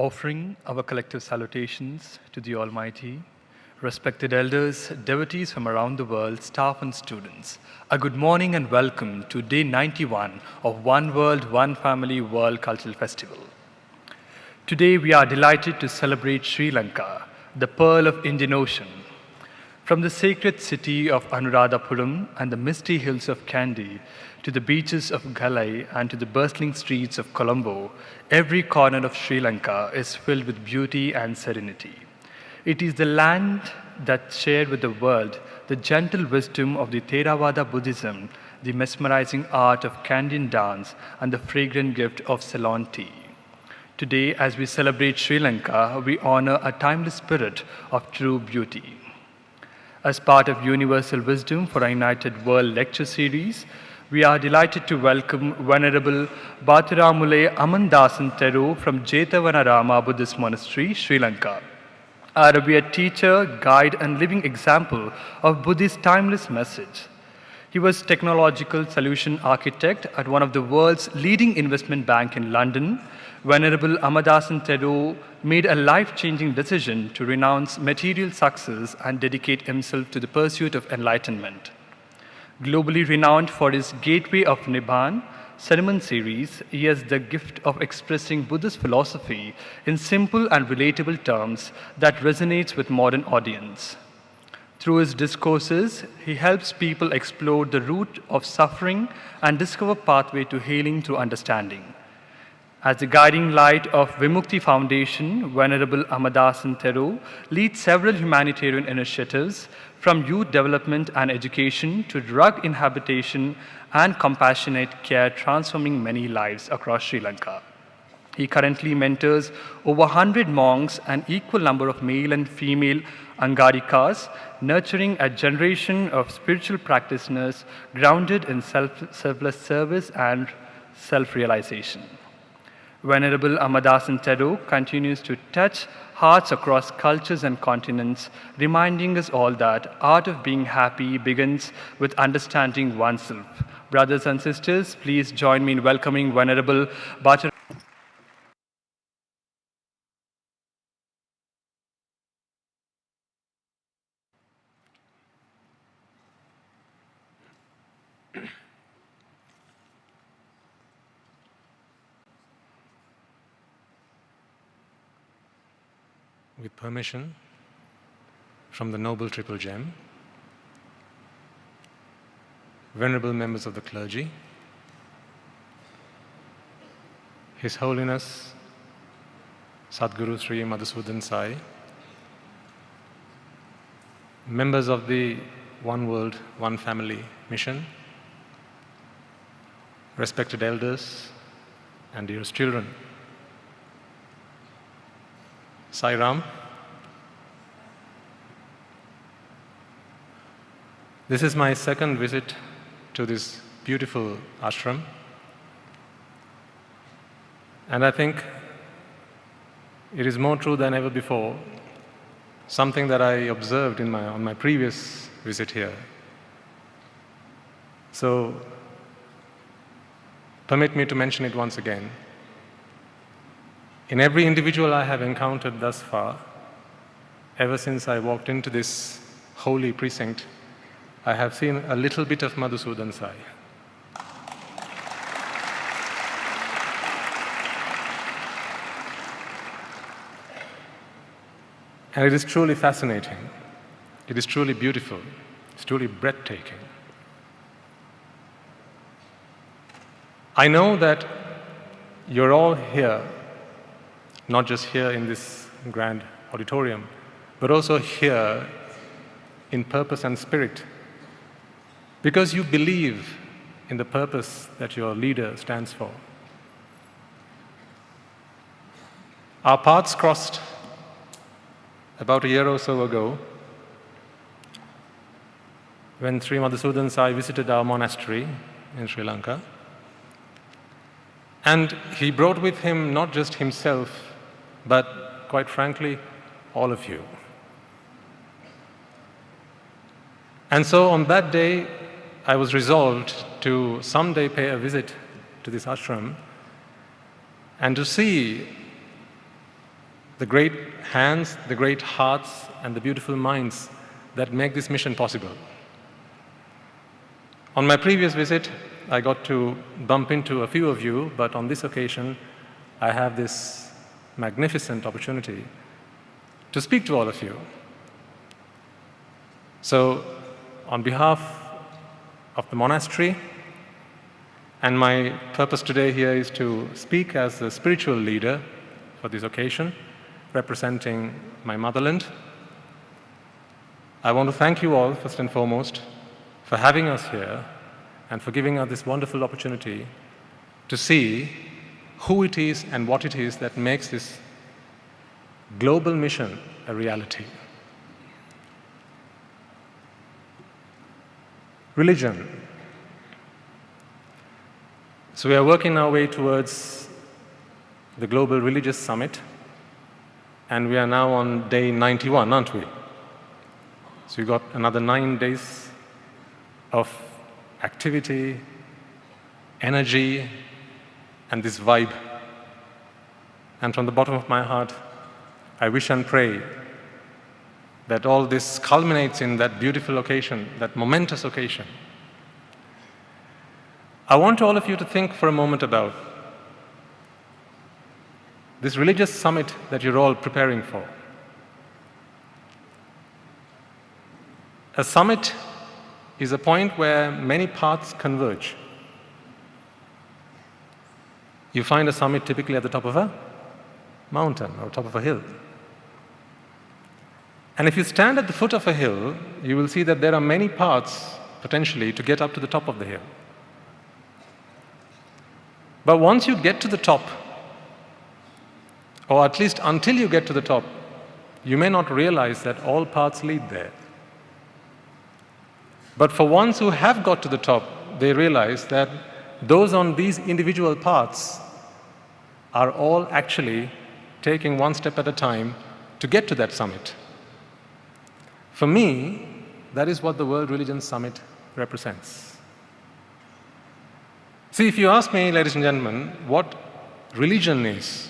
Offering our collective salutations to the Almighty, respected elders, devotees from around the world, staff and students, a good morning and welcome to day 91 of One World, One Family World Cultural Festival. Today we are delighted to celebrate Sri Lanka, the pearl of Indian Ocean. From the sacred city of Anuradhapuram and the misty hills of Kandy, to the beaches of Galai and to the bustling streets of Colombo, every corner of Sri Lanka is filled with beauty and serenity. It is the land that shared with the world the gentle wisdom of the Theravada Buddhism, the mesmerizing art of Kandyan dance, and the fragrant gift of Ceylon tea. Today, as we celebrate Sri Lanka, we honor a timeless spirit of true beauty. As part of Universal Wisdom for a United World lecture series, we are delighted to welcome Venerable Bhathiramule Amandasan Teru from Jetavanarama Buddhist Monastery, Sri Lanka. A revered teacher, guide, and living example of Buddhist timeless message. He was technological solution architect at one of the world's leading investment bank in London. Venerable Amandasan Teru made a life-changing decision to renounce material success and dedicate himself to the pursuit of enlightenment. Globally renowned for his Gateway of Nibbana sermon series, he has the gift of expressing Buddhist philosophy in simple and relatable terms that resonates with modern audience. Through his discourses, he helps people explore the root of suffering and discover pathway to healing through understanding. As the guiding light of Vimukti Foundation, Venerable Amandasan Teru leads several humanitarian initiatives from youth development and education to drug inhabitation and compassionate care, transforming many lives across Sri Lanka. He currently mentors over 100 monks and equal number of male and female Angarikas, nurturing a generation of spiritual practitioners grounded in selfless service and self-realization. Venerable Amandasan Teru continues to touch hearts across cultures and continents, reminding us all that art of being happy begins with understanding oneself. Brothers and sisters, please join me in welcoming Venerable Bhathiramule. With permission from the Noble Triple Gem, venerable members of the clergy, His Holiness Sadguru Sri Madhusudan Sai, members of the One World, One Family mission, respected elders and dearest children, Sai Ram. This is my second visit to this beautiful ashram, and I think it is more true than ever before, something that I observed on my previous visit here. So, permit me to mention it once again. In every individual I have encountered thus far, ever since I walked into this holy precinct, I have seen a little bit of Madhusudan Sai. And it is truly fascinating. It is truly beautiful. It's truly breathtaking. I know that you're all here, not just here in this grand auditorium, but also here in purpose and spirit, because you believe in the purpose that your leader stands for. Our paths crossed about a year or so ago when Sri Madhusudan Sai visited our monastery in Sri Lanka. And he brought with him not just himself, but quite frankly, all of you. And so on that day, I was resolved to someday pay a visit to this ashram and to see the great hands, the great hearts, and the beautiful minds that make this mission possible. On my previous visit, I got to bump into a few of you, but on this occasion, I have this magnificent opportunity to speak to all of you. So, on behalf of the monastery, and my purpose today here is to speak as a spiritual leader for this occasion, representing my motherland. I want to thank you all, first and foremost, for having us here and for giving us this wonderful opportunity to see who it is and what it is that makes this global mission a reality. Religion. So we are working our way towards the Global Religious Summit, and we are now on day 91, aren't we? So we've got another 9 days of activity, energy, and this vibe. And from the bottom of my heart, I wish and pray that all this culminates in that beautiful occasion, that momentous occasion. I want all of you to think for a moment about this religious summit that you're all preparing for. A summit is a point where many paths converge. You find a summit typically at the top of a mountain or top of a hill. And if you stand at the foot of a hill, you will see that there are many paths, potentially, to get up to the top of the hill. But once you get to the top, or at least until you get to the top, you may not realize that all paths lead there. But for ones who have got to the top, they realize that those on these individual paths are all actually taking one step at a time to get to that summit. For me, that is what the World Religion Summit represents. See, if you ask me, ladies and gentlemen, what religion is,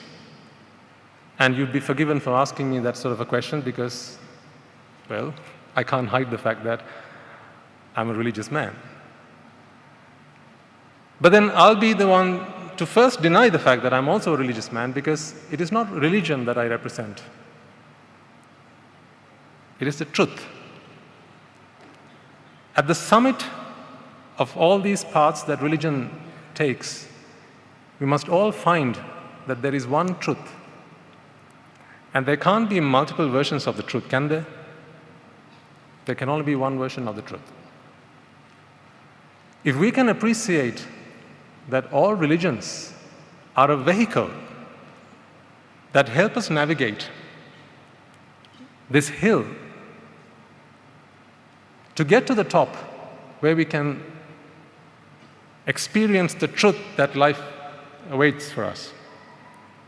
and you'd be forgiven for asking me that sort of a question because, well, I can't hide the fact that I'm a religious man. But then I'll be the one to first deny the fact that I'm also a religious man, because it is not religion that I represent. It is the truth. At the summit of all these paths that religion takes, we must all find that there is one truth. And there can't be multiple versions of the truth, can there? There can only be one version of the truth. If we can appreciate that all religions are a vehicle that help us navigate this hill to get to the top where we can experience the truth that life awaits for us,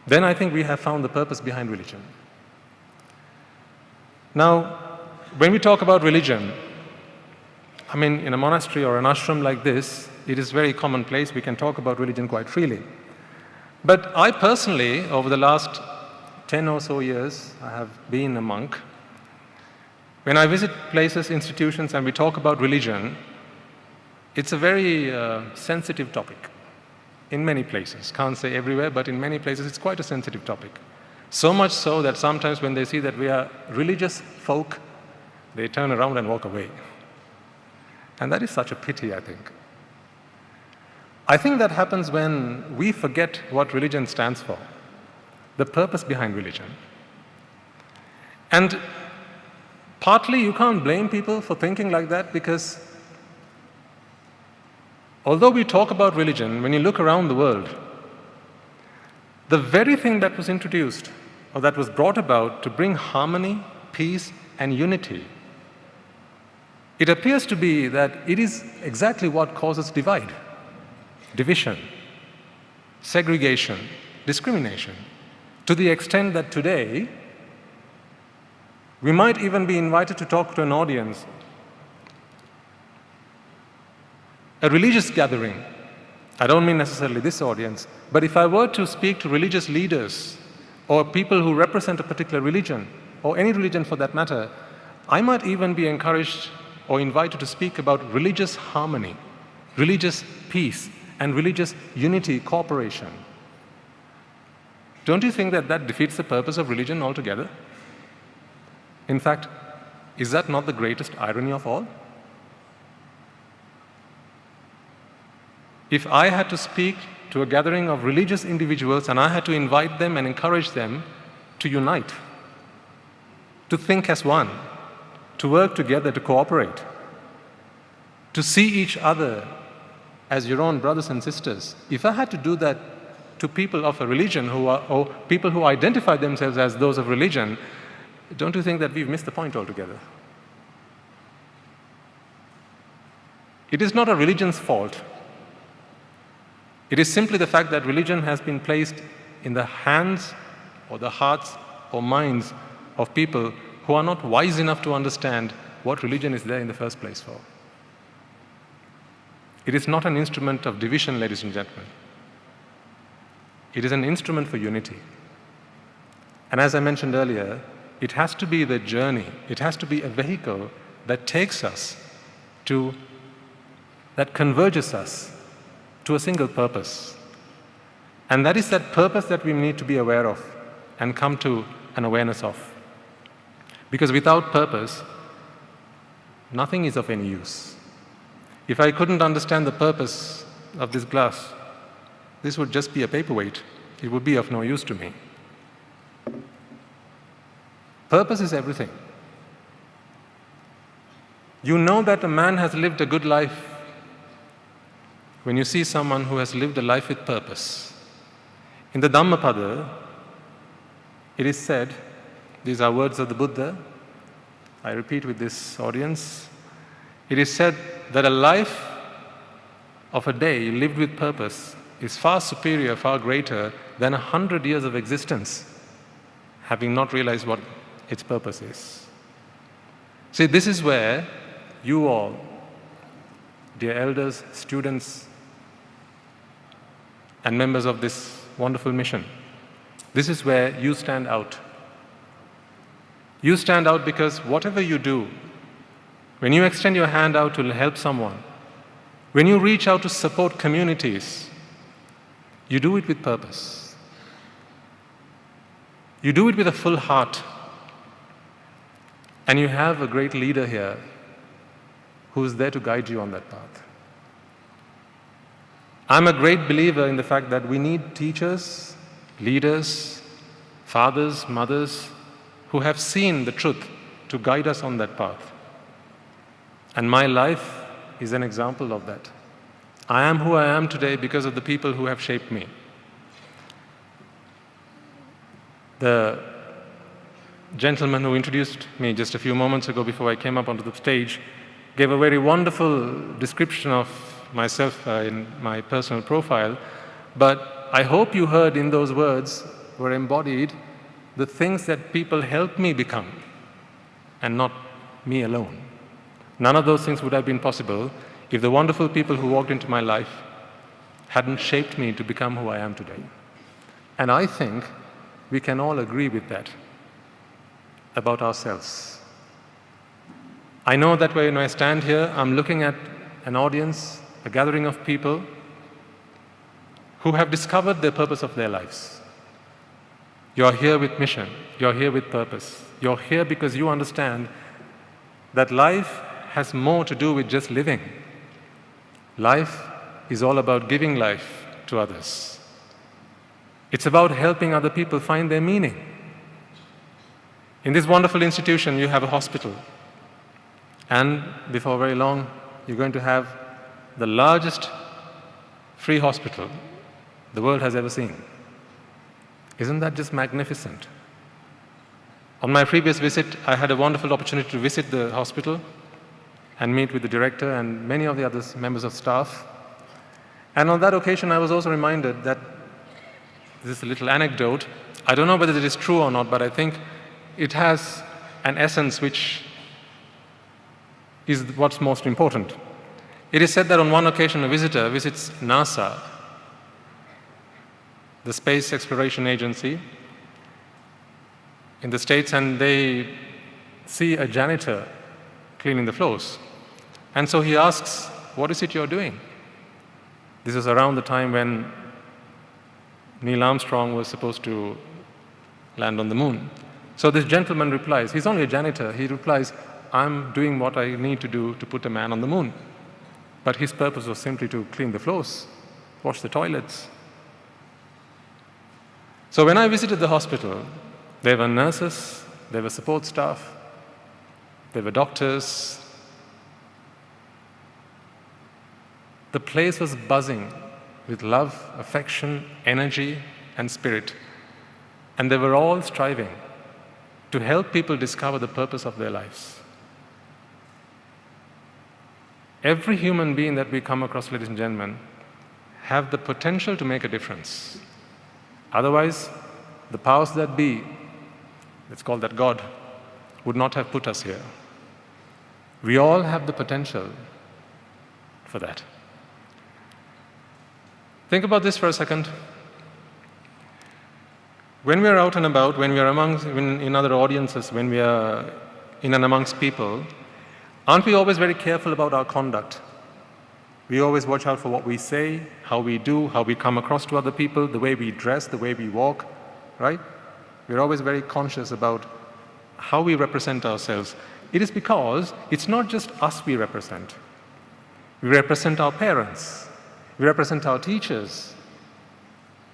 then I think we have found the purpose behind religion. Now, when we talk about religion, I mean, in a monastery or an ashram like this, it is very commonplace. We can talk about religion quite freely. But I personally, over the last 10 or so years, I have been a monk. When I visit places, institutions, and we talk about religion, it's a very sensitive topic in many places. Can't say everywhere, but in many places it's quite a sensitive topic. So much so that sometimes when they see that we are religious folk, they turn around and walk away. And that is such a pity, I think. I think that happens when we forget what religion stands for, the purpose behind religion. And partly you can't blame people for thinking like that, because although we talk about religion, when you look around the world, the very thing that was introduced or that was brought about to bring harmony, peace, and unity, it appears to be that it is exactly what causes divide, division, segregation, discrimination, to the extent that today we might even be invited to talk to an audience, a religious gathering. I don't mean necessarily this audience, but if I were to speak to religious leaders or people who represent a particular religion, or any religion for that matter, I might even be encouraged or invited to speak about religious harmony, religious peace, and religious unity, cooperation. Don't you think that that defeats the purpose of religion altogether? In fact, is that not the greatest irony of all? If I had to speak to a gathering of religious individuals and I had to invite them and encourage them to unite, to think as one, to work together, to cooperate, to see each other as your own brothers and sisters, if I had to do that to people of a religion or people who identify themselves as those of religion, don't you think that we've missed the point altogether? It is not a religion's fault. It is simply the fact that religion has been placed in the hands or the hearts or minds of people who are not wise enough to understand what religion is there in the first place for. It is not an instrument of division, ladies and gentlemen. It is an instrument for unity. And as I mentioned earlier, it has to be the journey, it has to be a vehicle that takes us to, that converges us to a single purpose. And that is that purpose that we need to be aware of and come to an awareness of. Because without purpose, nothing is of any use. If I couldn't understand the purpose of this glass, this would just be a paperweight. It would be of no use to me. Purpose is everything. You know that a man has lived a good life when you see someone who has lived a life with purpose. In the Dhammapada, it is said, these are words of the Buddha, I repeat with this audience, it is said that a life of a day lived with purpose is far superior, far greater than 100 years of existence, having not realized what its purpose is. See, this is where you all, dear elders, students, and members of this wonderful mission, this is where you stand out. You stand out because whatever you do, when you extend your hand out to help someone, when you reach out to support communities, you do it with purpose. You do it with a full heart. And you have a great leader here who is there to guide you on that path. I'm a great believer in the fact that we need teachers, leaders, fathers, mothers, who have seen the truth to guide us on that path. And my life is an example of that. I am who I am today because of the people who have shaped me. The gentleman who introduced me just a few moments ago before I came up onto the stage gave a very wonderful description of myself in my personal profile, but I hope you heard in those words were embodied the things that people helped me become, and not me alone. None of those things would have been possible if the wonderful people who walked into my life hadn't shaped me to become who I am today. And I think we can all agree with that about ourselves. I know that when I stand here, I'm looking at an audience, a gathering of people who have discovered the purpose of their lives. You're here with mission. You're here with purpose. You're here because you understand that life has more to do with just living. Life is all about giving life to others. It's about helping other people find their meaning. In this wonderful institution, you have a hospital. And before very long, you're going to have the largest free hospital the world has ever seen. Isn't that just magnificent? On my previous visit, I had a wonderful opportunity to visit the hospital and meet with the director and many of the other members of staff. And on that occasion, I was also reminded that this is a little anecdote. I don't know whether it is true or not, but I think it has an essence which is what's most important. It is said that on one occasion, a visitor visits NASA, the Space Exploration Agency, in the States and they see a janitor cleaning the floors. And so he asks, "What is it you're doing?" This is around the time when Neil Armstrong was supposed to land on the moon. So this gentleman replies, he's only a janitor, he replies, "I'm doing what I need to do to put a man on the moon." But his purpose was simply to clean the floors, wash the toilets. So when I visited the hospital, there were nurses, there were support staff, there were doctors. The place was buzzing with love, affection, energy, and spirit. And they were all striving to help people discover the purpose of their lives. Every human being that we come across, ladies and gentlemen, have the potential to make a difference. Otherwise, the powers that be, let's call that God, would not have put us here. We all have the potential for that. Think about this for a second. When we are out and about, when we are in other audiences, when we are in and amongst people, aren't we always very careful about our conduct? We always watch out for what we say, how we do, how we come across to other people, the way we dress, the way we walk, right? We're always very conscious about how we represent ourselves. It is because it's not just us we represent. We represent our parents. We represent our teachers.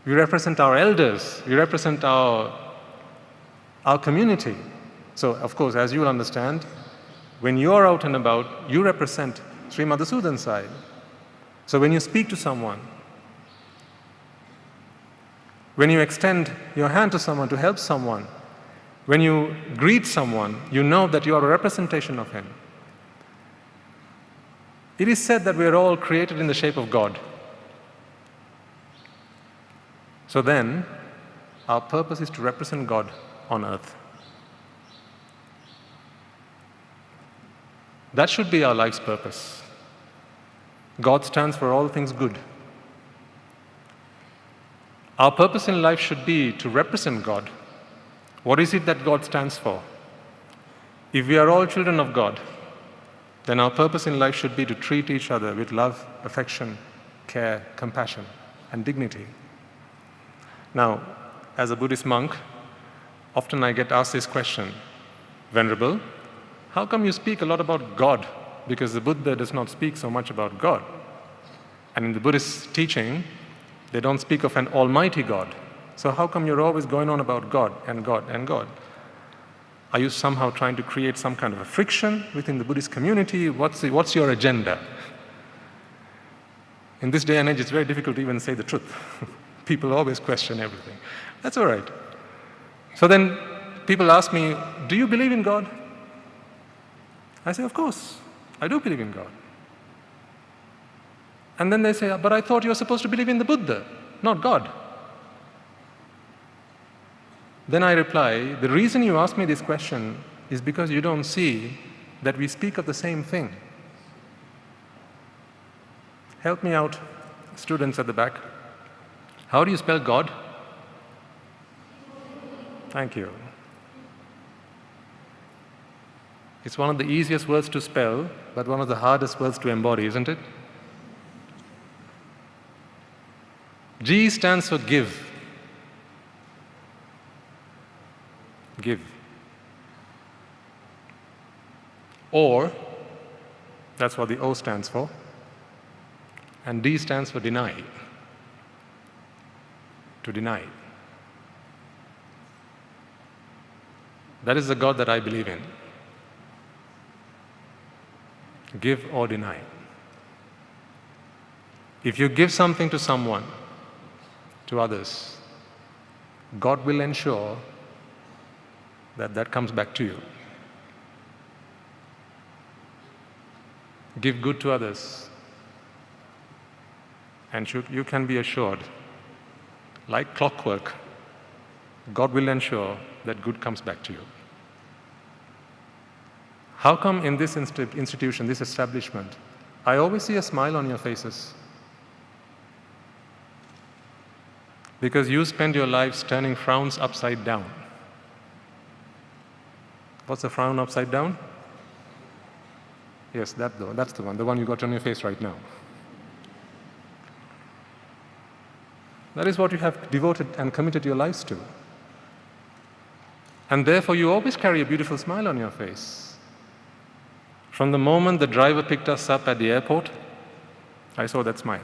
We represent our elders. We represent our community. So, of course, as you will understand, when you're out and about, you represent Sri Madhusudan side. So when you speak to someone, when you extend your hand to someone to help someone, when you greet someone, you know that you are a representation of him. It is said that we are all created in the shape of God. So then, our purpose is to represent God on earth. That should be our life's purpose. God stands for all things good. Our purpose in life should be to represent God. What is it that God stands for? If we are all children of God, then our purpose in life should be to treat each other with love, affection, care, compassion, and dignity. Now, as a Buddhist monk, often I get asked this question, "Venerable, how come you speak a lot about God? Because the Buddha does not speak so much about God. And in the Buddhist teaching, they don't speak of an almighty God. So how come you're always going on about God and God and God? Are you somehow trying to create some kind of a friction within the Buddhist community? What's your agenda?" In this day and age, it's very difficult to even say the truth. People always question everything. That's all right. So then people ask me, "Do you believe in God?" I say, "Of course, I do believe in God." And then they say, "But I thought you were supposed to believe in the Buddha, not God." Then I reply, the reason you ask me this question is because you don't see that we speak of the same thing. Help me out, students at the back. How do you spell God? Thank you. It's one of the easiest words to spell, but one of the hardest words to embody, isn't it? G stands for give. Give. Or, that's what the O stands for. And D stands for deny. To deny. That is the God that I believe in. Give or deny. If you give something to someone, to others, God will ensure that that comes back to you. Give good to others, and you can be assured, like clockwork, God will ensure that good comes back to you. How come in this institution, this establishment, I always see a smile on your faces? Because you spend your lives turning frowns upside down. What's the frown upside down? Yes, that's the one you got on your face right now. That is what you have devoted and committed your lives to. And therefore, you always carry a beautiful smile on your face. From the moment the driver picked us up at the airport, I saw that smile.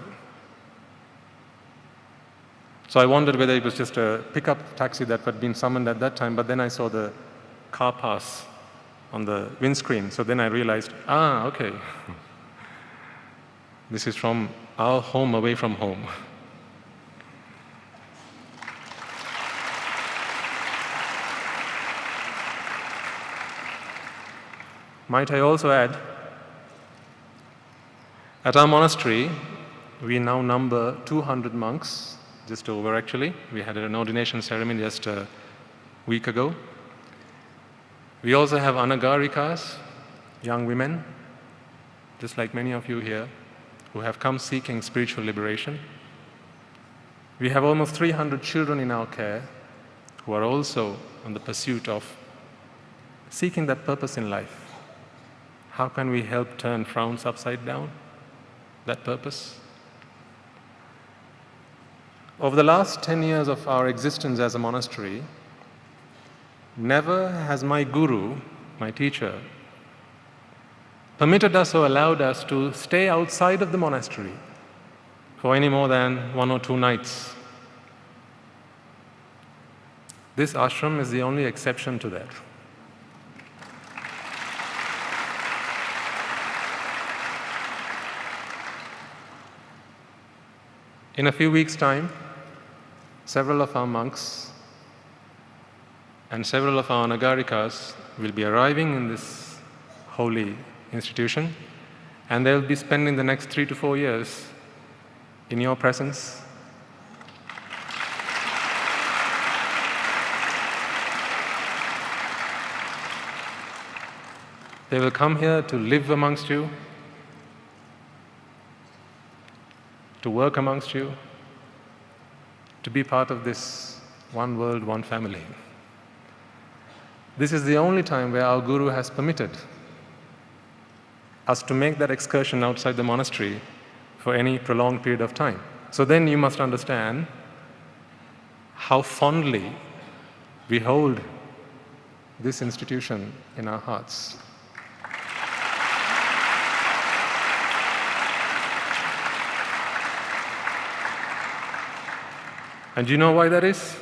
So I wondered whether it was just a pickup taxi that had been summoned at that time, but then I saw the car pass on the windscreen. So then I realized, okay. This is from our home away from home. Might I also add, at our monastery, we now number 200 monks, just over actually. We had an ordination ceremony just a week ago. We also have anagarikas, young women, just like many of you here, who have come seeking spiritual liberation. We have almost 300 children in our care who are also on the pursuit of seeking that purpose in life. How can we help turn frowns upside down? That purpose? Over the last 10 years of our existence as a monastery, never has my guru, my teacher, permitted us or allowed us to stay outside of the monastery for any more than 1 or 2 nights. This ashram is the only exception to that. In a few weeks' time, several of our monks and several of our anagarikas will be arriving in this holy institution, and they'll be spending the next 3 to 4 years in your presence. They will come here to live amongst you, to work amongst you, to be part of this one world, one family. This is the only time where our Guru has permitted us to make that excursion outside the monastery for any prolonged period of time. So then you must understand how fondly we hold this institution in our hearts. And do you know why that is?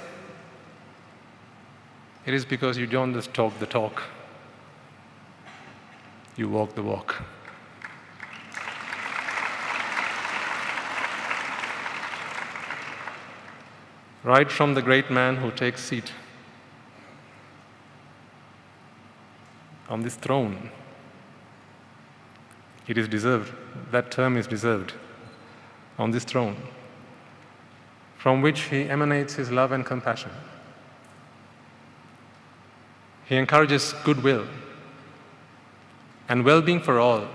It is because you don't just talk the talk, you walk the walk. Right from the great man who takes seat on this throne, it is deserved, that term is deserved, on this throne, from which he emanates his love and compassion. He encourages goodwill and well-being for all.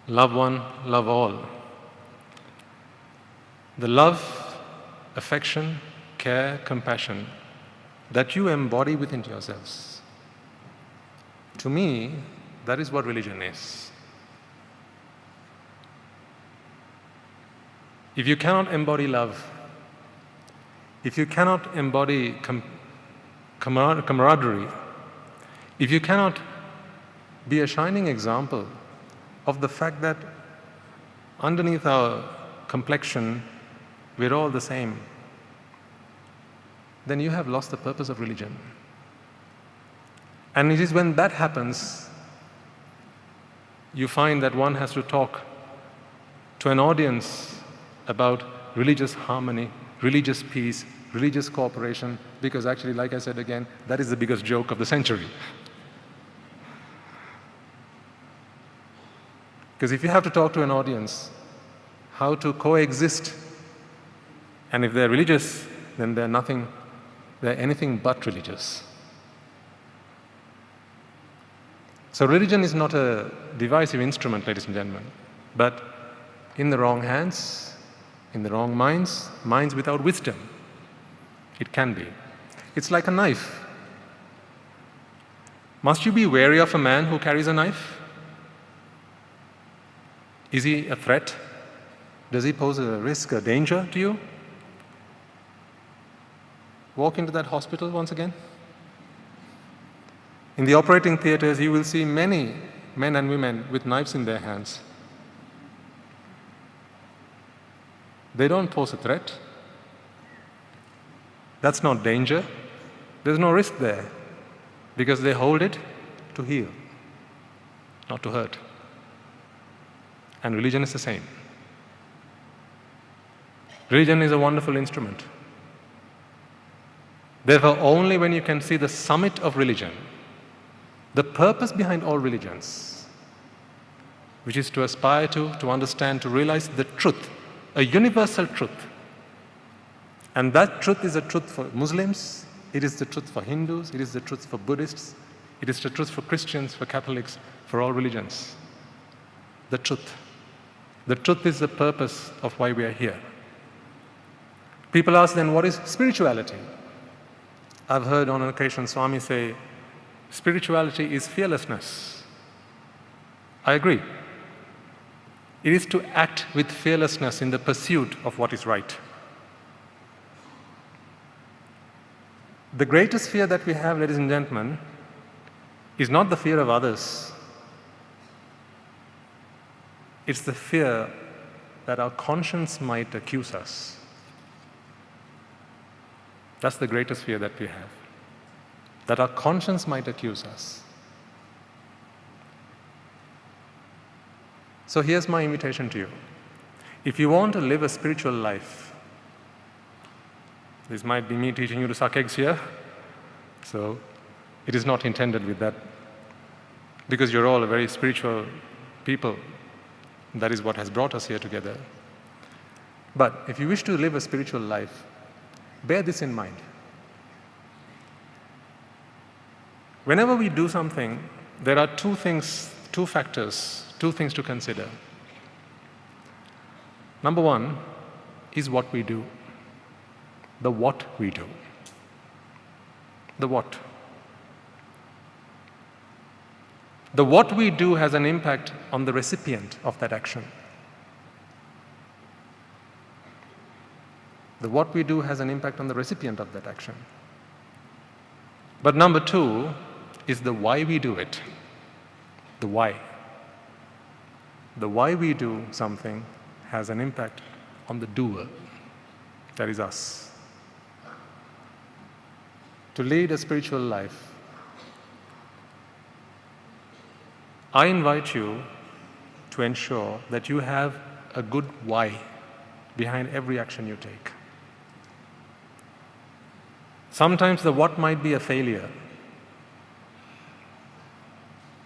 Love one, love all. The love, affection, care, compassion that you embody within yourselves. To me, that is what religion is. If you cannot embody love, if you cannot embody camaraderie, if you cannot be a shining example of the fact that underneath our complexion we're all the same, then you have lost the purpose of religion. And it is when that happens, you find that one has to talk to an audience about religious harmony, religious peace, religious cooperation, because actually, like I said again, that is the biggest joke of the century. Because if you have to talk to an audience how to coexist, and if they're religious, then they're anything but religious. So religion is not a divisive instrument, ladies and gentlemen, but in the wrong hands, in the wrong minds, minds without wisdom, it can be. It's like a knife. Must you be wary of a man who carries a knife? Is he a threat? Does he pose a risk, a danger to you? Walk into that hospital once again. In the operating theaters, you will see many men and women with knives in their hands. They don't pose a threat. That's not danger. There's no risk there because they hold it to heal, not to hurt. And religion is the same. Religion is a wonderful instrument. Therefore, only when you can see the summit of religion, the purpose behind all religions, which is to aspire to understand, to realize the truth, a universal truth. And that truth is a truth for Muslims, it is the truth for Hindus, it is the truth for Buddhists, it is the truth for Christians, for Catholics, for all religions. The truth. The truth is the purpose of why we are here. People ask then, what is spirituality? I've heard on an occasion Swami say, spirituality is fearlessness. I agree. It is to act with fearlessness in the pursuit of what is right. The greatest fear that we have, ladies and gentlemen, is not the fear of others. It's the fear that our conscience might accuse us. That's the greatest fear that we have. That our conscience might accuse us. So here's my invitation to you. If you want to live a spiritual life, this might be me teaching you to suck eggs here, so it is not intended with that, because you're all a very spiritual people. That is what has brought us here together. But if you wish to live a spiritual life, bear this in mind. Whenever we do something, there are two things to consider. Number one is what we do. The what we do. The what. The what we do has an impact on the recipient of that action. The what we do has an impact on the recipient of that action. But number two is the why we do it. The why. The why we do something has an impact on the doer. That is us. To lead a spiritual life, I invite you to ensure that you have a good why behind every action you take. Sometimes the what might be a failure.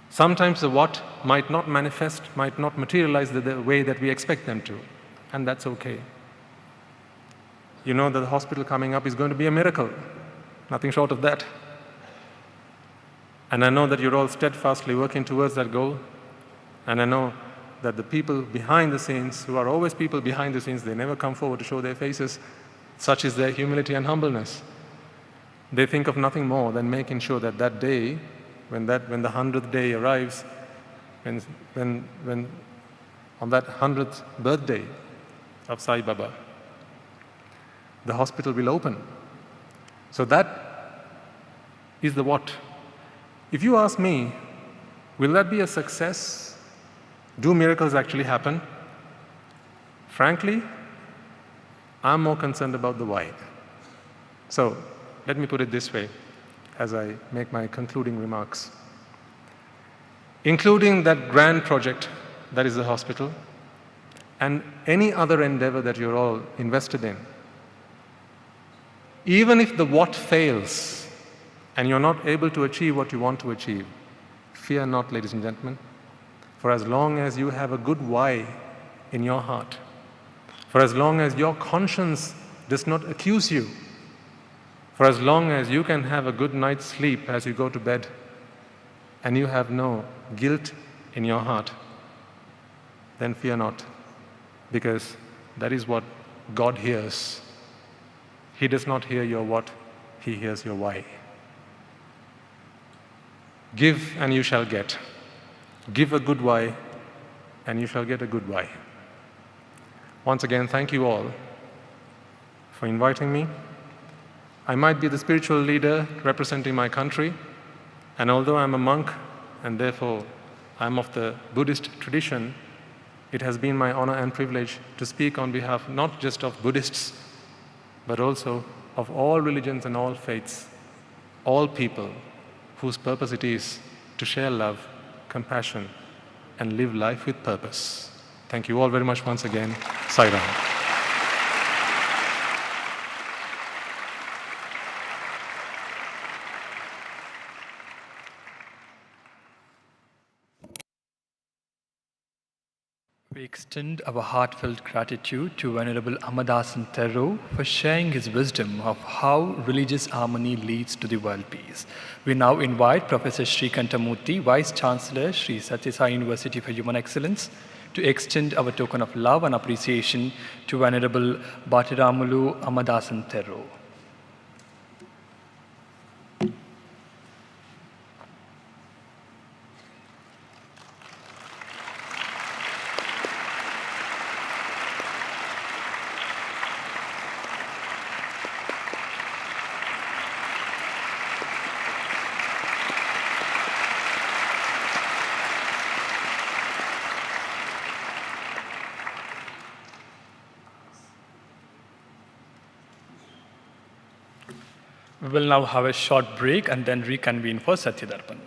Sometimes the what might not manifest, might not materialize the way that we expect them to, and that's okay. You know that the hospital coming up is going to be a miracle, nothing short of that. And I know that you're all steadfastly working towards that goal, and I know that the people behind the scenes, who are always people behind the scenes, they never come forward to show their faces, such is their humility and humbleness. They think of nothing more than making sure that that day, when the 100th day arrives, when on that 100th birthday of Sai Baba, the hospital will open. So that is the what. If you ask me, will that be a success? Do miracles actually happen? Frankly, I'm more concerned about the why. So, let me put it this way as I make my concluding remarks. Including that grand project that is the hospital and any other endeavor that you're all invested in, even if the what fails and you're not able to achieve what you want to achieve, fear not, ladies and gentlemen, for as long as you have a good why in your heart, for as long as your conscience does not accuse you, for as long as you can have a good night's sleep as you go to bed and you have no guilt in your heart, then fear not, because that is what God hears. He does not hear your what, He hears your why. Give and you shall get. Give a good why and you shall get a good why. Once again, thank you all for inviting me. I might be the spiritual leader representing my country, and although I'm a monk and therefore I'm of the Buddhist tradition, it has been my honor and privilege to speak on behalf not just of Buddhists, but also of all religions and all faiths, all people whose purpose it is to share love, compassion, and live life with purpose. Thank you all very much once again. Sai Ram. We extend our heartfelt gratitude to Venerable Amadasan Thero for sharing his wisdom of how religious harmony leads to the world peace. We now invite Professor Sri Kantamurthy, Vice Chancellor, Sri Sathya Sai University for Human Excellence, to extend our token of love and appreciation to Venerable Bhattiramulu Amadasan Thero. We will now have a short break and then reconvene for Satya Darpan.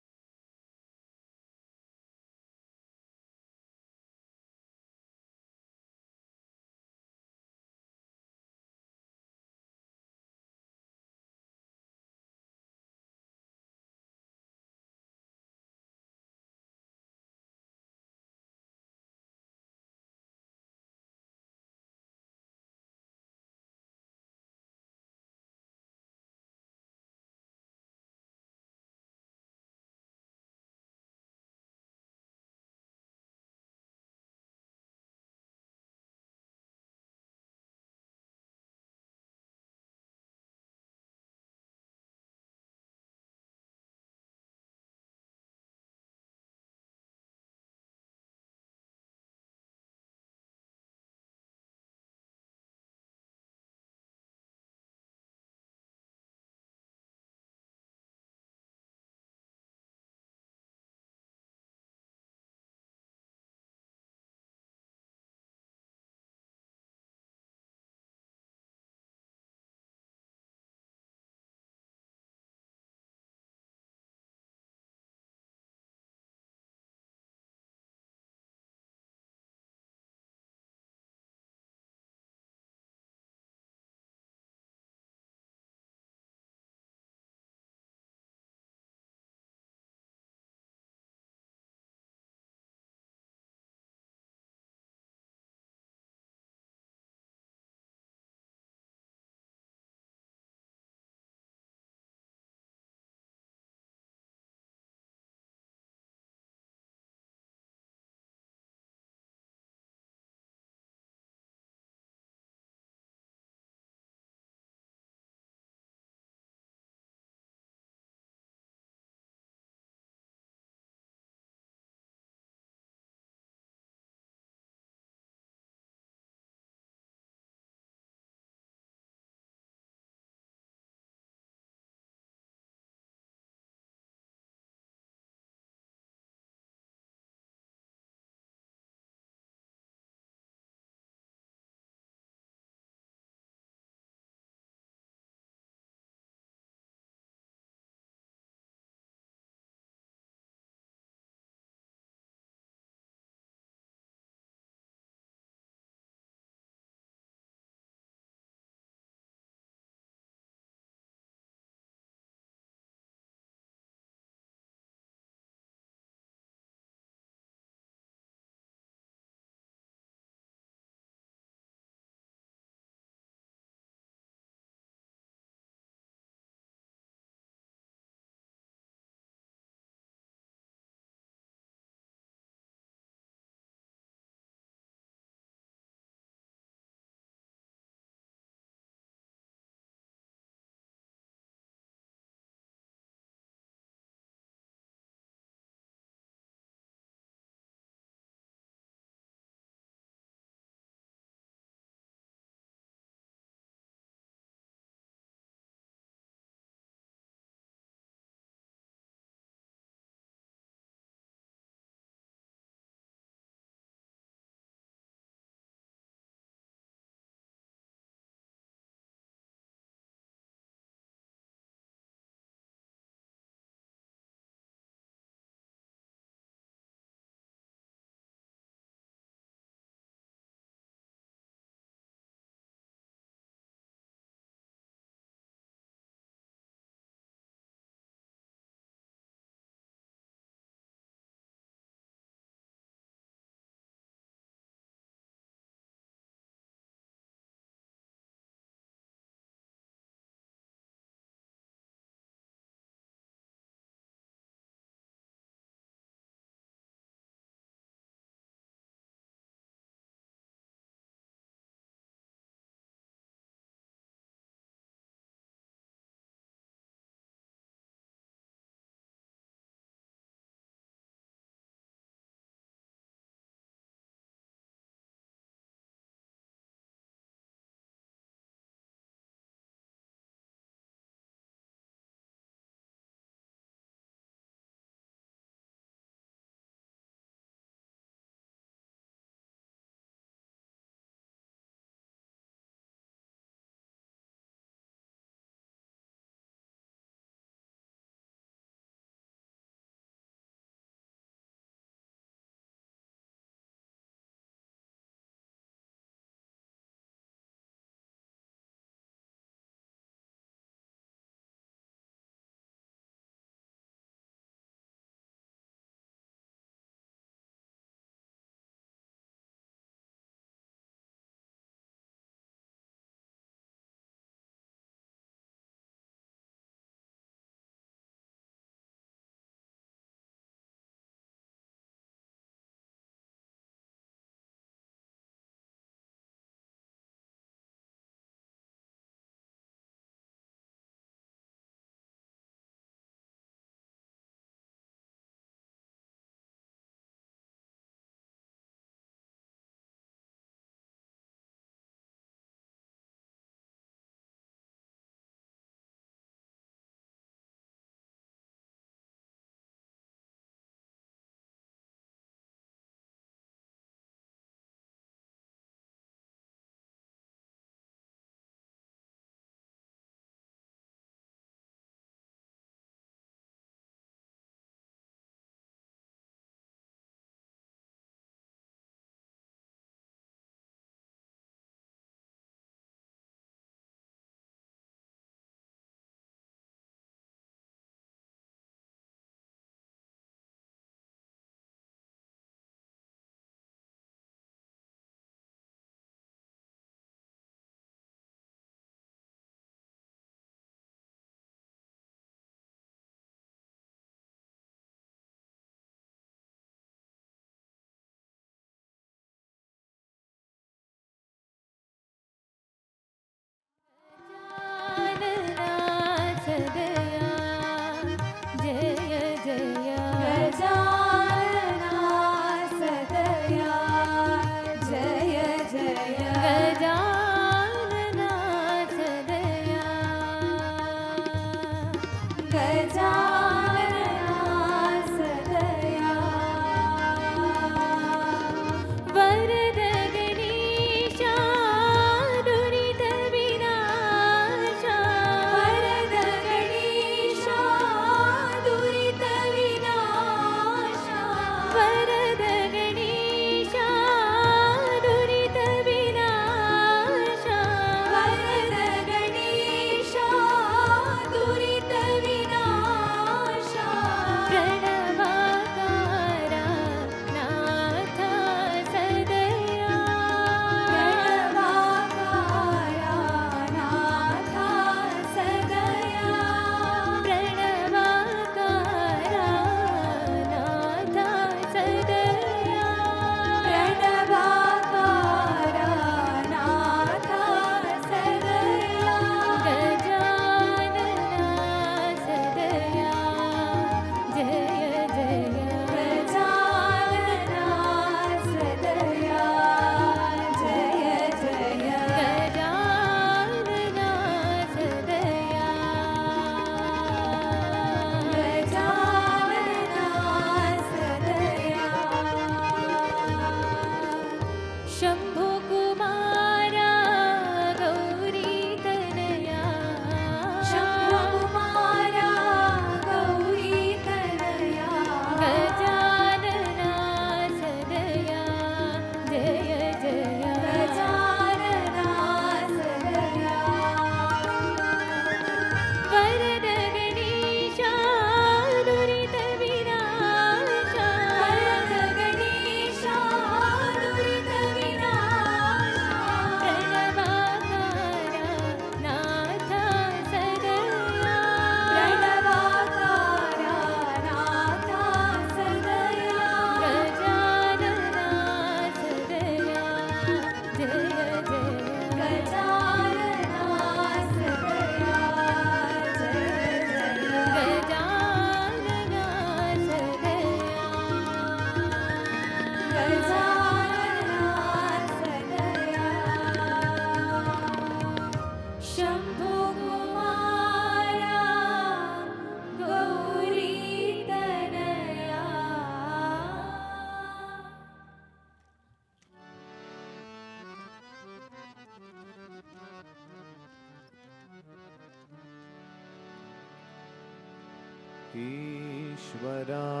ईश्वराम्बा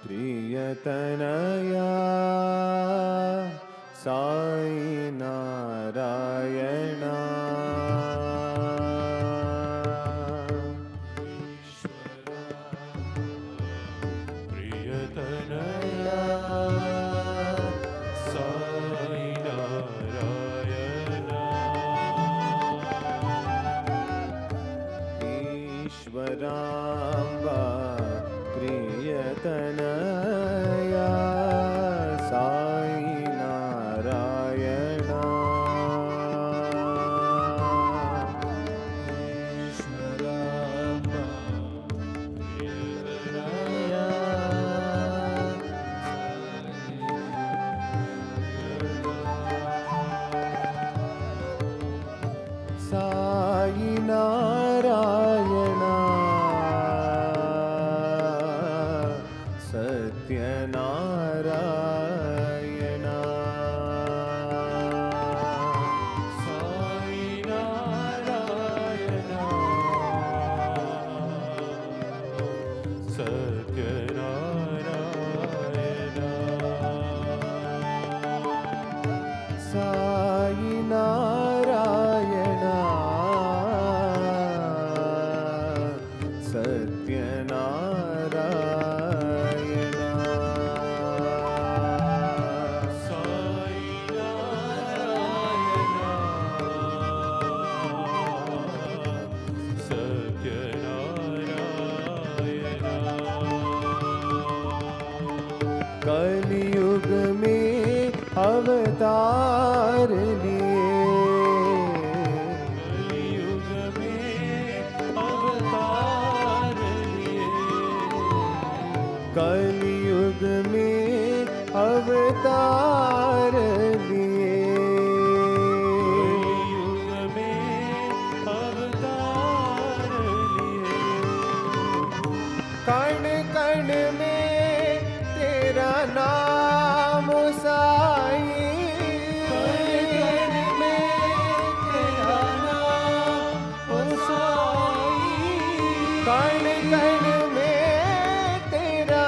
प्रियतनया Sai Narayana प्रियतनया Sai Narayana ईश्वराम्बा प्रियतनया Sai Narayana ईश्वराम्बा प्रियतनया Sai Narayana Satyanarayana Sai Narayana Satyanarayana Sai Narayana Satyanarayana Sai Narayana Satyanarayana कलियुग में अवतार लिए कलियुग में अवतार लिए कलियुग में अवतार लिए कलियुग में अवतार लिए कण कण में तेरा नाम साई कण में तेरा नाम साई कण कण में तेरा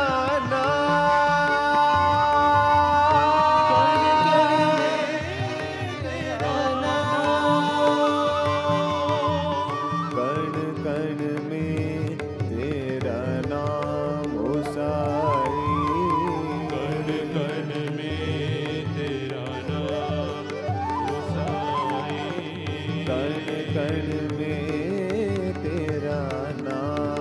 कण कण में तेरा नाम साई कण कण में तेरा नाम साई कण कण में तेरा नाम कण में तेरा नाम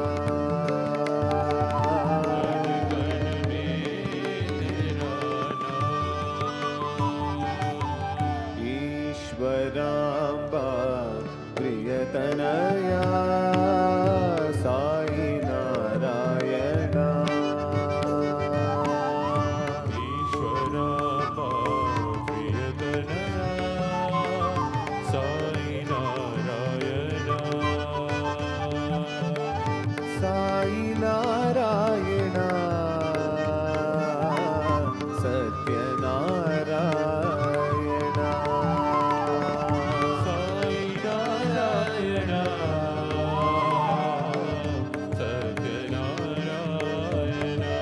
ईश्वराम्बा प्रियतनया साई नारायणा ईश्वराम्बा प्रियतनया साई नारायणा साई नारायणा सत्यनारायणा साई नारायणा सत्यनारायणा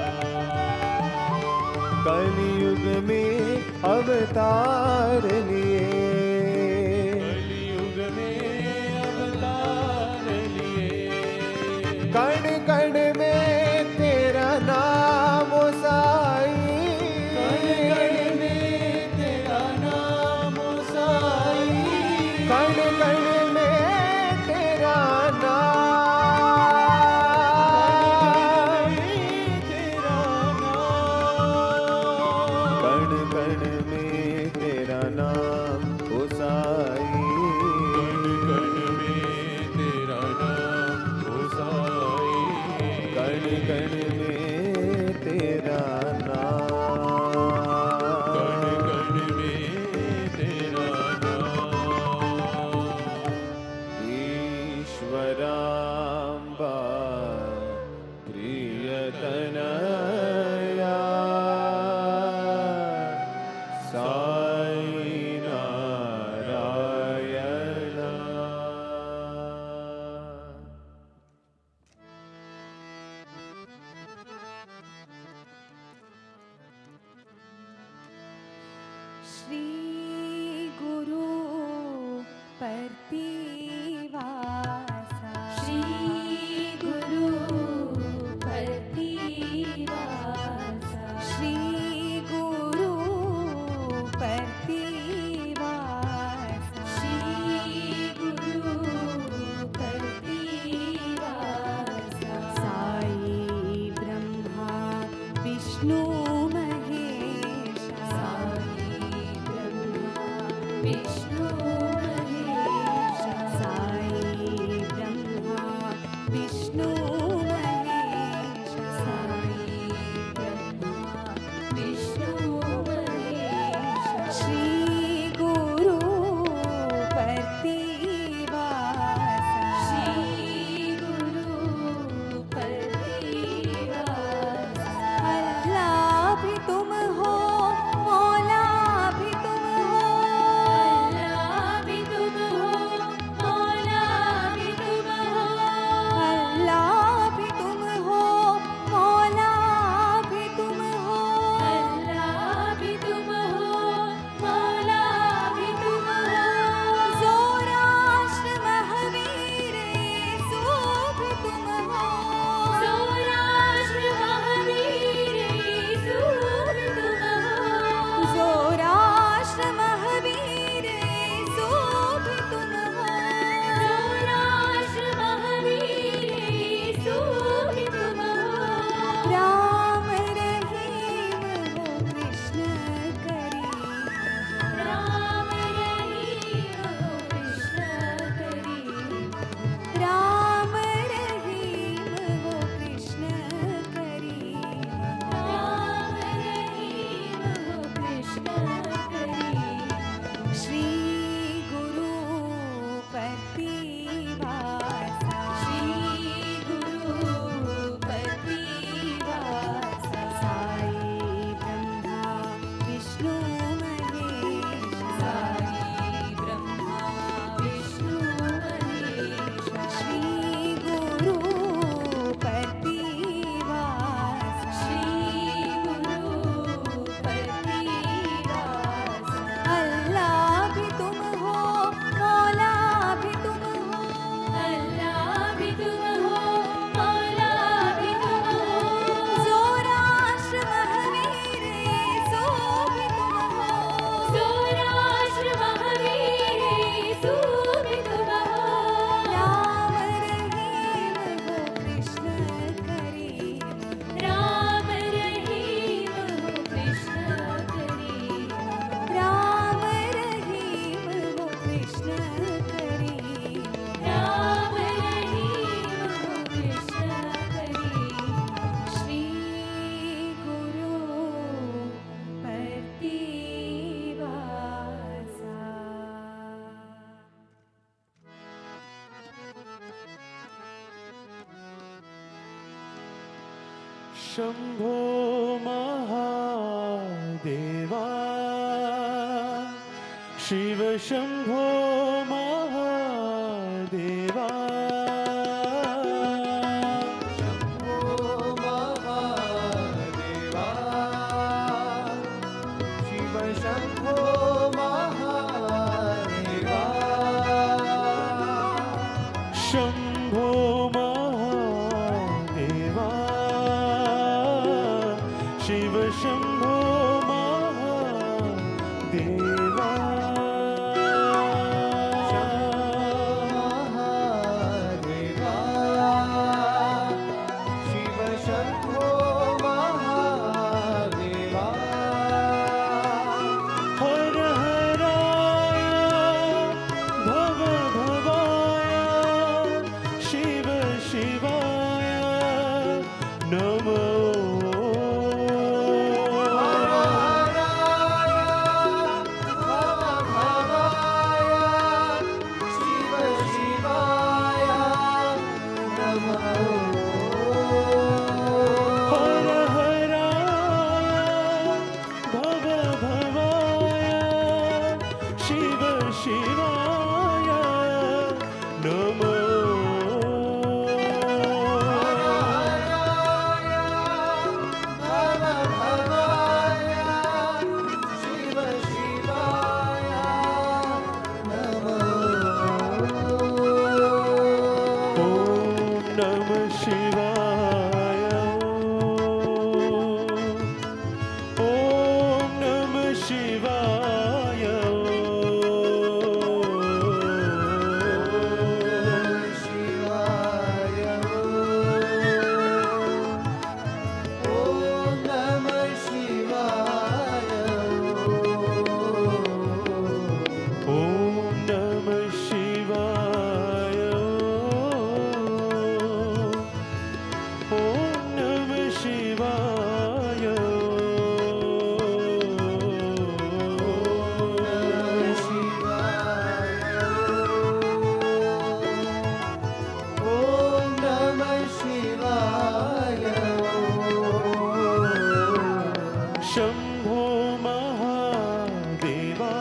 कलियुग में अवतार लिए कलियुग में अवतार लिए कण कण में तेरा नाम साई कण कण में तेरा नाम साई कण कण में तेरा नाम तेरा नाम कण कण में तेरा नाम ओ साई कण कण में तेरा नाम ओ साई कण कण में तेरा नाम कण कण में तेरा नाम ईश्वराम्बा प्रियतनया श्री गुरु प्रतिवासा श्री गुरु प्रतिवासा श्री गुरु प्रतिवासा श्री गुरु प्रतिवासा साई ब्रह्मा विष्णु महेश साई ब्रह्मा विष्णु महेश साई ब्रह्मा विष्णु महेश साई ब्रह्मा विष्णु महेश श्री गुरु प्रतिवासा श्री गुरु प्रतिवासा अल्लाह भी तुम हो मौला भी तुम हो अल्लाह भी तुम हो मौला भी तुम हो अल्लाह भी तुम हो मौला भी तुम हो अल्लाह भी तुम हो मौला भी तुम हो ज़ोराष्ट्र महावीर यीशु भी तुम हो ज़ोराष्ट्र महावीर यीशु भी तुम हो ज़ोराष्ट्र महावीर यीशु भी तुम हो ज़ोराष्ट्र महावीर यीशु भी तुम हो राम रहीम हो कृष्ण करीम राम रहीम हो कृष्ण करीम राम रहीम हो कृष्ण करीम राम रहीम हो कृष्ण करीम श्री गुरु प्रतिवासा श्री गुरु प्रतिवासा साई ब्रह्मा विष्णु महेश साई ब्रह्मा विष्णु महेश श्री गुरु प्रतिवासा श्री गुरु प्रतिवासा अल्लाह भी तुम हो मौला भी तुम हो अल्लाह भी तुम हो मौला भी तुम हो ज़ोराष्ट्र महावीर यीशु भी तुम हो ज़ोराष्ट्र महावीर यीशु भी तुम हो राम रहीम हो कृष्ण करीम राम रहीम हो कृष्ण करीम राम रहीम हो कृष्ण करीम राम रहीम हो कृष्ण करीम श्री गुरु प्रतिवासा शंभो महादेवा शिव शंभो महादेवा शंभो महादेवा शिव शंभो महादेवा शंभो महादेवा शिव शंभो महादेवा शम्भो महादेवा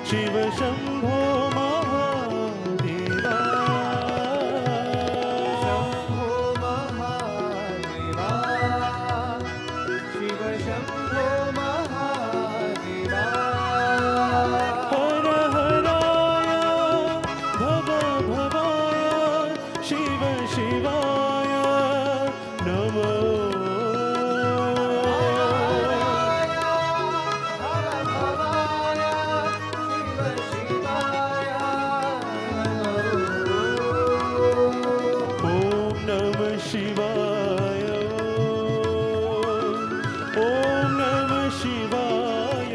शिव शम्भो महादेवा शम्भो महादेवा शिव शम्भो महादेवा हर हराय भव भवाय शिव शिवाय नमो शिवाय ॐ नमः शिवाय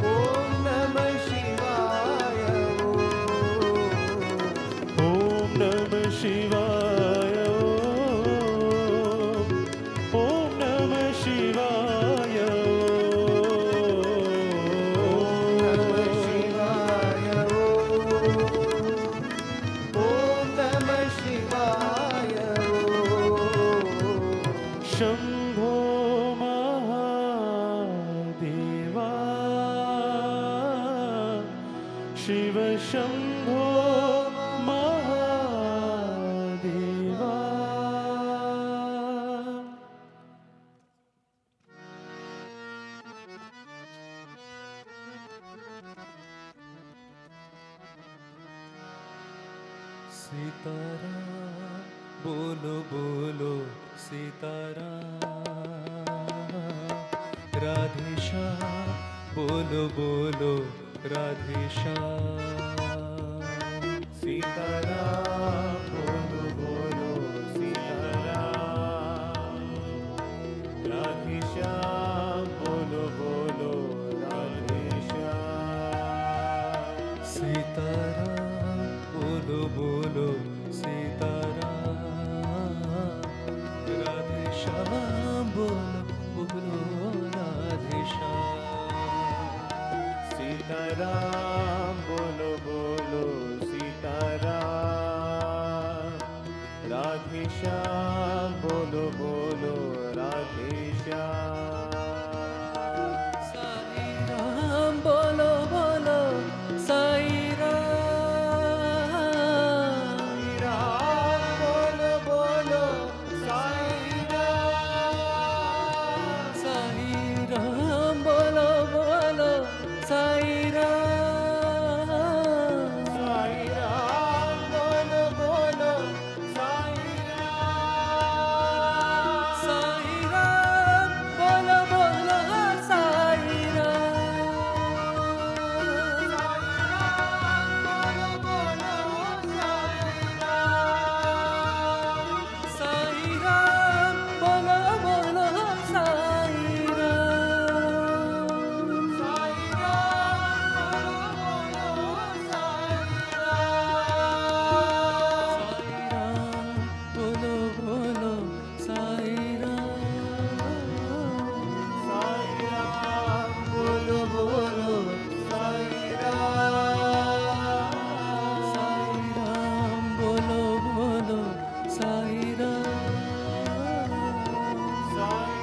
ॐ नमः शिवाय ॐ नमः शिवाय ॐ नमः शिवाय शम्भो महादेवा शिव शम्भो महादेवा सीताराम बोलो बोलो सीताराम राधे श्याम बोलो बोलो राधे श्याम सीताराम बोलो बोलो सीताराम राधे श्याम बोलो बोलो राधे श्याम सीताराम बोलो बोलो सीताराम राधे श्याम बोलो बोलो राधे श्याम सीताराम बोलो बोलो सीताराम राधे श्याम बोलो बोलो राधे श्याम साई राम बोलो बोलो साई राम बोलो बोलो साई राम साई राम बोलो बोलो साई राम साई राम बोलो बोलो साई राम साई राम बोलो बोलो साई राम साई राम बोलो बोलो साई राम साई राम बोलो बोलो साई राम साई राम बोलो बोलो साई राम साई राम बोलो बोलो साई राम साई राम बोलो बोलो साई राम साई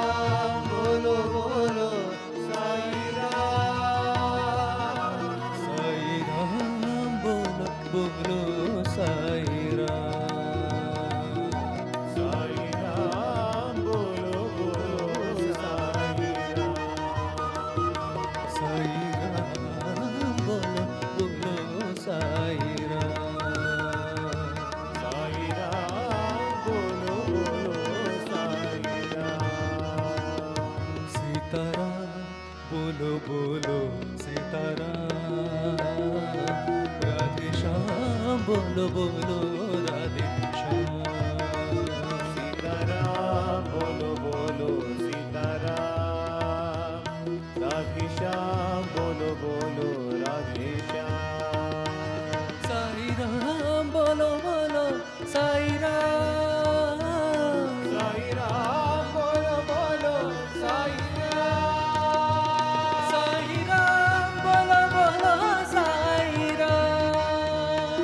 राम बोलो बोलो साई राम साई राम बोलो बोलो साई राम साई राम बोलो बोलो साई राम साई राम बोलो बोलो साई राम सीताराम बोलो बोलो सीताराम राधे श्याम बोलो बोलो राधे श्याम सीताराम बोलो बोलो सीताराम राधे श्याम बोलो बोलो राधे श्याम साई राम बोलो बोलो साई राम साई राम बोलो बोलो साई राम साई राम बोलो बोलो साई राम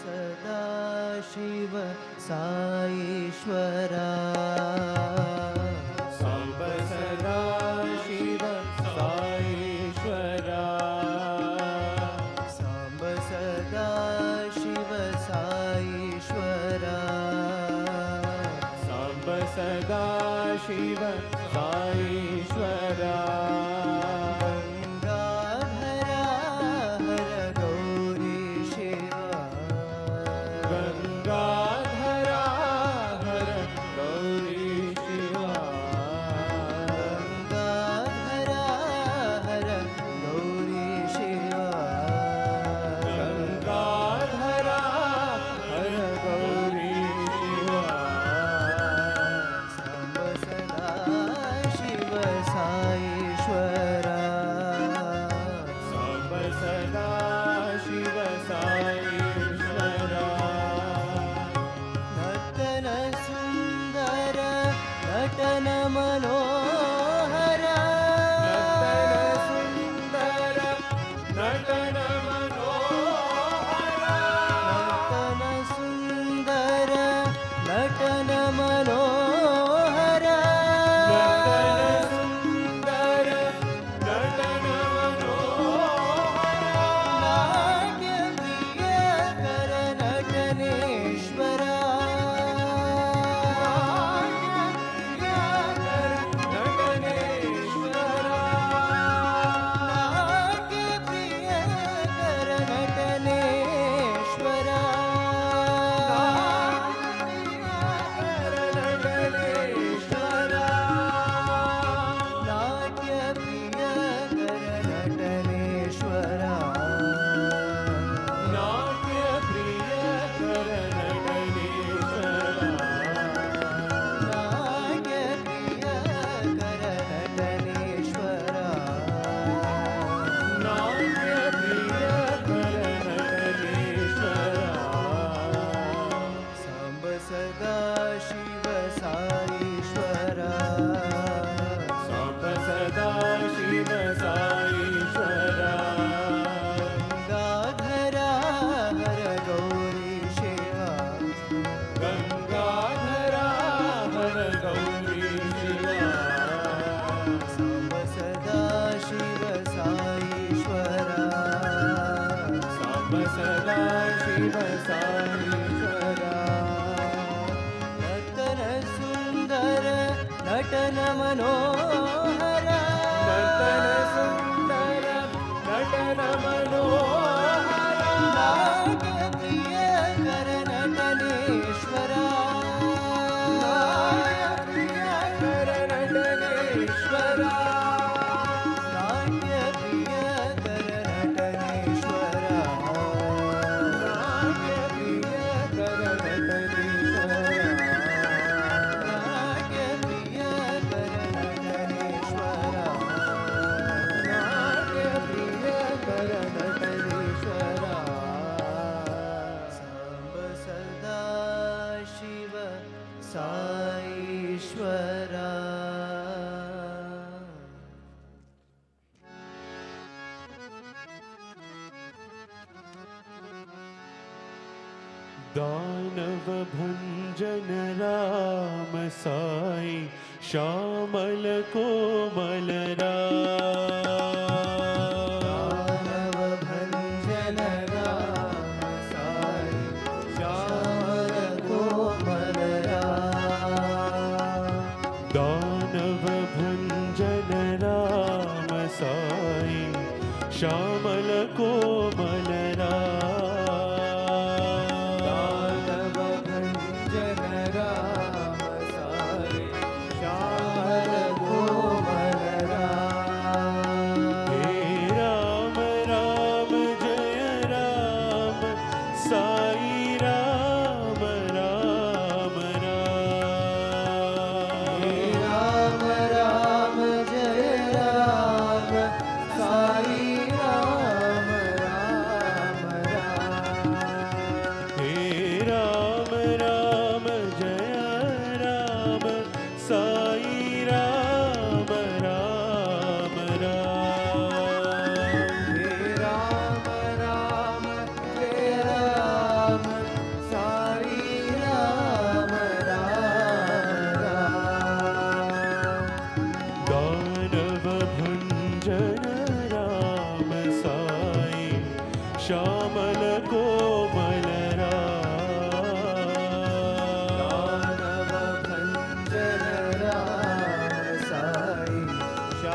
सदाशिव साईश्वरा सांब सदाशिव साईश्वरा सांब सदाशिव साईश्वरा सांब सदाशिव साईश्वरा गंगाधरा हर गौरी शिवा गंगाधरा हर गौरी शिवा गंगाधरा हर गौरी शिवा गंगाधरा हर गौरी शिवा सांब सदा शिव साईश्वरा सांब सदा शिव साईश्वरा नटन सुंदर नटन मनोहर सुंदर नटन मनोहर नटन सुंदर नटन मनोहर सुंदर नटन मनोहर नाट्य प्रिय कर नटनेश्वरा नाट्य प्रिय कर नटनेश्वरा नाट्य प्रिय कर नटनेश्वरा नाट्य प्रिय कर नटनेश्वरा नाट्य प्रिय कर नटनेश्वरा नाट्य प्रिय कर नटनेश्वरा सांब सदा शिव साईश्वरा सांब सदा शिव साईश्वरा गंगाधरा हर गौरी शिवा गंगाधरा हर गौरी शिवा सांब सदा शिव साईश्वरा सांब सदा शिव साईश्वरा नर्तन सुंदर नटन मनोहर नर्तन सुंदर नटन मनोहर नाट्य प्रिय कर नटनेश्वरा प्रिय कर नटनेश्वरा नाट्य प्रिय कर नटनेश्वरा नाट्य प्रिय कर नटनेश्वरा नाट्य प्रिय कर नटनेश्वरा नाट्य प्रिय कर नटनेश्वरा सांब सदा शिव साईश्वरा दानव भंजन राम साई श्यामल कोमल दानव भंजन राम साई श्यामल कोमल दानव भंजन राम साई श्यामल कोमल दानव भंजन राम साई श्यामल कोमल हे राम राम जय राम साई राम राम राम हे राम राम जय राम साई राम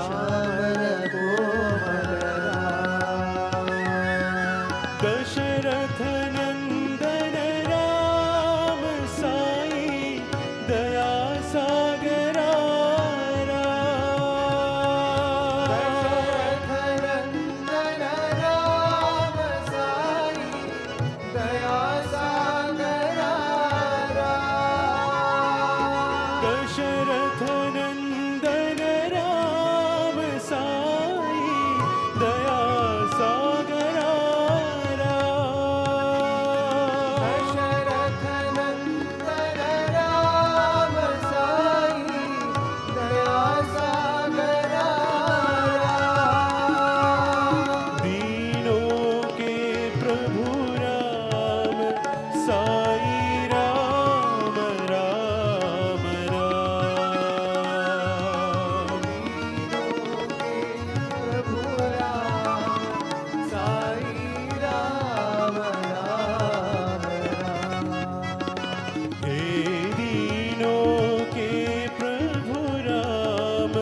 श्यामल कोमल राम दशरथ नंदन राम साई दया सागरा दशरथ नंदन राम साई दया सागरा दशरथ नंदन राम साई दया सागरा दशरथ नंदन राम साई दया सागरा दीनों के प्रभु राम साई राम राम राम प्रभु राम साई राम राम हे दीनों के प्रभु राम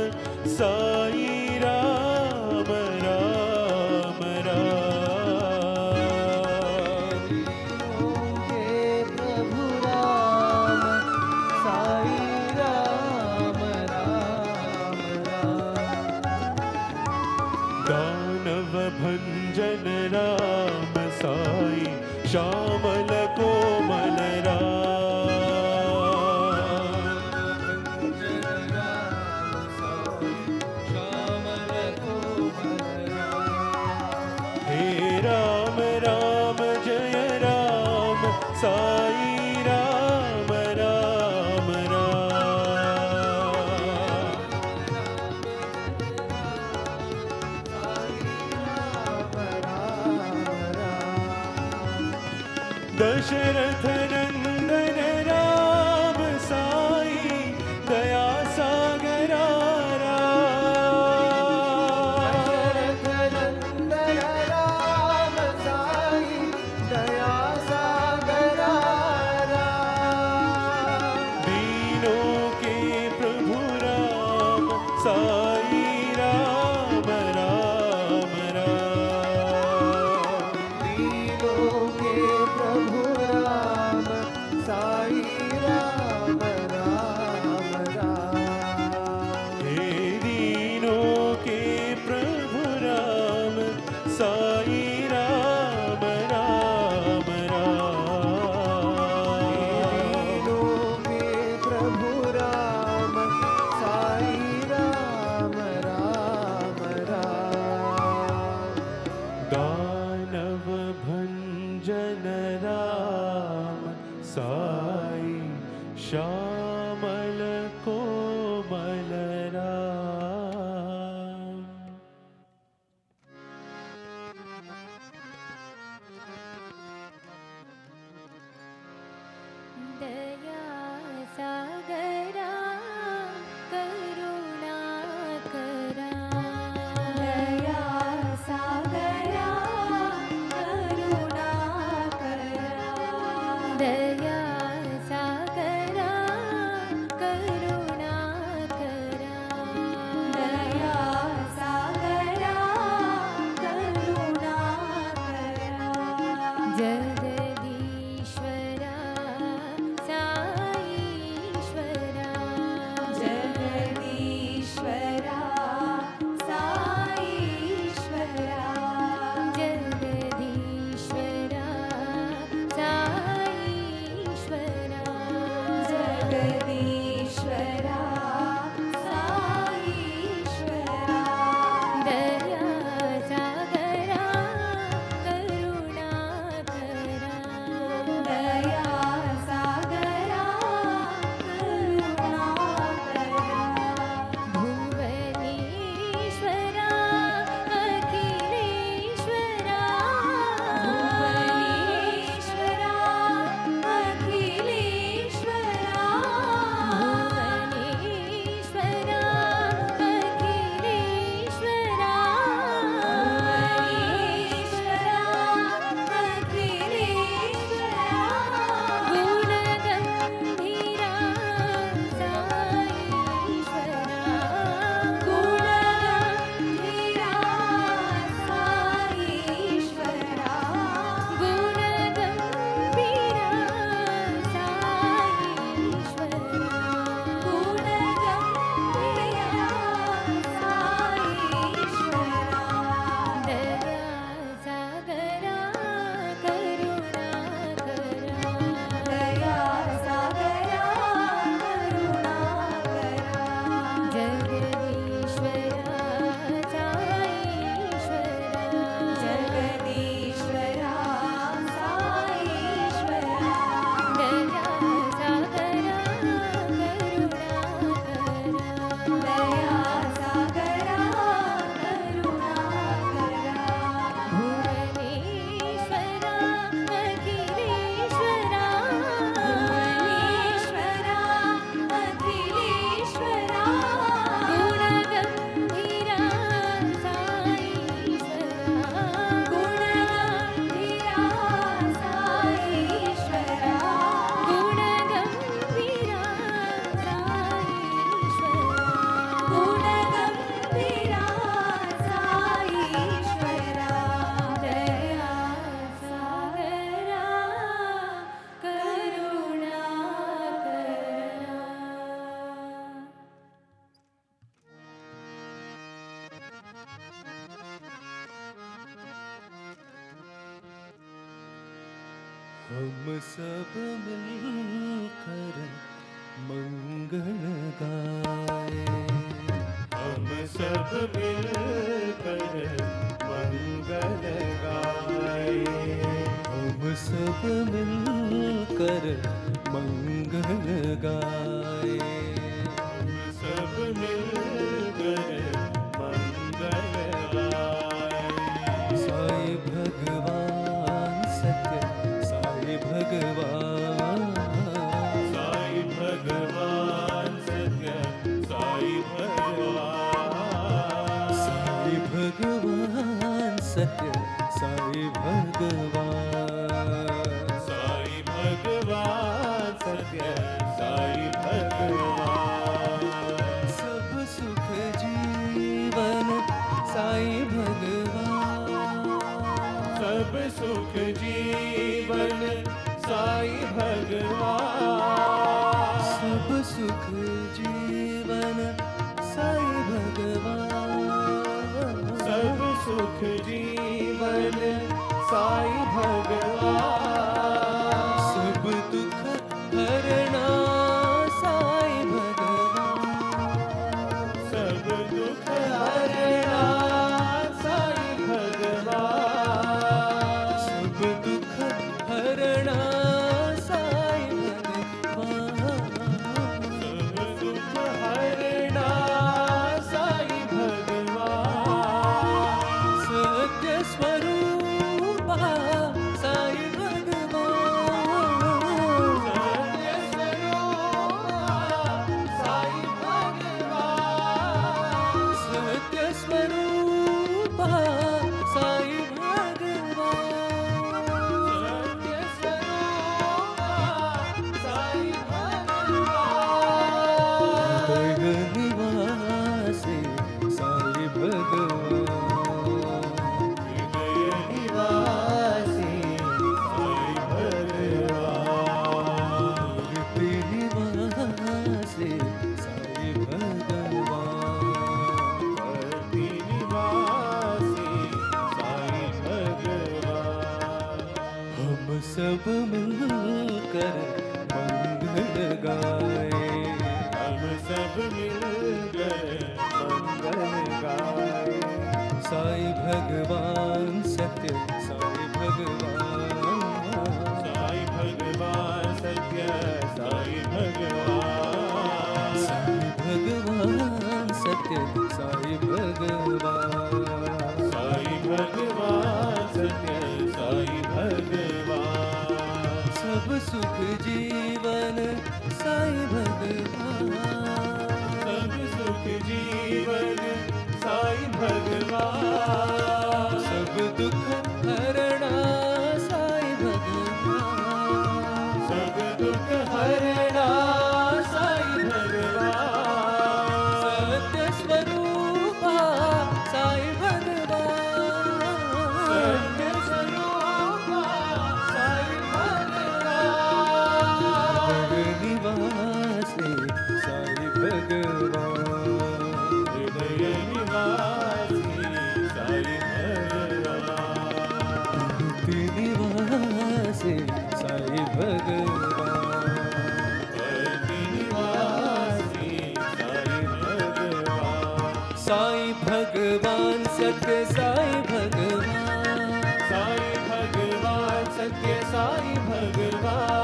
साई राम राम राम के प्रभु राम साई राम राम दानव भंजन राम साई श्यामल कोमल हे राम राम जय राम साई राम राम दशरथ नंदन राम साई दया सागरा दशरथ नंदन राम साई दया सागरा दीनों के प्रभु राम साई राम राम राम दीनों के प्रभु राम हम सब मिलकर मंगल गाए, हम सब मिलकर मंगल गाए, हम सब मिलकर मंगल गाए। सब मिलकर मंगल गाए। साईं भगवान सत्य साईं भगवान, साईं भगवान सत्य साईं भगवान, साईं भगवान सत्य साईं भगवान, साईं भगवान सत्य साईं भगवान। सब सुख जीवन साईं भगवान, सब सुख जीवन साईं भगवान, सब सुख जीवन साईं भगवान, सब सुख जीवन साईं भगवान, सब दुख हरना साईं भगवान, सब दुख हरना साईं भगवान, सब दुख हरना साईं भगवान, सब दुख हरना साईं भगवान, सत्य स्वरूपा साईं भगवान, सत्य स्वरूपा साईं भगवान, सत्य स्वरूपा साईं भगवान, सत्य स्वरूपा साईं भगवान, हृदय निवासी साईं भगवान, हृदय निवासी साईं भगवान, हृदय निवासी साईं भगवान, भक्ति निवासी साईं भगवान। हम सब मिलकर मंगल गाए, हम सब मिलकर मंगल गाए। साईं भगवान सत्य साईं भगवान, साईं भगवान सत्य साईं भगवान, साईं भगवान सत्य साईं भगवान, साईं भगवान सत्य साईं भगवान, सब सुख जीवन साईं भगवान, सब सुख जीवन साईं भगवान, सब दुख हरना साईं भगवान, सब दुख हरना साईं भगवान, सत्य स्वरूपा साईं भगवान, सत्य स्वरूपा साईं भगवान, हृदय निवासी साईं भगवान, हृदय निवासी साईं भगवान, मुक्ति निवासी साईं भगवान, भक्ति निवासी साईं भगवान, साईं भगवान सत्य साईं भगवान, साईं भगवान सत्य साईं भगवान,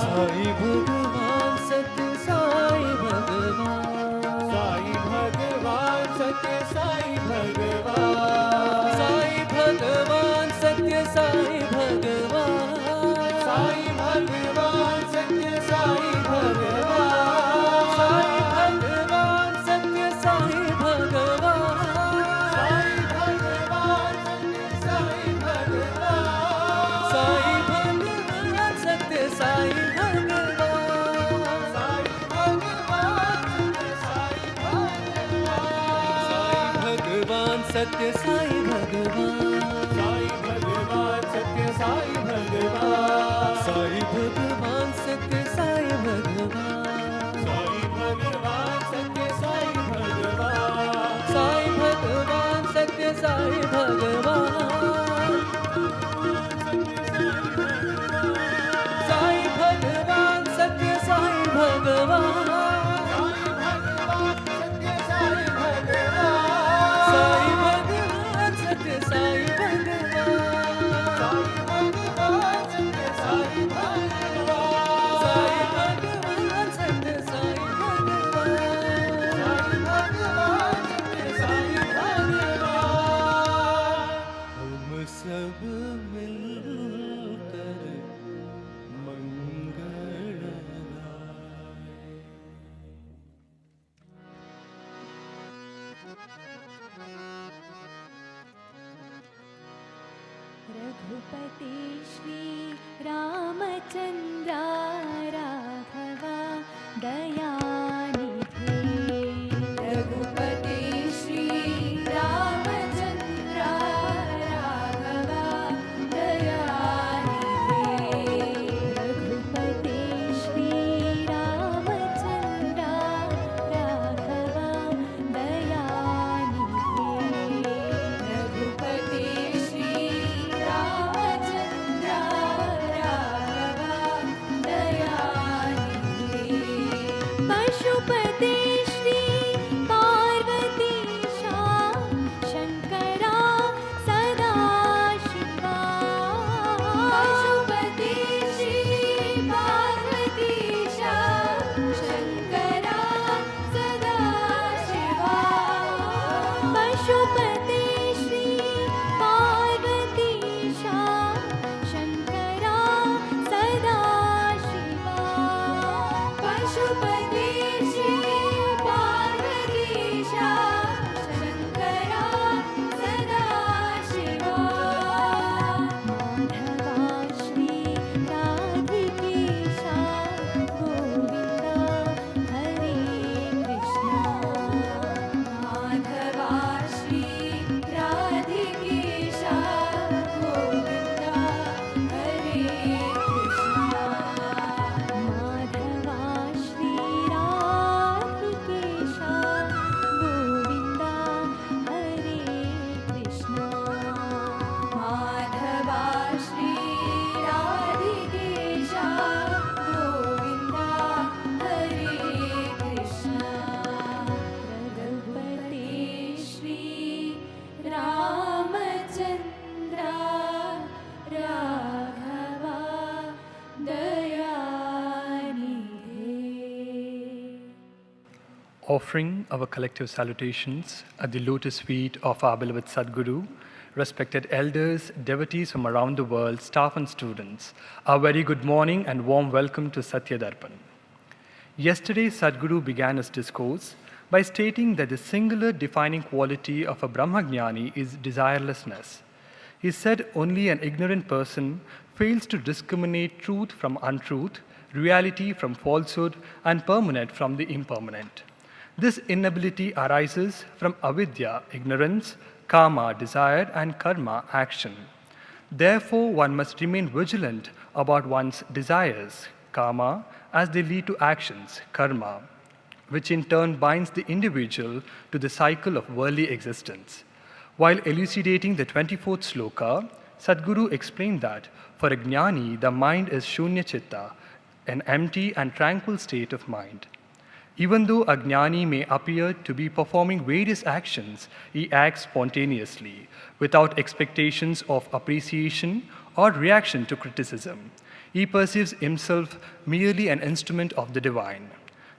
साईं भगवान सत्य साईं भगवान, साईं भगवान सत्य साईं भगवान, साईं भगवान सत्य साईं भगवान, साईं भगवान सत्य साईं भगवान, साईं भगवान सत्य साईं भगवान, साईं भगवान सत्य साईं भगवान, साईं भगवान सत्य साईं भगवान, साईं भगवान सत्य साईं भगवान, साईं भगवान सत्य साईं भगवान, साईं भगवान सत्य साईं भगवान, साईं भगवान सत्य साईं भगवान, सत्य साईं भगवान, रघुपते श्री रामचन्द्र राघवा दयानिधे रघुपते श्री रामचन्द्र राघवा दयानिधे रघुपते श्री रामचन्द्र राघवा दयानिधे रघुपते श्री रामचन्द्र राघवा दयानिधे पशुपते श्री पार्वतीशा शङ्करा सदा शिवा पशुपते श्री पार्वतीशा शङ्करा सदा शिवा पशुपते श्री पार्वतीशा शङ्करा सदा शिवा पशुपते श्री पार्वतीशा शङ्करा सदा शिवा माधवा श्री राधिकेशा गोविन्दा हरे कृष्ण माधवा श्री राधिकेशा गोविन्दा हरे कृष्ण माधवा श्री राधिकेशा गोविन्दा हरे कृष्ण माधवा श्री राधिकेशा गोविन्दा हरे कृष्ण रघुपते श्री रामचन्द्र राघवा दयानिधे Offering our collective salutations at the lotus feet of our beloved Sadguru, respected elders, devotees from around the world, staff and students, a very good morning and warm welcome to Satya Darpan. Yesterday, Sadguru began his discourse by stating that the singular defining quality of a Brahmagnani is desirelessness. He said only an ignorant person fails to discriminate truth from untruth, reality from falsehood, and permanent from the impermanent. This inability arises from avidya, ignorance, karma, desire, and karma, action. Therefore, one must remain vigilant about one's desires, karma, as they lead to actions, karma, which in turn binds the individual to the cycle of worldly existence. While elucidating the 24th sloka, Sadguru explained that for a jnani, the mind is shunya chitta, an empty and tranquil state of mind. Even though a jnani may appear to be performing various actions, he acts spontaneously, without expectations of appreciation or reaction to criticism. He perceives himself merely an instrument of the divine.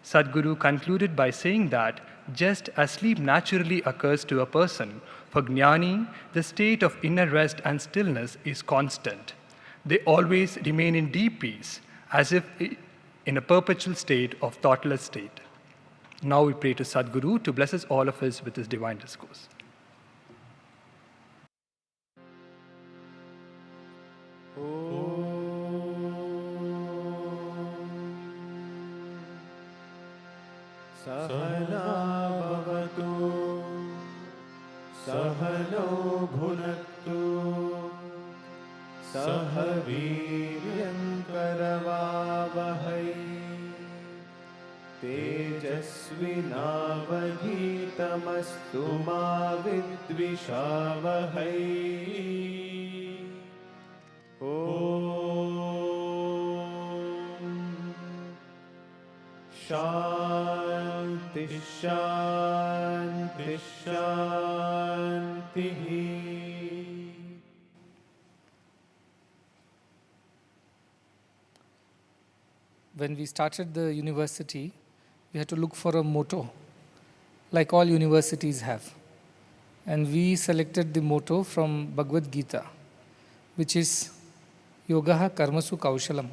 Sadguru concluded by saying that just as sleep naturally occurs to a person, for jnani, the state of inner rest and stillness is constant. They always remain in deep peace, as if in a perpetual state of thoughtless state. Now we pray to Sadguru to bless us all of us with his divine discourse. सहना भवतु सहनौ भुनक्तु सह वीर्यङ्करवावहै तेजस्विनावधीतमस्तु मा विद्विषावहै शान्ति शान्ति शान्तिः. When we started the university, we had to look for a motto, like all universities have. And we selected the motto from Bhagavad Gita, which is Yogaha Karmasu Kaushalam.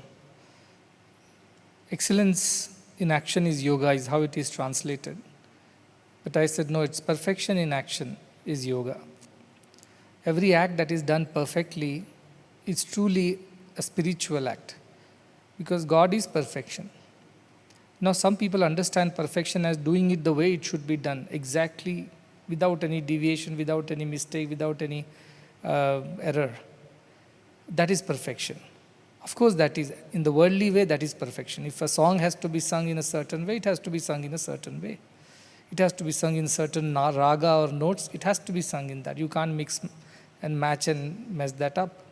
Excellence in action is yoga, is how it is translated. But I said, no, it's perfection in action is yoga. Every act that is done perfectly It's truly a spiritual act because God is perfection. Now, some people understand perfection as doing it the way it should be done, exactly without any deviation, without any mistake, without any error. That is perfection. Of course, that is, in the worldly way, that is perfection. If a song has to be sung in a certain way, it has to be sung in a certain way. It has to be sung in certain raga or notes, it has to be sung in that. You can't mix and match and mess that up.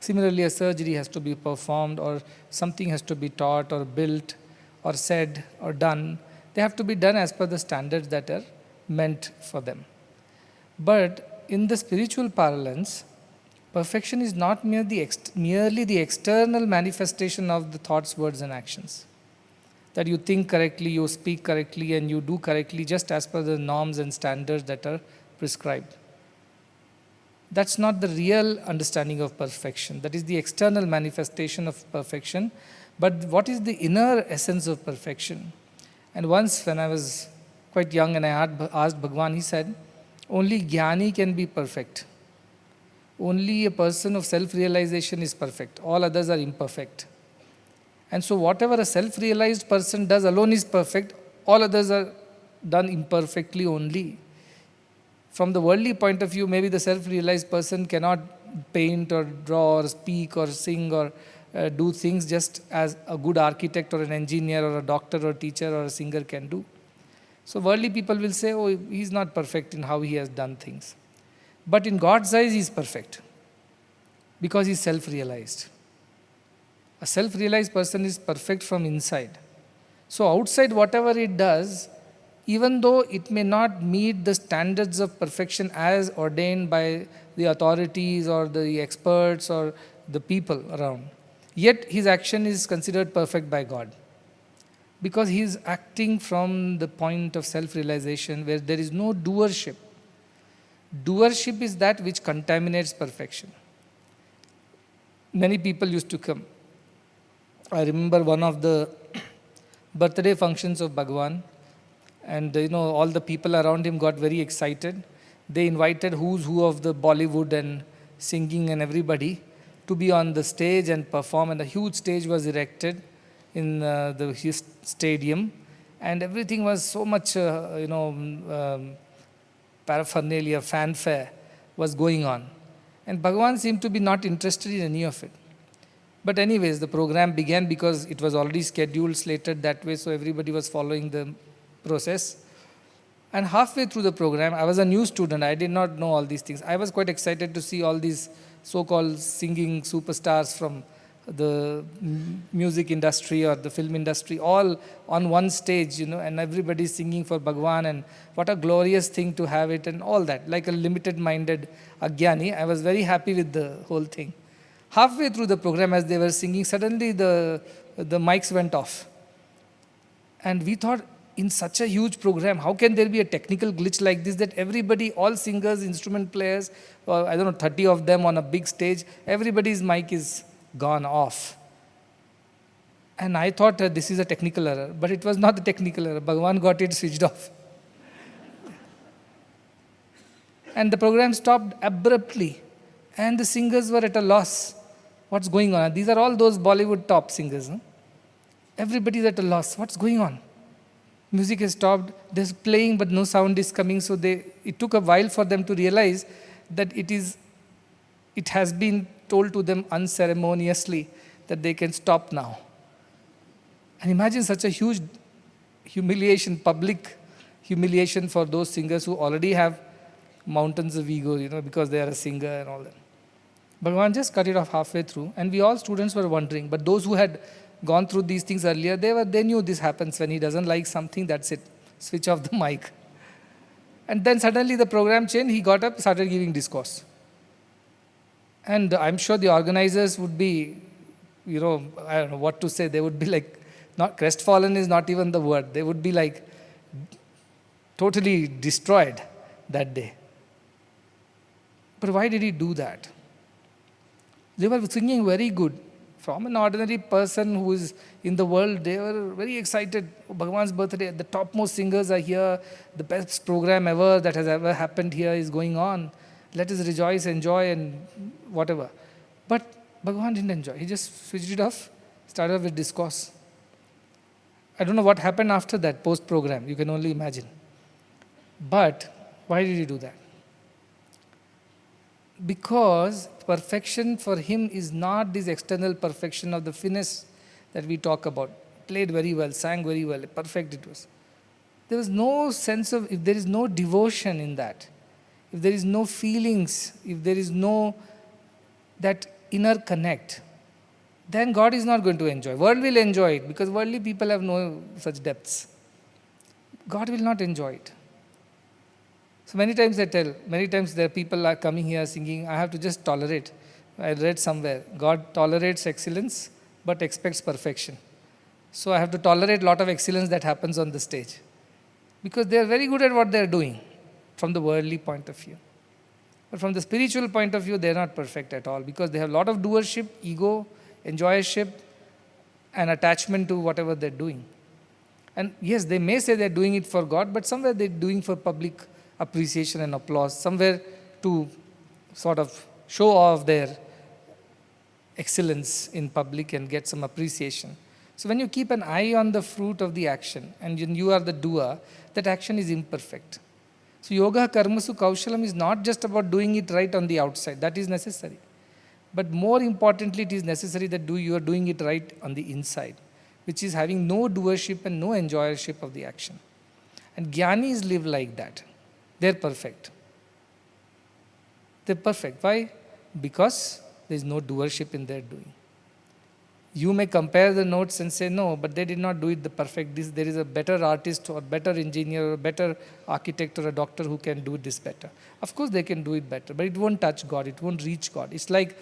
Similarly, a surgery has to be performed, or something has to be taught or built or said or done. They have to be done as per the standards that are meant for them. But in the spiritual parlance, perfection is not merely the external manifestation of the thoughts, words, and actions. That you think correctly, you speak correctly, and you do correctly just as per the norms and standards that are prescribed. That's not the real understanding of perfection. That is the external manifestation of perfection. But what is the inner essence of perfection? And once when I was quite young and I had asked Bhagwan, he said, only Jnani can be perfect. Only a person of self-realization is perfect. All others are imperfect. And so whatever a self-realized person does alone is perfect. All others are done imperfectly only. From the worldly point of view, maybe the self-realized person cannot paint or draw or speak or sing or do things just as a good architect or an engineer or a doctor or a teacher or a singer can do. So worldly people will say, oh, he's not perfect in how he has done things. But in God's eyes, he is perfect because he's self-realized. A self-realized person is perfect from inside. So outside, whatever it does, even though it may not meet the standards of perfection as ordained by the authorities or the experts or the people around, yet his action is considered perfect by God. Because he is acting from the point of self-realization where there is no doership. Doership is that which contaminates perfection. Many people used to come. I remember one of the birthday functions of Bhagwan, and all the people around him got very excited. They invited who's who of the Bollywood and singing and everybody to be on the stage and perform, and a huge stage was erected in his stadium, and everything was so much paraphernalia, fanfare was going on. And Bhagwan seemed to be not interested in any of it. But anyways, the program began because it was already scheduled, slated that way, so everybody was following the process. And halfway through the program, I was a new student, I did not know all these things. I was quite excited to see all these so-called singing superstars from the music industry or the film industry, all on one stage, and everybody singing for Bhagwan, and what a glorious thing to have it and all that. Like a limited-minded Ajnani, I was very happy with the whole thing. Halfway through the program, as they were singing, suddenly the mics went off. And we thought, in such a huge program, how can there be a technical glitch like this that everybody, all singers, instrument players, 30 of them on a big stage, everybody's mic is gone off. And I thought this is a technical error, but it was not a technical error. Bhagwan got it switched off. And the program stopped abruptly, and the singers were at a loss. What's going on? These are all those Bollywood top singers. Everybody's at a loss. What's going on? Music has stopped. They're playing, but no sound is coming. So it took a while for them to realize that it has been told to them unceremoniously that they can stop now. And imagine such a huge humiliation, public humiliation for those singers who already have mountains of ego, because they are a singer and all that. Bhagwan just cut it off halfway through, and we all students were wondering. But those who had gone through these things earlier, they knew this happens when he doesn't like something, that's it. Switch off the mic. And then suddenly the program changed, he got up, started giving discourse. And I'm sure the organizers would be, I don't know what to say. They would be like, not crestfallen is not even the word. They would be like totally destroyed that day. But why did he do that? They were singing very good. From an ordinary person who is in the world, they were very excited. Bhagwan's birthday, the topmost singers are here. The best program ever that has ever happened here is going on. Let us rejoice, enjoy, and whatever. But Bhagavan didn't enjoy. He just switched it off, started off with discourse. I don't know what happened after that post-program. You can only imagine. But why did he do that? Because perfection for him is not this external perfection of the finesse that we talk about. Played very well, sang very well, perfect it was. There was no sense of, if there is no devotion in that, if there is no feelings, if there is no that inner connect, then God is not going to enjoy. World will enjoy it because worldly people have no such depths. God will not enjoy it. So many times there are people are coming here singing, I have to just tolerate. I read somewhere, God tolerates excellence but expects perfection. So I have to tolerate a lot of excellence that happens on the stage. Because they are very good at what they are doing from the worldly point of view. But from the spiritual point of view, they are not perfect at all because they have a lot of doership, ego, enjoyership, and attachment to whatever they're doing. And yes, they may say they're doing it for God, but somewhere they're doing for public appreciation and applause, somewhere to sort of show off their excellence in public and get some appreciation. So when you keep an eye on the fruit of the action and you are the doer, that action is imperfect. So yoga karmasu kaushalam is not just about doing it right on the outside. That is necessary. But more importantly, it is necessary that you are doing it right on the inside, which is having no doership and no enjoyership of the action. And jnanis live like that. They're perfect. They're perfect. Why? Because there is no doership in their doing. You may compare the notes and say, no, but they did not do it the perfect. There is a better artist or better engineer or better architect or a doctor who can do this better. Of course, they can do it better, but it won't touch God. It won't reach God. It's like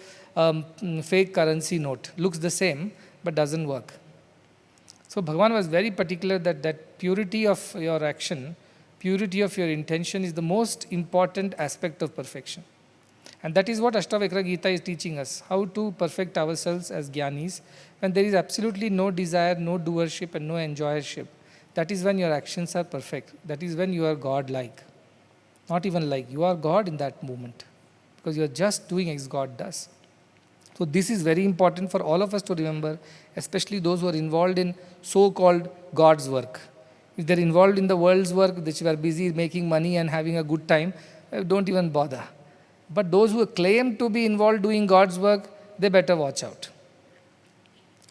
fake currency note. Looks the same, but doesn't work. So Bhagavan was very particular that purity of your action, purity of your intention is the most important aspect of perfection. And that is what Ashtavakra Gita is teaching us, how to perfect ourselves as jnanis when there is absolutely no desire, no doership and no enjoyership. That is when your actions are perfect. That is when you are God-like. Not even like, you are God in that moment because you are just doing as God does. So this is very important for all of us to remember, especially those who are involved in so-called God's work. If they're involved in the world's work, which we are busy making money and having a good time, don't even bother. But those who claim to be involved doing God's work, they better watch out.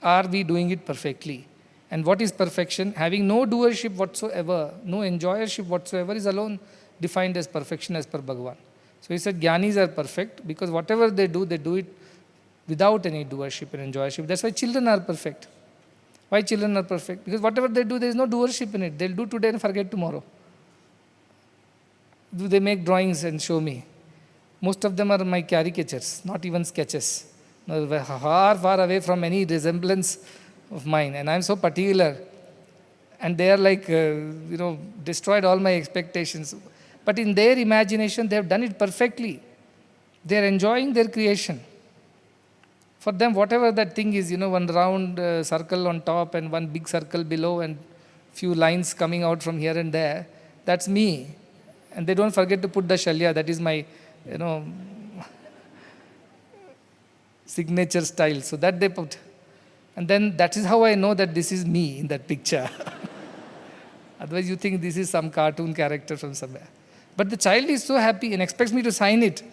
Are we doing it perfectly? And what is perfection? Having no doership whatsoever, no enjoyership whatsoever is alone defined as perfection as per Bhagavan. So he said jnanis are perfect because whatever they do it without any doership and enjoyership. That's why children are perfect. Why children are perfect? Because whatever they do, there is no doership in it. They'll do today and forget tomorrow. Do they make drawings and show me? Most of them are my caricatures, not even sketches. Far, far away from any resemblance of mine. And I'm so particular. And they are like, destroyed all my expectations. But in their imagination, they have done it perfectly. They are enjoying their creation. For them, whatever that thing is, one round circle on top and one big circle below and few lines coming out from here and there, that's me. And they don't forget to put the shalya, that is my signature style. So that they put. And then that is how I know that this is me in that picture. Otherwise you think this is some cartoon character from somewhere. But the child is so happy and expects me to sign it.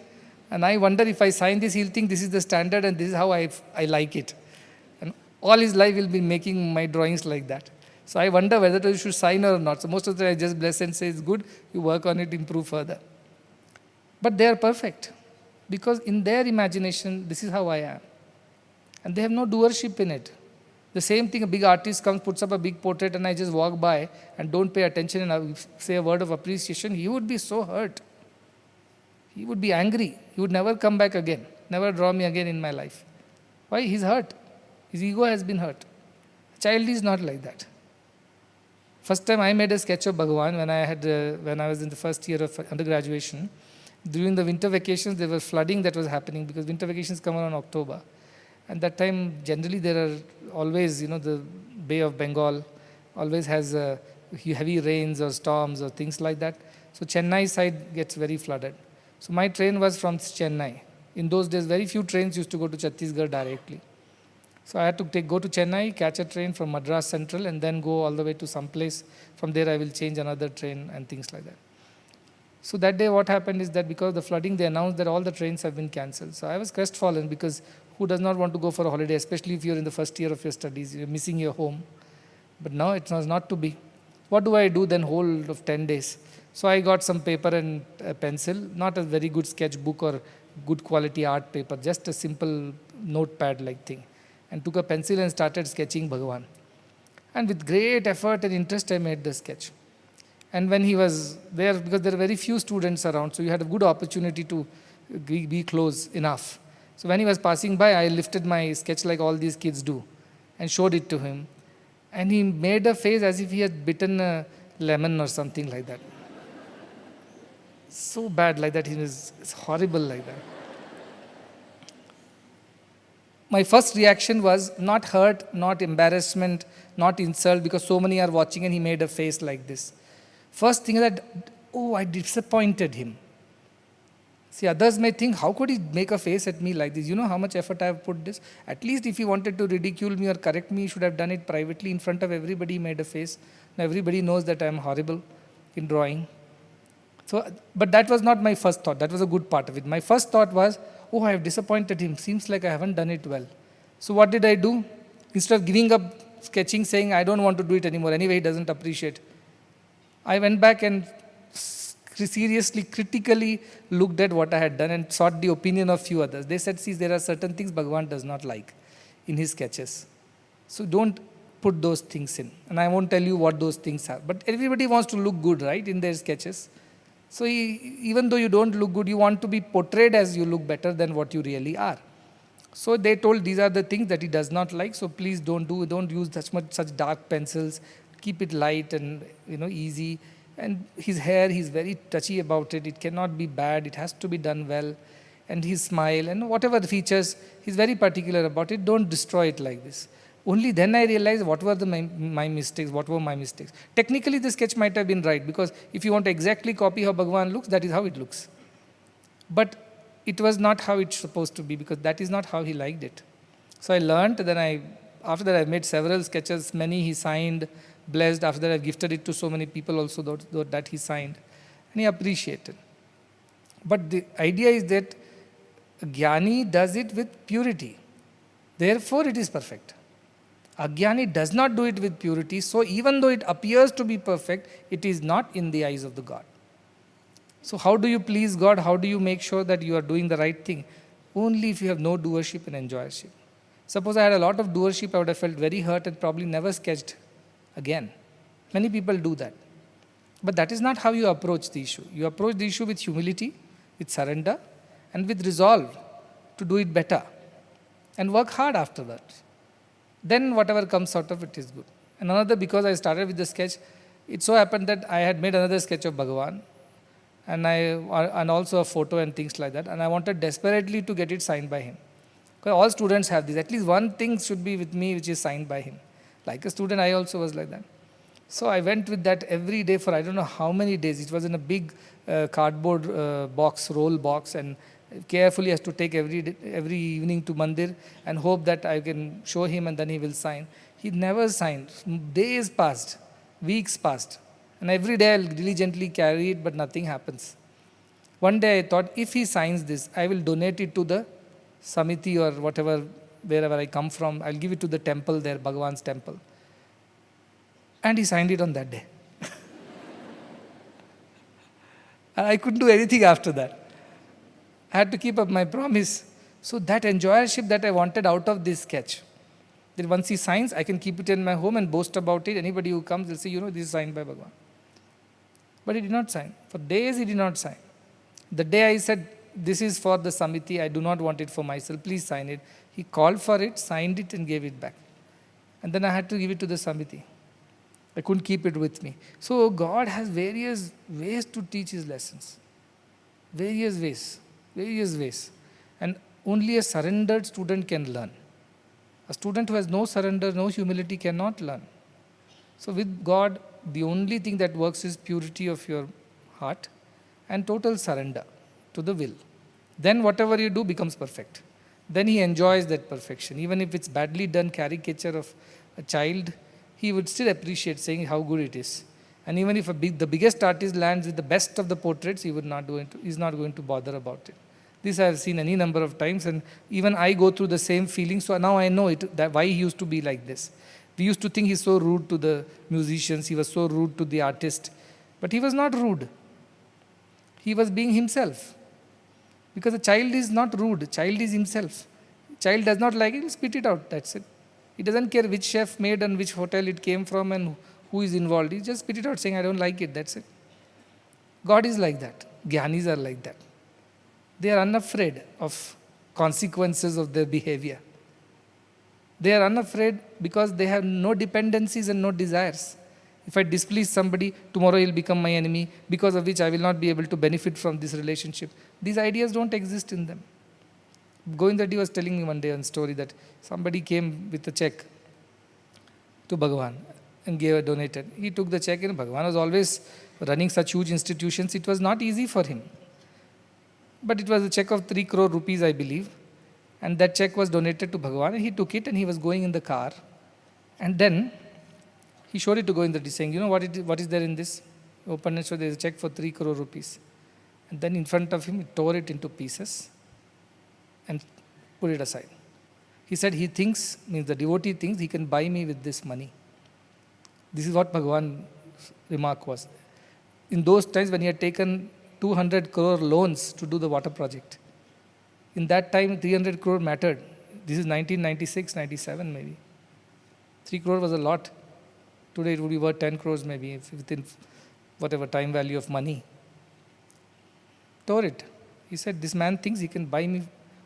And I wonder if I sign this, he'll think this is the standard and this is how I like it. And all his life he'll be making my drawings like that. So I wonder whether you should sign or not. So most of the time I just bless and say, it's good, you work on it, improve further. But they are perfect because in their imagination, this is how I am. And they have no doership in it. The same thing, a big artist comes, puts up a big portrait and I just walk by and don't pay attention and I say a word of appreciation, he would be so hurt. He would be angry. He would never come back again, never draw me again in my life. Why? He's hurt. His ego has been hurt. A child is not like that. First time I made a sketch of Bhagavan when I was in the first year of undergraduation. During the winter vacations, there was flooding that was happening because winter vacations come around October. And that time, generally, there are always, the Bay of Bengal always has heavy rains or storms or things like that. So Chennai side gets very flooded. So my train was from Chennai. In those days, very few trains used to go to Chhattisgarh directly. So I had to go to Chennai, catch a train from Madras Central, and then go all the way to some place. From there, I will change another train and things like that. So that day, what happened is that because of the flooding, they announced that all the trains have been cancelled. So I was crestfallen, because who does not want to go for a holiday, especially if you're in the first year of your studies, you're missing your home. But now it was not to be. What do I do then whole of 10 days? So I got some paper and a pencil, not a very good sketchbook or good quality art paper, just a simple notepad like thing, and took a pencil and started sketching Bhagavan. And with great effort and interest, I made the sketch. And when he was there, because there are very few students around, so you had a good opportunity to be close enough. So when he was passing by, I lifted my sketch like all these kids do and showed it to him. And he made a face as if he had bitten a lemon or something like that. So bad like that, it's horrible like that. My first reaction was not hurt, not embarrassment, not insult, because so many are watching and he made a face like this. First thing is that, oh, I disappointed him. See, others may think, how could he make a face at me like this? You know how much effort I have put this? At least if he wanted to ridicule me or correct me, he should have done it privately in front of everybody. He made a face. Now everybody knows that I am horrible in drawing. So, but that was not my first thought. That was a good part of it. My first thought was, oh, I have disappointed him. Seems like I haven't done it well. So what did I do? Instead of giving up sketching, saying, I don't want to do it anymore, anyway he doesn't appreciate, I went back and seriously, critically looked at what I had done and sought the opinion of few others. They said, see, there are certain things Bhagavan does not like in his sketches. So don't put those things in. And I won't tell you what those things are. But everybody wants to look good, right, in their sketches. So even though you don't look good, you want to be portrayed as you look better than what you really are. So they told these are the things that he does not like. So please don't use such dark pencils. Keep it light and easy. And his hair, he's very touchy about it. It cannot be bad. It has to be done well. And his smile and whatever the features, he's very particular about it. Don't destroy it like this. Only then I realized what were my mistakes, what were my mistakes. Technically, the sketch might have been right, because if you want to exactly copy how Bhagavan looks, that is how it looks. But it was not how it's supposed to be, because that is not how he liked it. So I learned, after that I made several sketches, many he signed, blessed. After that I gifted it to so many people also that he signed, and he appreciated. But the idea is that Jnani does it with purity. Therefore it is perfect. Ajnani does not do it with purity, so even though it appears to be perfect, it is not in the eyes of the God. So how do you please God? How do you make sure that you are doing the right thing? Only if you have no doership and enjoyership. Suppose I had a lot of doership, I would have felt very hurt and probably never sketched again. Many people do that. But that is not how you approach the issue. You approach the issue with humility, with surrender, and with resolve to do it better. And work hard after that. Then whatever comes out of it is good. And another, because I started with the sketch, it so happened that I had made another sketch of Bhagavan, and also a photo and things like that, and I wanted desperately to get it signed by him. Because all students have this. At least one thing should be with me which is signed by him. Like a student, I also was like that. So I went with that every day for I don't know how many days. It was in a big cardboard roll box, and carefully has to take every evening to Mandir and hope that I can show him and then he will sign. He never signed. Days passed, weeks passed, and every day I'll diligently carry it, but nothing happens. One day I thought, if he signs this, I will donate it to the Samiti or whatever, wherever I come from. I'll give it to the temple there, Bhagavan's temple. And he signed it on that day. And I couldn't do anything after that. I had to keep up my promise. So that enjoyership that I wanted out of this sketch, that once he signs, I can keep it in my home and boast about it. Anybody who comes will say, this is signed by Bhagavan. But he did not sign. For days he did not sign. The day I said, this is for the Samiti, I do not want it for myself, please sign it. He called for it, signed it and gave it back. And then I had to give it to the Samiti. I couldn't keep it with me. So God has various ways to teach his lessons. Various ways. And only a surrendered student can learn. A student who has no surrender, no humility cannot learn. So with God, the only thing that works is purity of your heart and total surrender to the will. Then whatever you do becomes perfect. Then he enjoys that perfection. Even if it's badly done caricature of a child, he would still appreciate saying how good it is. And even if the biggest artist lands with the best of the portraits, he's not going to bother about it. This I have seen any number of times, and even I go through the same feeling. So now I know why he used to be like this. We used to think he's so rude to the musicians, he was so rude to the artist. But he was not rude. He was being himself. Because a child is not rude, child is himself. Child does not like it, he'll spit it out, that's it. He doesn't care which chef made and which hotel it came from and who is involved. He just spit it out saying, I don't like it, that's it. God is like that. Jnanis are like that. They are unafraid of consequences of their behavior. They are unafraid because they have no dependencies and no desires. If I displease somebody, tomorrow he'll become my enemy, because of which I will not be able to benefit from this relationship. These ideas don't exist in them. Govindadji was telling me one day a story that somebody came with a check to Bhagavan and donated. He took the check, and Bhagavan was always running such huge institutions. It was not easy for him. But it was a check of 3 crore rupees, I believe. And that check was donated to Bhagavan, and he took it and he was going in the car. And then he showed it to Govindadji, saying, you know what is there in this? He opened and showed there is a check for 3 crore rupees. And then in front of him, he tore it into pieces and put it aside. He said he thinks, means the devotee thinks, he can buy me with this money. This is what Bhagavan's remark was. In those times when he had taken 200 crore loans to do the water project, in that time 300 crore mattered. This is 1996, 97 maybe. 3 crore was a lot. Today it would be worth 10 crores maybe, within whatever time value of money. Tore it. He said, this man thinks he can buy me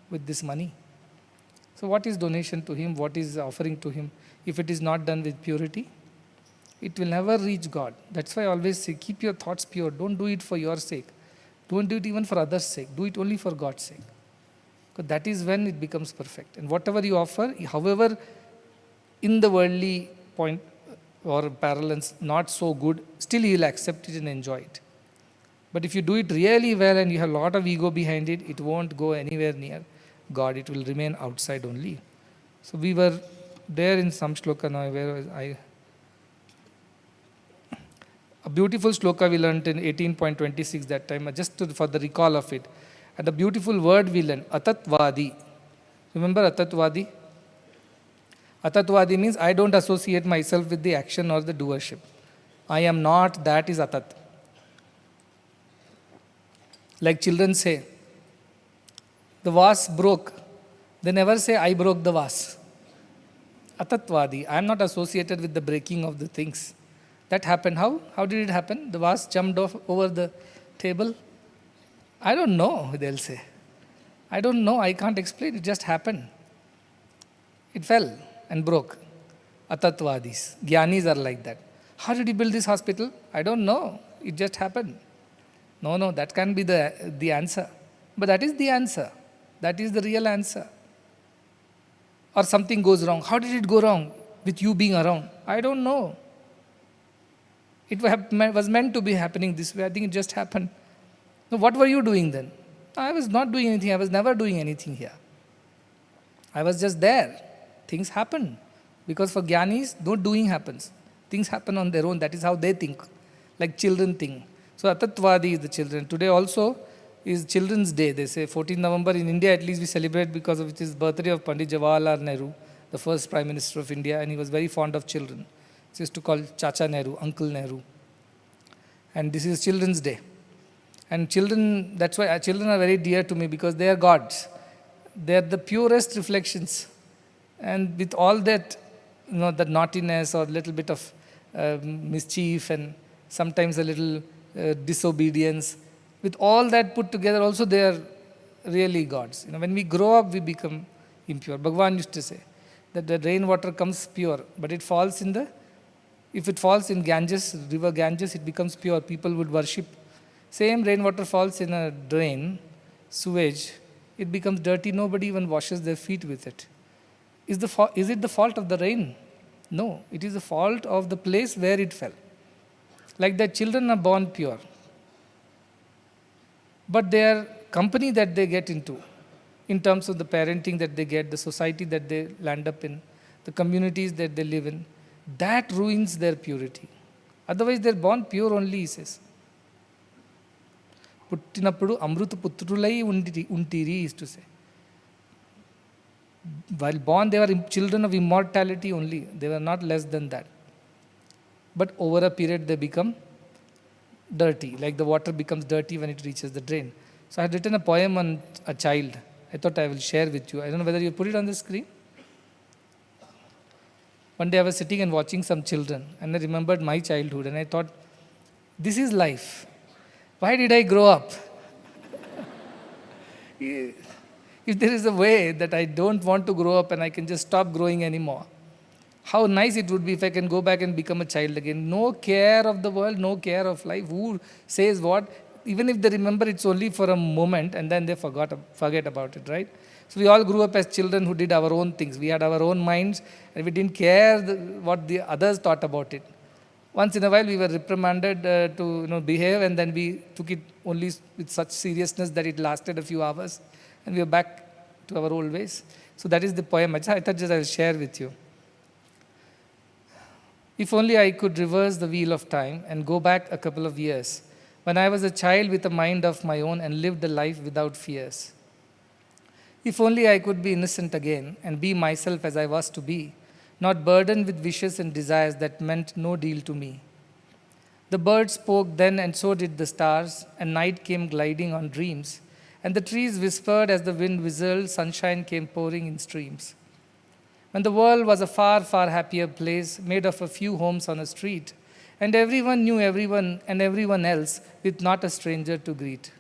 with this money. So what is donation to him? What is offering to him? If it is not done with purity, it will never reach God. That's why I always say, keep your thoughts pure. Don't do it for your sake. Don't do it even for others' sake. Do it only for God's sake. Because that is when it becomes perfect. And whatever you offer, however, in the worldly point or parallels, not so good, still you will accept it and enjoy it. But if you do it really well and you have a lot of ego behind it, it won't go anywhere near God. It will remain outside only. So we were there in some shloka now, where a beautiful shloka we learnt in 18.26 that time, just for the recall of it. And a beautiful word we learned, atatvadi. Remember atatvadi? Atatvadi means I don't associate myself with the action or the doership. I am not, that is atat. Like children say, the vase broke. They never say, I broke the vase. Atatvadi, I am not associated with the breaking of the things. That happened. How? How did it happen? The vase jumped off over the table. I don't know, they'll say. I don't know, I can't explain, it just happened. It fell and broke. Atatvadis, Jnanis are like that. How did you build this hospital? I don't know, it just happened. No, that can't be the answer. But that is the answer. That is the real answer. Or something goes wrong. How did it go wrong with you being around? I don't know. It was meant to be happening this way. I think it just happened. Now, what were you doing then? I was not doing anything. I was never doing anything here. I was just there. Things happen. Because for Jnanis, no doing happens. Things happen on their own. That is how they think. Like children think. So Atatvadi is the children. Today also is Children's Day. They say 14 November in India at least we celebrate because of his birthday of Pandit Jawaharlal Nehru, the first Prime Minister of India, and he was very fond of children. He used to call Chacha Nehru, Uncle Nehru. And this is Children's Day. And children, that's why children are very dear to me because they are gods. They are the purest reflections. And with all that, the naughtiness or little bit of mischief and sometimes a little disobedience, with all that put together also they are really gods. When we grow up, we become impure. Bhagavan used to say that the rainwater comes pure, but if it falls in Ganges, river Ganges, it becomes pure. People would worship. Same rainwater falls in a drain, sewage, it becomes dirty. Nobody even washes their feet with it. Is it the fault of the rain? No, it is the fault of the place where it fell. Like that children are born pure. But they are company that they get into, in terms of the parenting that they get, the society that they land up in, the communities that they live in, that ruins their purity. Otherwise, they're born pure only, he says. పుట్టినప్పుడు అమృత పుత్రులై ఉంటిరి is to say. While born, they were children of immortality only. They were not less than that. But over a period, they become dirty, like the water becomes dirty when it reaches the drain. So I had written a poem on a child. I thought I will share with you. I don't know whether you put it on the screen. One day I was sitting and watching some children, and I remembered my childhood, and I thought, this is life. Why did I grow up? If there is a way that I don't want to grow up and I can just stop growing anymore, how nice it would be if I can go back and become a child again. No care of the world, no care of life. Who says what? Even if they remember, it's only for a moment and then they forget about it, right? So we all grew up as children who did our own things. We had our own minds and we didn't care what the others thought about it. Once in a while, we were reprimanded to behave, and then we took it only with such seriousness that it lasted a few hours, and we were back to our old ways. So that is the poem. I thought just I will share with you. If only I could reverse the wheel of time and go back a couple of years, when I was a child with a mind of my own and lived a life without fears. If only I could be innocent again and be myself as I was to be, not burdened with wishes and desires that meant no deal to me. The birds spoke then, and so did the stars, and night came gliding on dreams, and the trees whispered as the wind whistled, sunshine came pouring in streams. When the world was a far, far happier place, made of a few homes on a street, and everyone knew everyone and everyone else, with not a stranger to greet.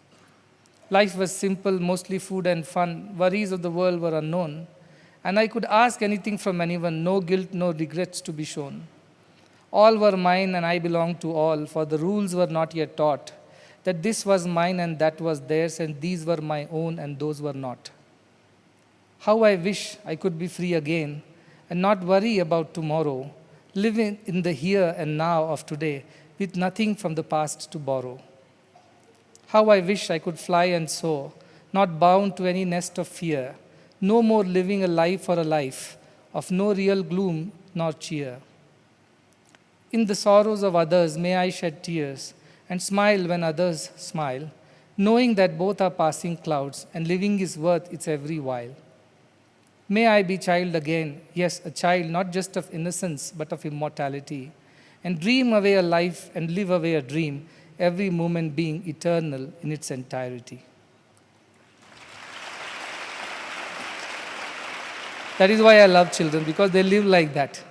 Life was simple, mostly food and fun, worries of the world were unknown, and I could ask anything from anyone, no guilt, no regrets to be shown. All were mine and I belonged to all, for the rules were not yet taught, that this was mine and that was theirs, and these were my own and those were not. How I wish I could be free again and not worry about tomorrow, living in the here and now of today with nothing from the past to borrow. How I wish I could fly and soar, not bound to any nest of fear, no more living a life for a life of no real gloom nor cheer. In the sorrows of others may I shed tears and smile when others smile, knowing that both are passing clouds and living is worth its every while. May I be child again, yes, a child not just of innocence but of immortality, and dream away a life and live away a dream, every moment being eternal in its entirety. That is why I love children, because they live like that.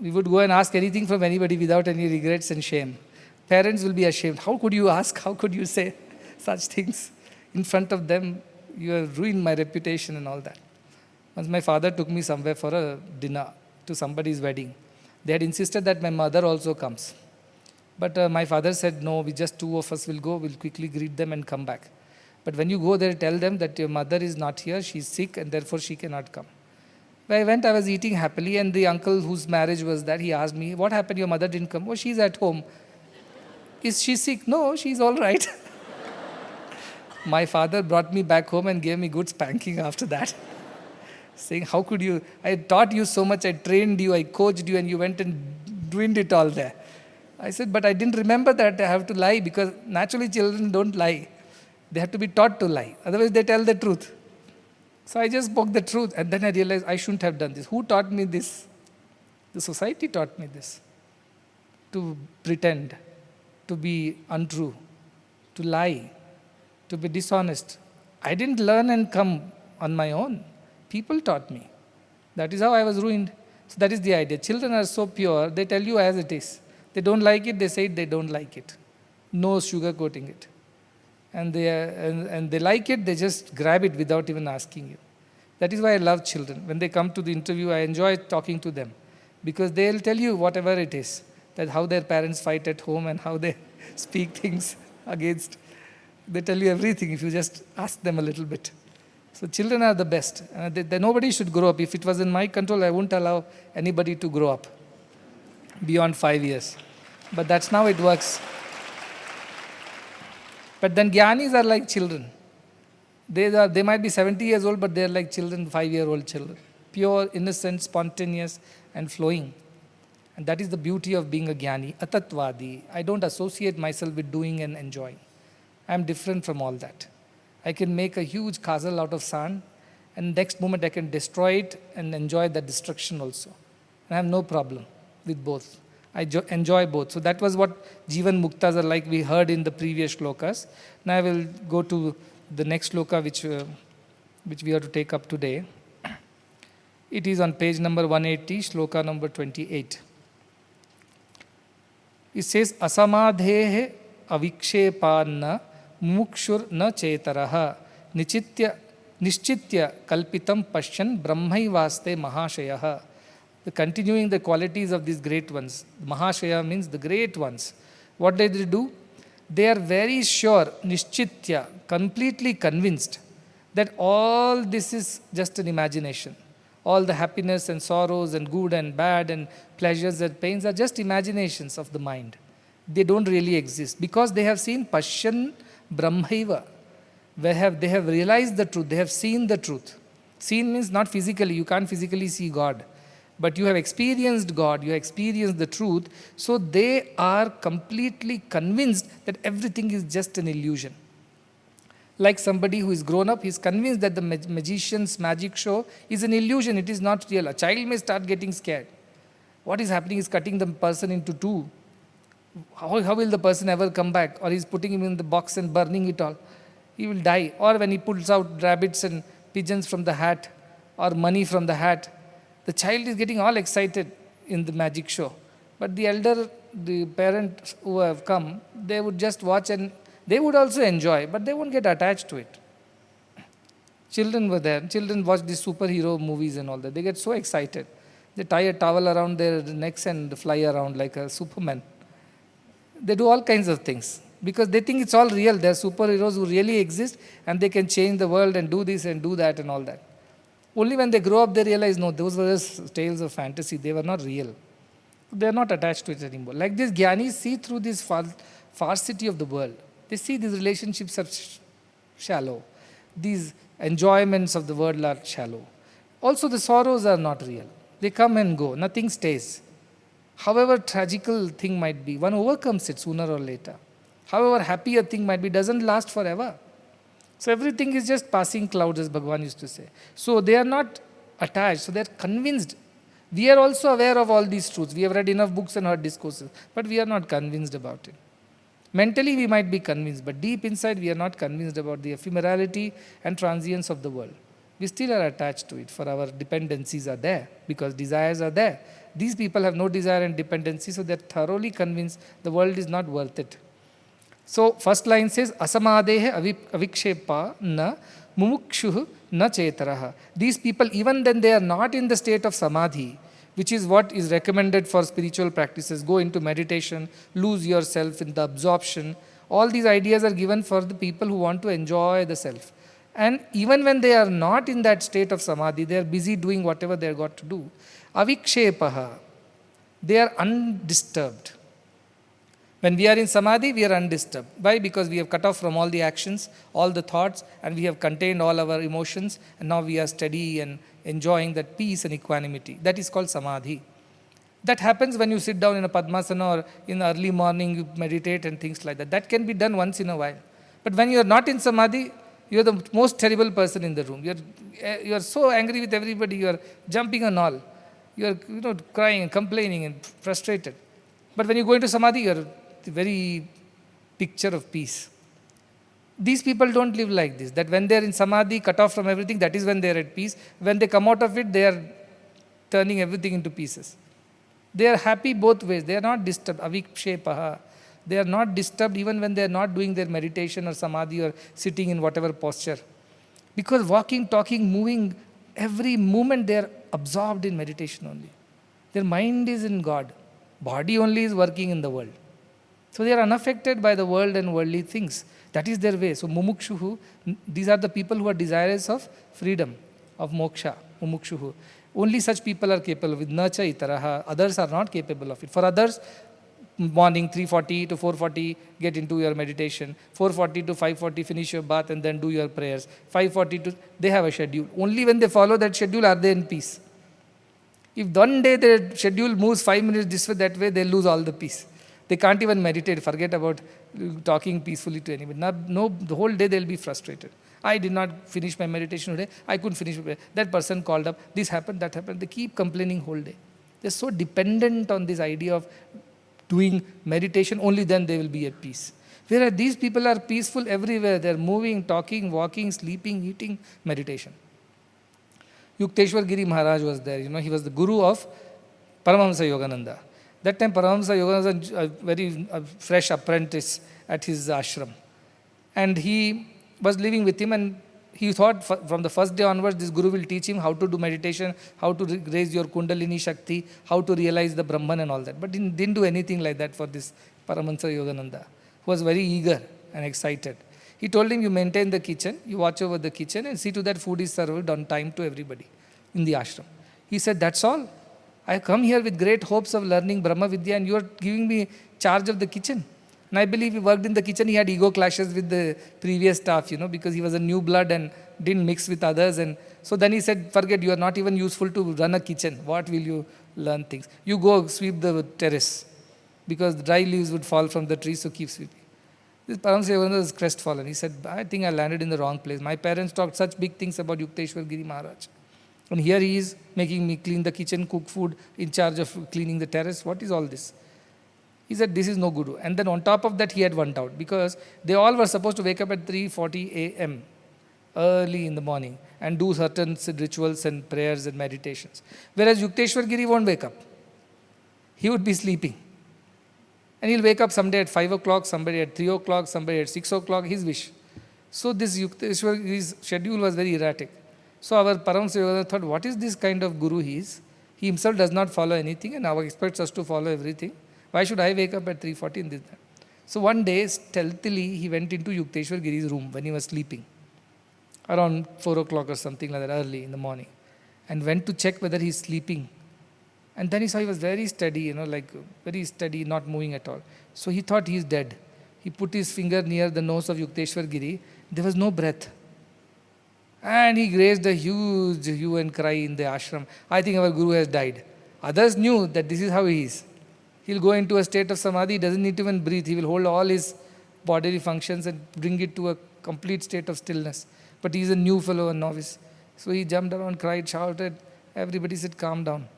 We would go and ask anything from anybody without any regrets and shame. Parents will be ashamed. How could you ask? How could you say such things in front of them? You have ruined my reputation and all that. Once my father took me somewhere for a dinner to somebody's wedding. They had insisted that my mother also comes. But my father said, no, we just two of us will go. We'll quickly greet them and come back. But when you go there, tell them that your mother is not here, she's sick, and therefore she cannot come. When I went, I was eating happily, and the uncle whose marriage was that, he asked me, what happened, your mother didn't come? Oh, she's at home. Is she sick? No, she's all right. My father brought me back home and gave me good spanking after that. Saying, how could you, I taught you so much, I trained you, I coached you, and you went and ruined it all there. I said, but I didn't remember that I have to lie, because naturally children don't lie. They have to be taught to lie. Otherwise, they tell the truth. So I just spoke the truth. And then I realized I shouldn't have done this. Who taught me this? The society taught me this. To pretend, to be untrue, to lie, to be dishonest. I didn't learn and come on my own. People taught me. That is how I was ruined. So that is the idea. Children are so pure, they tell you as it is. They don't like it, they say they don't like it. No sugarcoating it. And they like it, they just grab it without even asking you. That is why I love children. When they come to the interview, I enjoy talking to them, because they'll tell you whatever it is, that how their parents fight at home and how they speak things against. They tell you everything if you just ask them a little bit. So children are the best. Nobody should grow up. If it was in my control, I wouldn't allow anybody to grow up beyond 5 years. But that's how it works. But then Jnanis are like children. They might be 70 years old, but they're like children, 5-year-old children. Pure, innocent, spontaneous, and flowing. And that is the beauty of being a Jnani, Atatvadi. I don't associate myself with doing and enjoying. I'm different from all that. I can make a huge castle out of sand, and next moment I can destroy it and enjoy the destruction also. And I have no problem with both. I enjoy both. So that was what Jivan Muktas are like, we heard in the previous shlokas. Now I will go to the next shloka which we have to take up today. It is on page number 180, shloka number 28. It says, Asamadhehe avikshepanna mukshur na chetaraha nischitya kalpitam pashyan brahmaivaste mahashayaha. Continuing the qualities of these great ones. Mahashaya means the great ones. What did they do? They are very sure, nischitya, completely convinced that all this is just an imagination. All the happiness and sorrows and good and bad and pleasures and pains are just imaginations of the mind. They don't really exist because they have seen Pashyan Brahmaiva. They have realized the truth. They have seen the truth. Seen means not physically. You can't physically see God. But you have experienced God. You have experienced the truth. So they are completely convinced that everything is just an illusion. Like somebody who is grown up, he is convinced that the magician's magic show is an illusion. It is not real. A child may start getting scared. What is happening is cutting the person into two. How will the person ever come back? Or he is putting him in the box and burning it all. He will die. Or when he pulls out rabbits and pigeons from the hat or money from the hat, the child is getting all excited in the magic show. But the parents who have come, they would just watch and they would also enjoy, but they won't get attached to it. Children were there. Children watch these superhero movies and all that. They get so excited. They tie a towel around their necks and fly around like a Superman. They do all kinds of things because they think it's all real. They're superheroes who really exist and they can change the world and do this and do that and all that. Only when they grow up, they realize, no, those were just tales of fantasy. They were not real. They are not attached to it anymore. Like these Jnanis see through this falsity of the world. They see these relationships are shallow. These enjoyments of the world are shallow. Also, the sorrows are not real. They come and go. Nothing stays. However tragical thing might be, one overcomes it sooner or later. However happy a thing might be, doesn't last forever. So everything is just passing clouds, as Bhagavan used to say. So they are not attached. So they are convinced. We are also aware of all these truths. We have read enough books and heard discourses, but we are not convinced about it. Mentally we might be convinced, but deep inside we are not convinced about the ephemerality and transience of the world. We still are attached to it, for our dependencies are there, because desires are there. These people have no desire and dependency, so they are thoroughly convinced the world is not worth it. So first line says, Asamadehe avikshepa na mumukshuh na chetaraha. These people, even then they are not in the state of samadhi, which is what is recommended for spiritual practices. Go into meditation, lose yourself in the absorption. All these ideas are given for the people who want to enjoy the self. And even when they are not in that state of samadhi, they are busy doing whatever they have got to do. Avikshepaha, they are undisturbed. When we are in samadhi, we are undisturbed. Why? Because we have cut off from all the actions, all the thoughts, and we have contained all our emotions, and now we are steady and enjoying that peace and equanimity. That is called samadhi. That happens when you sit down in a padmasana or in the early morning, you meditate and things like that. That can be done once in a while. But when you are not in samadhi, you are the most terrible person in the room. You are so angry with everybody, you are jumping and all. You are crying and complaining and frustrated. But when you go into samadhi, you are the very picture of peace. These people don't live like this. That when they are in samadhi, cut off from everything, that is when they are at peace. When they come out of it, they are turning everything into pieces. They are happy both ways. They are not disturbed. Avikshepaha. They are not disturbed even when they are not doing their meditation or samadhi or sitting in whatever posture. Because walking, talking, moving, every moment they are absorbed in meditation only. Their mind is in God. Body only is working in the world. So they are unaffected by the world and worldly things. That is their way. So mumukshuhu, these are the people who are desirous of freedom, of moksha, mumukshuhu. Only such people are capable with nacha itaraha. Others are not capable of it. For others, Morning 3:40 to 4:40, get into your meditation. 4:40 to 5:40, finish your bath and then do your prayers. 5:40 to, they have a schedule. Only when they follow that schedule are they in peace. If one day their schedule moves 5 minutes this way, that way, they lose all the peace. They can't even meditate, forget about talking peacefully to anybody. No, the whole day they'll be frustrated. I did not finish my meditation today. I couldn't finish my prayer. That person called up. This happened, that happened. They keep complaining whole day. They're so dependent on this idea of doing meditation, only then they will be at peace. Whereas these people are peaceful everywhere. They're moving, talking, walking, sleeping, eating, meditation. Yukteswar Giri Maharaj was there. He was the guru of Paramahamsa Yogananda. That time Paramahamsa Yogananda was a very fresh apprentice at his ashram. And he was living with him, and he thought from the first day onwards, this guru will teach him how to do meditation, how to raise your Kundalini Shakti, how to realize the Brahman and all that. But he didn't do anything like that for this Paramahamsa Yogananda, who was very eager and excited. He told him, you maintain the kitchen, you watch over the kitchen and see to that food is served on time to everybody in the ashram. He said, that's all. I come here with great hopes of learning Brahma Vidya and you are giving me charge of the kitchen. And I believe he worked in the kitchen, he had ego clashes with the previous staff, because he was a new blood and didn't mix with others. And so then he said, forget, you are not even useful to run a kitchen. What will you learn things? You go sweep the terrace, because the dry leaves would fall from the trees, so keep sweeping. This Paramahamsa Yogananda was crestfallen. He said, I think I landed in the wrong place. My parents talked such big things about Yukteswar Giri Maharaj. And here he is making me clean the kitchen, cook food, in charge of cleaning the terrace. What is all this? He said, this is no guru. And then on top of that, he had one doubt, because they all were supposed to wake up at 3:40 a.m. early in the morning and do certain rituals and prayers and meditations. Whereas Yukteswar Giri won't wake up. He would be sleeping. And he'll wake up someday at 5 o'clock, somebody at 3 o'clock, somebody at 6 o'clock, his wish. So this Yukteswar Giri's schedule was very erratic. So our Paramahamsa Yogananda thought, what is this kind of guru he is? He himself does not follow anything and now expects us to follow everything. Why should I wake up at 3:40 in this? So one day, stealthily, he went into Yukteswar Giri's room when he was sleeping, around 4 o'clock or something like that, early in the morning, and went to check whether he's sleeping. And then he saw he was very steady, very steady, not moving at all. So he thought he's dead. He put his finger near the nose of Yukteswar Giri. There was no breath. And he raised a huge hue and cry in the ashram. I think our guru has died. Others knew that this is how he is. He'll go into a state of samadhi, he doesn't need to even breathe. He will hold all his bodily functions and bring it to a complete state of stillness. But he's a new fellow, a novice. So he jumped around, cried, shouted. Everybody said, calm down.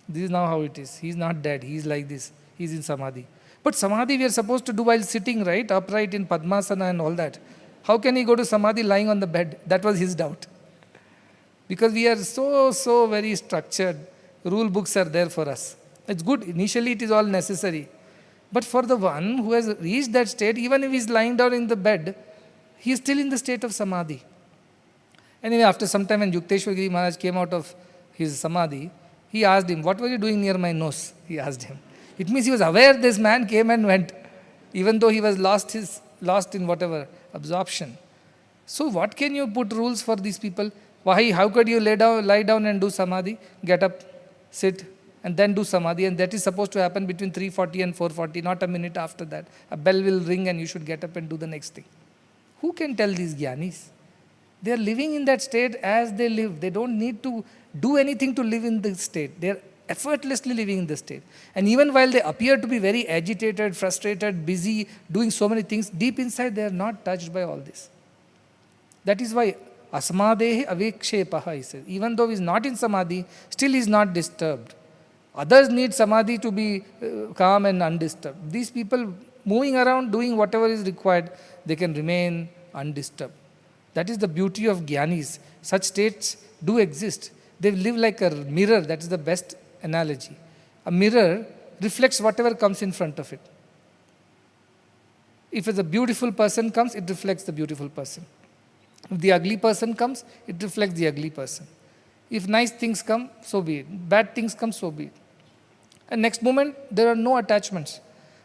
This is now how it is. He's not dead. He's like this. He's in samadhi. But samadhi we are supposed to do while sitting, right? Upright in Padmasana and all that. How can he go to samadhi lying on the bed? That was his doubt. Because we are so very structured. Rule books are there for us. It's good. Initially it is all necessary. But for the one who has reached that state, even if he is lying down in the bed, he is still in the state of samadhi. Anyway, after some time when Yukteswar Giri Maharaj came out of his samadhi, he asked him, what were you doing near my nose? He asked him. It means he was aware this man came and went, even though he was lost in whatever absorption. So what can you put rules for these people? Why? How could you lie down and do samadhi? Get up, sit, and then do samadhi. And that is supposed to happen between 3:40 and 4:40, not a minute after that. A bell will ring and you should get up and do the next thing. Who can tell these jnanis? They are living in that state as they live. They don't need to do anything to live in the state. They are effortlessly living in the state. And even while they appear to be very agitated, frustrated, busy, doing so many things, deep inside they are not touched by all this. That is why asmadehi avekshepaha, he says. Even though he is not in samadhi, still he is not disturbed. Others need samadhi to be calm and undisturbed. These people moving around, doing whatever is required, they can remain undisturbed. That is the beauty of jnanis. Such states do exist. They live like a mirror. That is the best analogy. A mirror reflects whatever comes in front of it. If a beautiful person comes, it reflects the beautiful person. If the ugly person comes, it reflects the ugly person. If nice things come, so be it. Bad things come, so be it. And next moment, there are no attachments.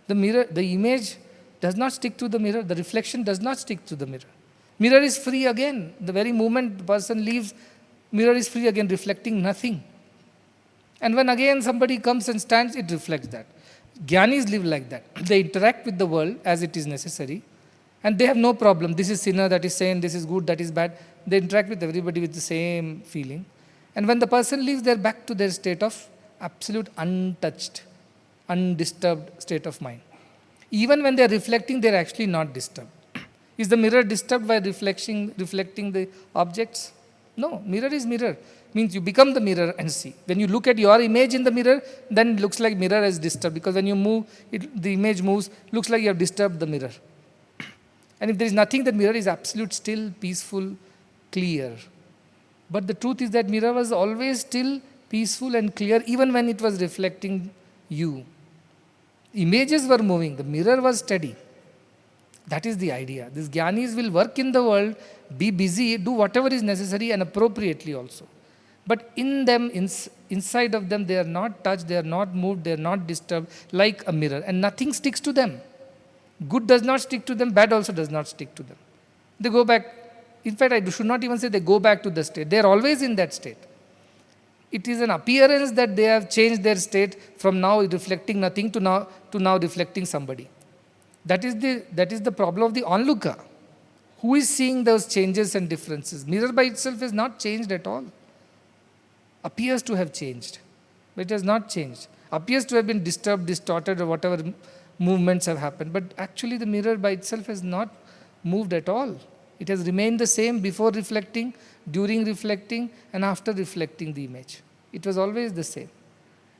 The mirror, the image does not stick to the mirror. The reflection does not stick to the mirror. Mirror is free again. The very moment the person leaves, mirror is free again, reflecting nothing. And when again somebody comes and stands, it reflects that. Jnanis live like that. They interact with the world as it is necessary, and they have no problem. This is sinner, that is saint, this is good, that is bad. They interact with everybody with the same feeling. And when the person leaves, they're back to their state of absolute untouched, undisturbed state of mind. Even when they're reflecting, they're actually not disturbed. Is the mirror disturbed by reflecting the objects? No, mirror is mirror. Means you become the mirror and see. When you look at your image in the mirror, then it looks like mirror is disturbed, because when you move, the image moves, looks like you have disturbed the mirror. And if there is nothing, the mirror is absolute, still, peaceful, clear. But the truth is that mirror was always still, peaceful and clear, even when it was reflecting you. Images were moving, the mirror was steady. That is the idea. These Jnanis will work in the world, be busy, do whatever is necessary and appropriately also. But in them, inside of them, they are not touched, they are not moved, they are not disturbed, like a mirror. And nothing sticks to them. Good does not stick to them, bad also does not stick to them. They go back. In fact, I should not even say they go back to the state. They are always in that state. It is an appearance that they have changed their state from now reflecting nothing to now reflecting somebody. That is the problem of the onlooker. Who is seeing those changes and differences? Mirror by itself is not changed at all. Appears to have changed, but it has not changed. Appears to have been disturbed, distorted, or whatever movements have happened. But actually the mirror by itself has not moved at all. It has remained the same before reflecting, during reflecting, and after reflecting the image. It was always the same.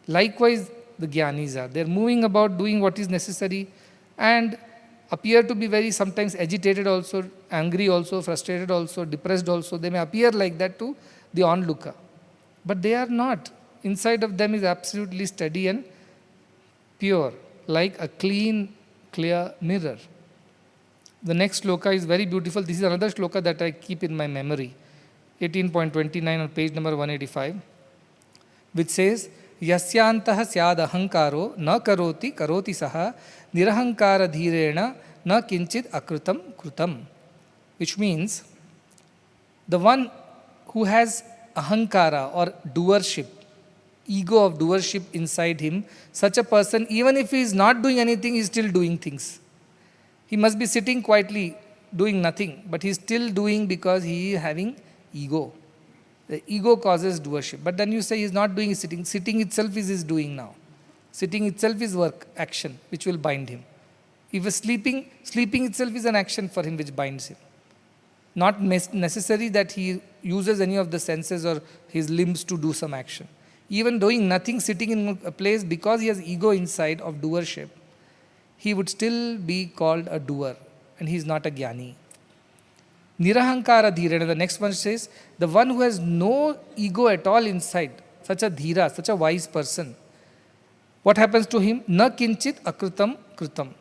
Likewise, the Jnanis are. They are moving about, doing what is necessary, and appear to be very sometimes agitated also, angry also, frustrated also, depressed also. They may appear like that to the onlooker. But they are not. Inside of them is absolutely steady and pure, like a clean, clear mirror. The next shloka is very beautiful. This is another shloka that I keep in my memory. 18.29 on page number 185, which says, Yasyantaha syad ahankaro na karoti karoti saha nirahankara dhirena na kinchit akrutam krutam. Which means, the one who has ahankara or doership, ego of doership inside him, such a person, even if he is not doing anything, he is still doing things. He must be sitting quietly, doing nothing, but he is still doing because he is having ego. The ego causes doership. But then you say he is not doing sitting. Sitting itself is his doing now. Sitting itself is work, action, which will bind him. If sleeping itself is an action for him which binds him. Not necessary that he uses any of the senses or his limbs to do some action. Even doing nothing, sitting in a place, because he has ego inside of doership, he would still be called a doer, and he is not a Jnani. Nirahankara dhirena, the next one says, the one who has no ego at all inside, such a dhira, such a wise person, what happens to him? Na kinchit akrutam krutam.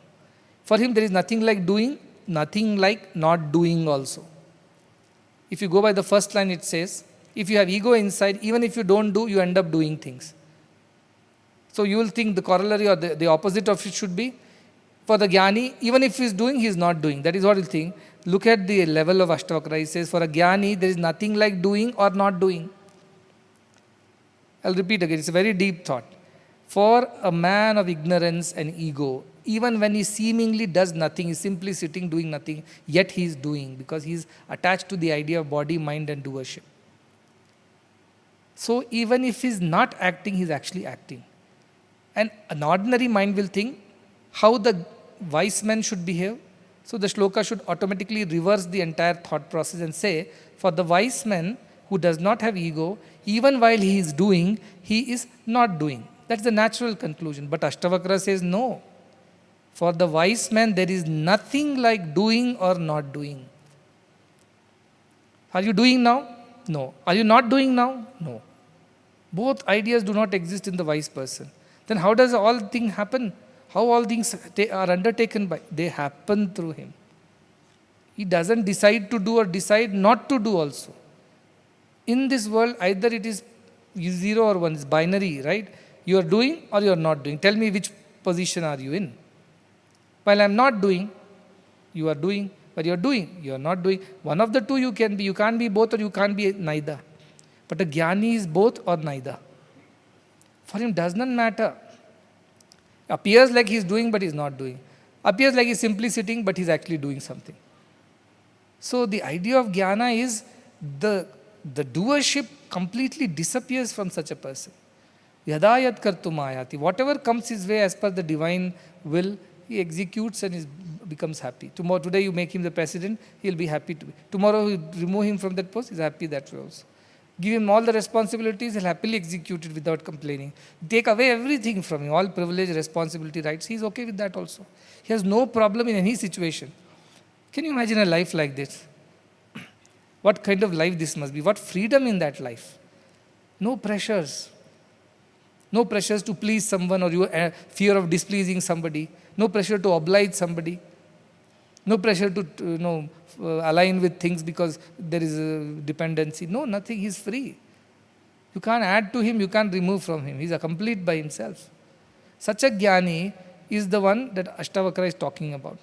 For him there is nothing like doing, nothing like not doing also. If you go by the first line, it says, if you have ego inside, even if you don't do, you end up doing things. So you will think the corollary or the opposite of it should be, for the Jnani, even if he is doing, he is not doing. That is what you think. Look at the level of Ashtavakra. He says, for a Jnani, there is nothing like doing or not doing. I'll repeat again. It's a very deep thought. For a man of ignorance and ego, even when he seemingly does nothing, he is simply sitting doing nothing, yet he is doing, because he is attached to the idea of body, mind and doership. So even if he is not acting, he is actually acting. And an ordinary mind will think how the wise man should behave. So the shloka should automatically reverse the entire thought process and say, for the wise man who does not have ego, even while he is doing, he is not doing. That's the natural conclusion. But Ashtavakra says no. For the wise man, there is nothing like doing or not doing. Are you doing now? No. Are you not doing now? No. Both ideas do not exist in the wise person. Then how does all things happen? How all things are undertaken by? They happen through him. He doesn't decide to do or decide not to do also. In this world, either it is 0 or 1, it's binary, right? You are doing or you are not doing. Tell me which position are you in. While I am not doing, you are doing. But you are doing, you are not doing. One of the two you can be. You can't be both or you can't be neither. But a Jnani is both or neither. For him does not matter. Appears like he's doing, but he's not doing. Appears like he's simply sitting, but he's actually doing something. So the idea of jnana is the doership completely disappears from such a person. Yadayat kartum ayati. Whatever comes his way as per the divine will, he executes and becomes happy. Today you make him the president, he'll be happy to be. Tomorrow you remove him from that post, he's happy that way also. Give him all the responsibilities, he'll happily execute it without complaining. Take away everything from him, all privilege, responsibility, rights, he's okay with that also. He has no problem in any situation. Can you imagine a life like this? What kind of life this must be? What freedom in that life? No pressures. No pressures to please someone or your fear of displeasing somebody. No pressure to oblige somebody. No pressure to align with things because there is a dependency. No, nothing. He's free. You can't add to him, you can't remove from him. He's a complete by himself. Such a jnani is the one that Ashtavakra is talking about.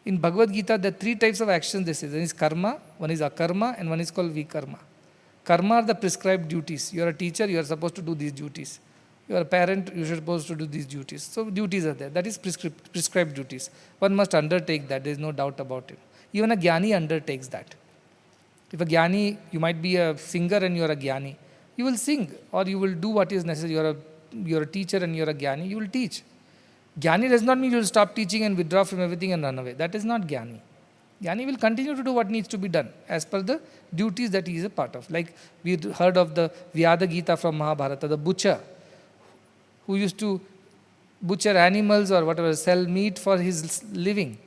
In Bhagavad Gita, there are 3 types of actions they say. One is karma, one is akarma, and one is called vikarma. Karma are the prescribed duties. You are a teacher, you are supposed to do these duties. You are a parent, you are supposed to do these duties. So duties are there. That is prescribed duties. One must undertake that. There is no doubt about it. Even a jnani undertakes that. If a jnani, you might be a singer and you are a jnani. You will sing or you will do what is necessary. You are a teacher and you are a jnani. You will teach. Jnani does not mean you will stop teaching and withdraw from everything and run away. That is not jnani. Jnani will continue to do what needs to be done as per the duties that he is a part of. Like we heard of the Vyada Gita from Mahabharata, the butcher who used to butcher animals or whatever, sell meat for his living.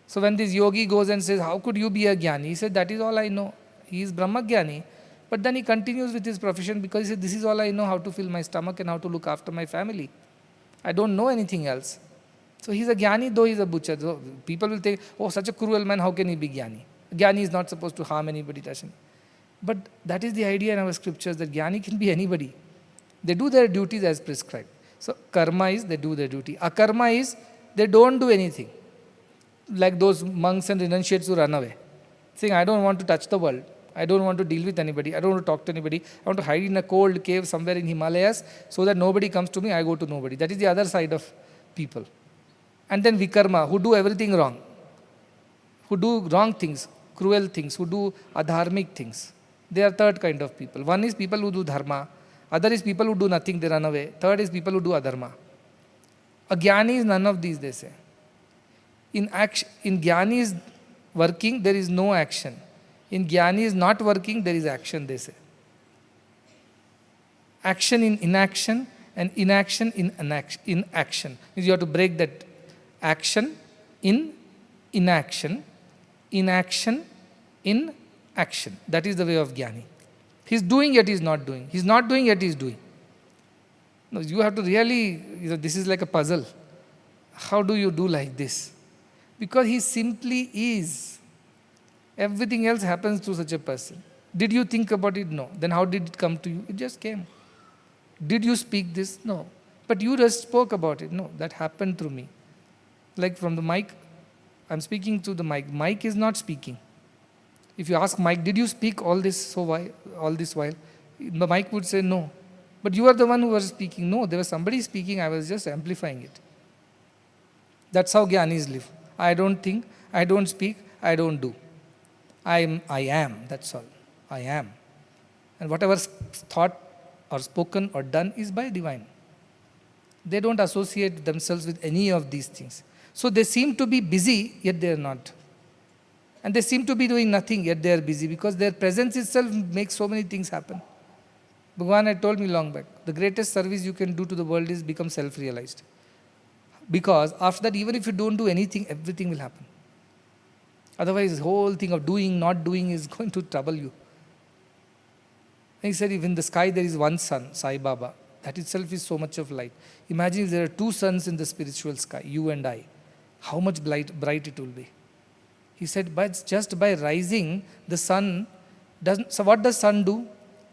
So when this yogi goes and says, how could you be a jnani? He said, that is all I know. He is Brahma Jnani. But then he continues with his profession because he said, this is all I know, how to fill my stomach and how to look after my family. I don't know anything else. So he's a jnani, though he's a butcher. So people will think, oh, such a cruel man, how can he be jnani? Jnani is not supposed to harm anybody. But that is the idea in our scriptures, that jnani can be anybody. They do their duties as prescribed. So karma is they do their duty. Akarma is they don't do anything. Like those monks and renunciates who run away, saying, I don't want to touch the world. I don't want to deal with anybody. I don't want to talk to anybody. I want to hide in a cold cave somewhere in Himalayas so that nobody comes to me, I go to nobody. That is the other side of people. And then vikarma, who do everything wrong. Who do wrong things, cruel things, who do adharmic things. They are third kind of people. One is people who do dharma. Other is people who do nothing, they run away. Third is people who do adharma. A jnani is none of these, they say. In jnani is working, there is no action. In jnani is not working, there is action, they say. Action in inaction and inaction in inaction. You have to break that action in inaction, inaction in action. That is the way of jnani. He's doing yet he's not doing. He's not doing yet he's doing. No, you have to really, this is like a puzzle. How do you do like this? Because he simply is. Everything else happens to such a person. Did you think about it? No. Then how did it come to you? It just came. Did you speak this? No. But you just spoke about it. No, that happened through me. Like from the mic, I'm speaking to the mic. Mic is not speaking. If you ask Mike, did you speak all this while? The mic would say no. But you are the one who was speaking. No, there was somebody speaking, I was just amplifying it. That's how jnanis live. I don't think, I don't speak, I don't do. I am, that's all. I am. And whatever thought or spoken or done is by divine. They don't associate themselves with any of these things. So they seem to be busy, yet they are not. And they seem to be doing nothing, yet they are busy, because their presence itself makes so many things happen. Bhagavan had told me long back, the greatest service you can do to the world is become self-realized. Because after that, even if you don't do anything, everything will happen. Otherwise, the whole thing of doing, not doing is going to trouble you. And he said, if in the sky there is one sun, Sai Baba, that itself is so much of light. Imagine if there are 2 suns in the spiritual sky, you and I, how much bright it will be. He said, but just by rising, the sun doesn't. So what does sun do?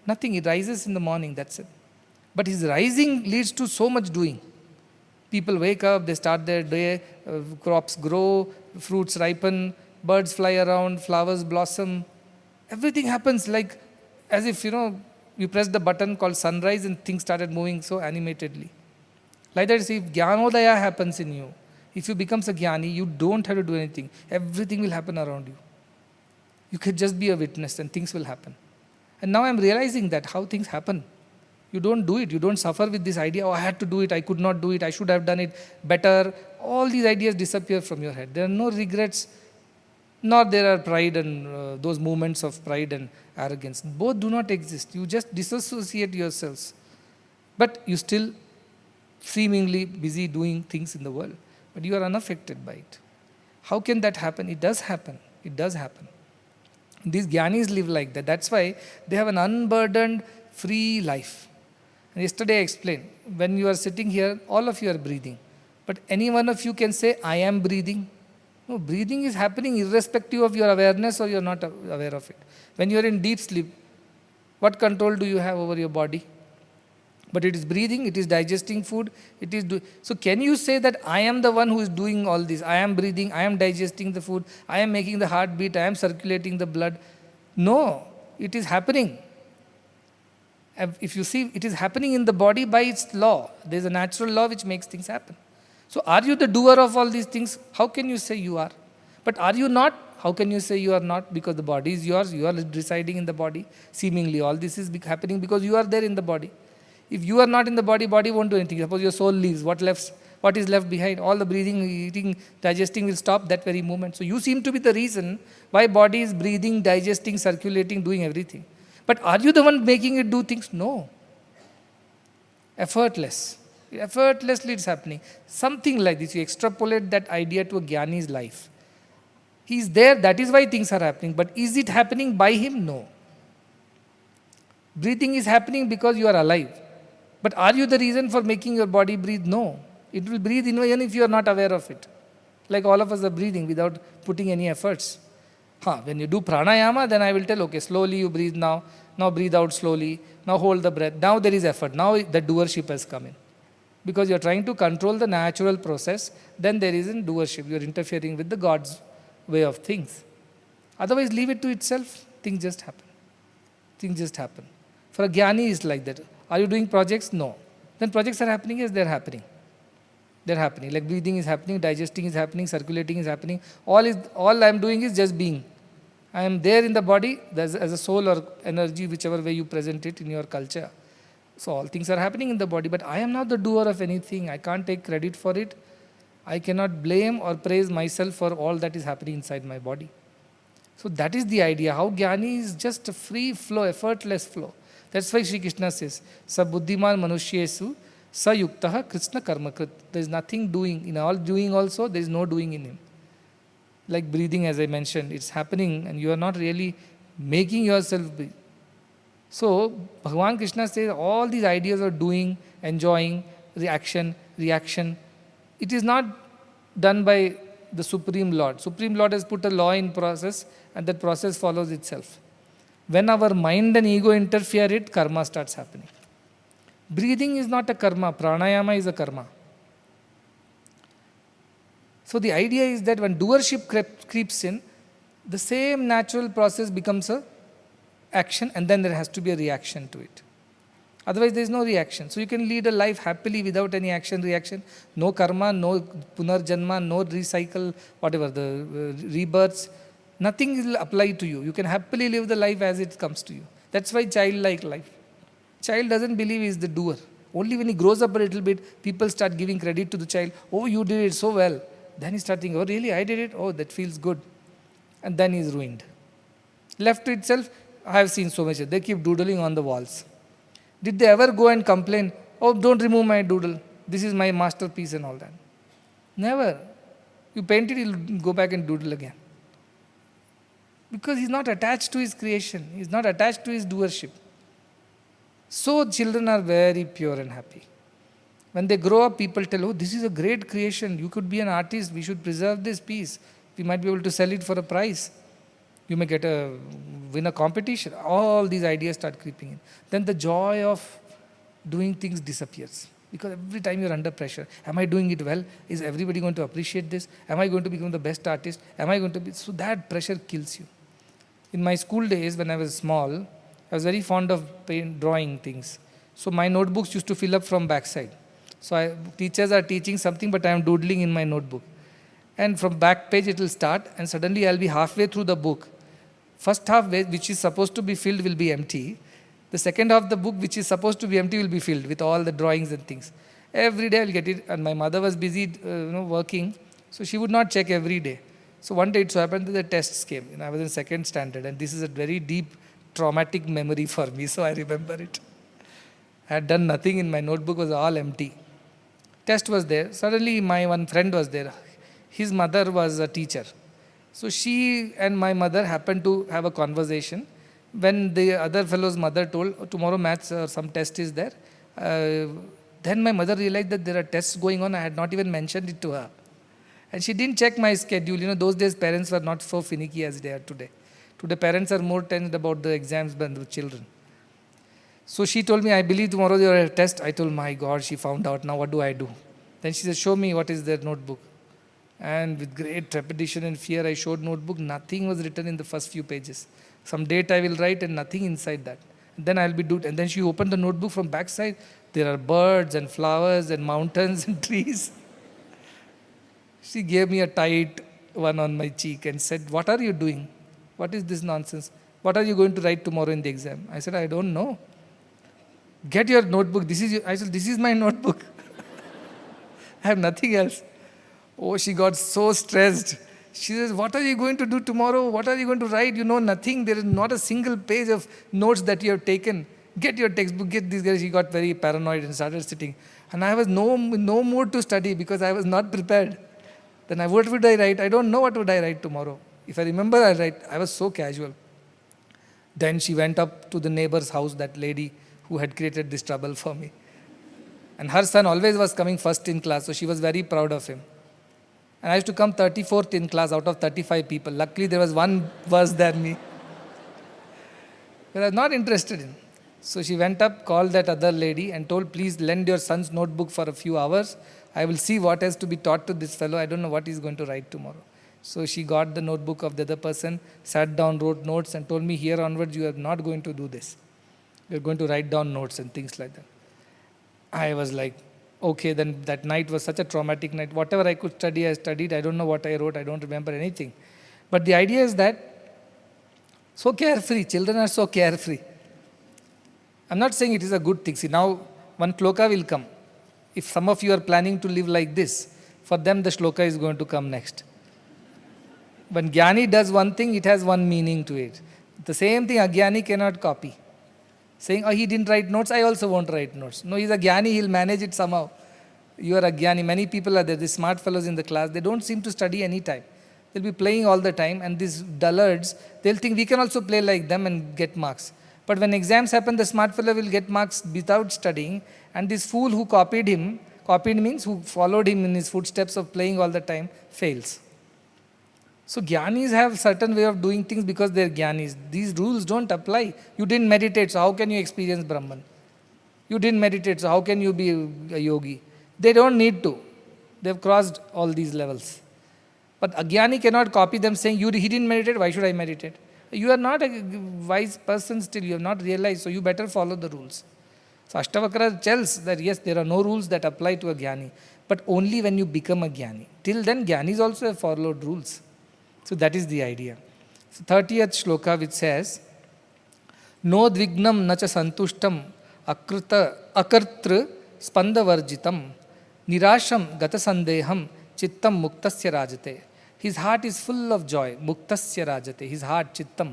Nothing. It rises in the morning, that's it. But his rising leads to so much doing. People wake up, they start their day, crops grow, fruits ripen, birds fly around, flowers blossom. Everything happens like as if, you press the button called sunrise and things started moving so animatedly. Like that, see, if Jnanodaya happens in you, if you becomes a Jnani, you don't have to do anything. Everything will happen around you. You can just be a witness and things will happen. And now I'm realizing that how things happen. You don't do it. You don't suffer with this idea, oh, I had to do it, I could not do it, I should have done it better. All these ideas disappear from your head. There are no regrets, nor there are pride and those moments of pride and arrogance. Both do not exist. You just disassociate yourselves. But you still seemingly busy doing things in the world. But you are unaffected by it. How can that happen? It does happen. It does happen. These Jnanis live like that. That's why they have an unburdened, free life. And yesterday I explained, when you are sitting here, all of you are breathing. But any one of you can say, I am breathing. No, breathing is happening irrespective of your awareness or you're not aware of it. When you are in deep sleep, what control do you have over your body? But it is breathing, it is digesting food, it is so can you say that I am the one who is doing all this? I am breathing, I am digesting the food, I am making the heart beat, I am circulating the blood. No, it is happening. If you see, it is happening in the body by its law. There is a natural law which makes things happen. So are you the doer of all these things? How can you say you are? But are you not? How can you say you are not? Because the body is yours, you are residing in the body. Seemingly all this is happening because you are there in the body. If you are not in the body, body won't do anything. Suppose your soul leaves, what is left behind? All the breathing, eating, digesting will stop that very moment. So you seem to be the reason why body is breathing, digesting, circulating, doing everything. But are you the one making it do things? No. Effortless. Effortlessly it's happening. Something like this. You extrapolate that idea to a Jnani's life. He is there, that is why things are happening. But is it happening by him? No. Breathing is happening because you are alive. But are you the reason for making your body breathe? No. It will breathe even if you are not aware of it. Like all of us are breathing without putting any efforts. When you do pranayama, then I will tell, okay, slowly you breathe now. Now breathe out slowly. Now hold the breath. Now there is effort. Now the doership has come in. Because you are trying to control the natural process, then there isn't doership. You are interfering with the God's way of things. Otherwise, leave it to itself. Things just happen. Things just happen. For a Jnani, it's like that. Are you doing projects? No. Then projects are happening? Yes, they're happening. They're happening. Like breathing is happening, digesting is happening, circulating is happening. All I'm doing is just being. I am there in the body as a soul or energy, whichever way you present it in your culture. So all things are happening in the body, but I am not the doer of anything. I can't take credit for it. I cannot blame or praise myself for all that is happening inside my body. So that is the idea. How Jnani is just a free flow, effortless flow. That's why Sri Krishna says, Sa buddhiman manushyesu sa yuktaha krishna karmakrit. There is nothing doing. In all doing also, there is no doing in him. Like breathing, as I mentioned, it's happening and you are not really making yourself breathe. So, Bhagavan Krishna says all these ideas of doing, enjoying, reaction, it is not done by the Supreme Lord. Supreme Lord has put a law in process and that process follows itself. When our mind and ego interfere it, karma starts happening. Breathing is not a karma, pranayama is a karma. So the idea is that when doership creeps in, the same natural process becomes a action and then there has to be a reaction to it. Otherwise there is no reaction. So you can lead a life happily without any action, reaction. No karma, no punarjanma, no recycle, whatever, the rebirths. Nothing will apply to you. You can happily live the life as it comes to you. That's why childlike life. Child doesn't believe he is the doer. Only when he grows up a little bit, people start giving credit to the child. Oh, you did it so well. Then he starts thinking, oh really, I did it? Oh, that feels good. And then he is ruined. Left to itself, I have seen so much. They keep doodling on the walls. Did they ever go and complain, oh, don't remove my doodle. This is my masterpiece and all that. Never. You paint it, he'll go back and doodle again. Because he's not attached to his creation. He's not attached to his doership. So children are very pure and happy. When they grow up, people tell, oh, this is a great creation. You could be an artist. We should preserve this piece. We might be able to sell it for a price. You may win a competition. All these ideas start creeping in. Then the joy of doing things disappears. Because every time you're under pressure, am I doing it well? Is everybody going to appreciate this? Am I going to become the best artist? Am I going to be... So that pressure kills you. In my school days, when I was small, I was very fond of drawing things. So my notebooks used to fill up from backside. So teachers are teaching something, but I am doodling in my notebook. And from back page it will start, and suddenly I'll be halfway through the book. First half, which is supposed to be filled, will be empty. The second half of the book, which is supposed to be empty, will be filled with all the drawings and things. Every day I'll get it, and my mother was busy working, so she would not check every day. So one day it so happened that the tests came, and I was in second standard, and this is a very deep traumatic memory for me, so I remember it. I had done nothing in my notebook, was all empty. Test was there. Suddenly my one friend was there. His mother was a teacher. So she and my mother happened to have a conversation. When the other fellow's mother told, "Oh, tomorrow maths some test is there," then my mother realized that there are tests going on. I had not even mentioned it to her. And she didn't check my schedule. Those days parents were not so finicky as they are today. Today parents are more tensed about the exams than the children. So she told me, "I believe tomorrow there are tests." I told, "My God, she found out. Now what do I do?" Then she said, "Show me what is their notebook." And with great trepidation and fear, I showed notebook. Nothing was written in the first few pages. Some date I will write and nothing inside that. And then I'll be doing. And then she opened the notebook from backside. There are birds and flowers and mountains and trees. She gave me a tight one on my cheek and said, "What are you doing? What is this nonsense? What are you going to write tomorrow in the exam?" I said, "I don't know." "Get your notebook. I said, "This is my notebook. I have nothing else." Oh, she got so stressed. She says, "What are you going to do tomorrow? What are you going to write? You know nothing. There is not a single page of notes that you have taken. Get your textbook, get this guy." She got very paranoid and started sitting. And I was no mood to study because I was not prepared. Then what would I write? I don't know what would I write tomorrow. If I remember, I'll write. I was so casual. Then she went up to the neighbor's house, that lady who had created this trouble for me. And her son always was coming first in class, so she was very proud of him. And I used to come 34th in class out of 35 people. Luckily, there was one worse than me. But I was not interested in. So she went up, called that other lady and told, "Please lend your son's notebook for a few hours. I will see what has to be taught to this fellow. I don't know what he's going to write tomorrow." So she got the notebook of the other person, sat down, wrote notes and told me, "Here onwards, you are not going to do this. You're going to write down notes and things like that." I was like, okay, then that night was such a traumatic night. Whatever I could study, I studied. I don't know what I wrote. I don't remember anything. But the idea is that so carefree. Children are so carefree. I'm not saying it is a good thing. See, now one shloka will come. If some of you are planning to live like this, for them the shloka is going to come next. When Jnani does one thing, it has one meaning to it. The same thing a Jnani cannot copy. Saying, "Oh, he didn't write notes, I also won't write notes." No, he's a Jnani, he'll manage it somehow. You are a Jnani. Many people are there, the smart fellows in the class, they don't seem to study any time. They'll be playing all the time, and these dullards, they'll think we can also play like them and get marks. But when exams happen, the smart fellow will get marks without studying, and this fool who copied means who followed him in his footsteps of playing all the time, fails. So Jnanis have certain way of doing things because they're Jnanis. These rules don't apply. You didn't meditate, so how can you experience Brahman? You didn't meditate, so how can you be a yogi? They don't need to. They've crossed all these levels. But a Jnani cannot copy them saying, he didn't meditate, why should I meditate? You are not a wise person still, you have not realized, so you better follow the rules. So Ashtavakra tells that yes, there are no rules that apply to a Jnani, but only when you become a Jnani. Till then, Jnanis also have followed rules. So that is the idea. So 30th shloka which says, "No dvignam nacha santushtam akartru spandavarjitam nirasham gata sandeham chittam muktasya rajate." His heart is full of joy. Muktasya rajate. His heart, chittam,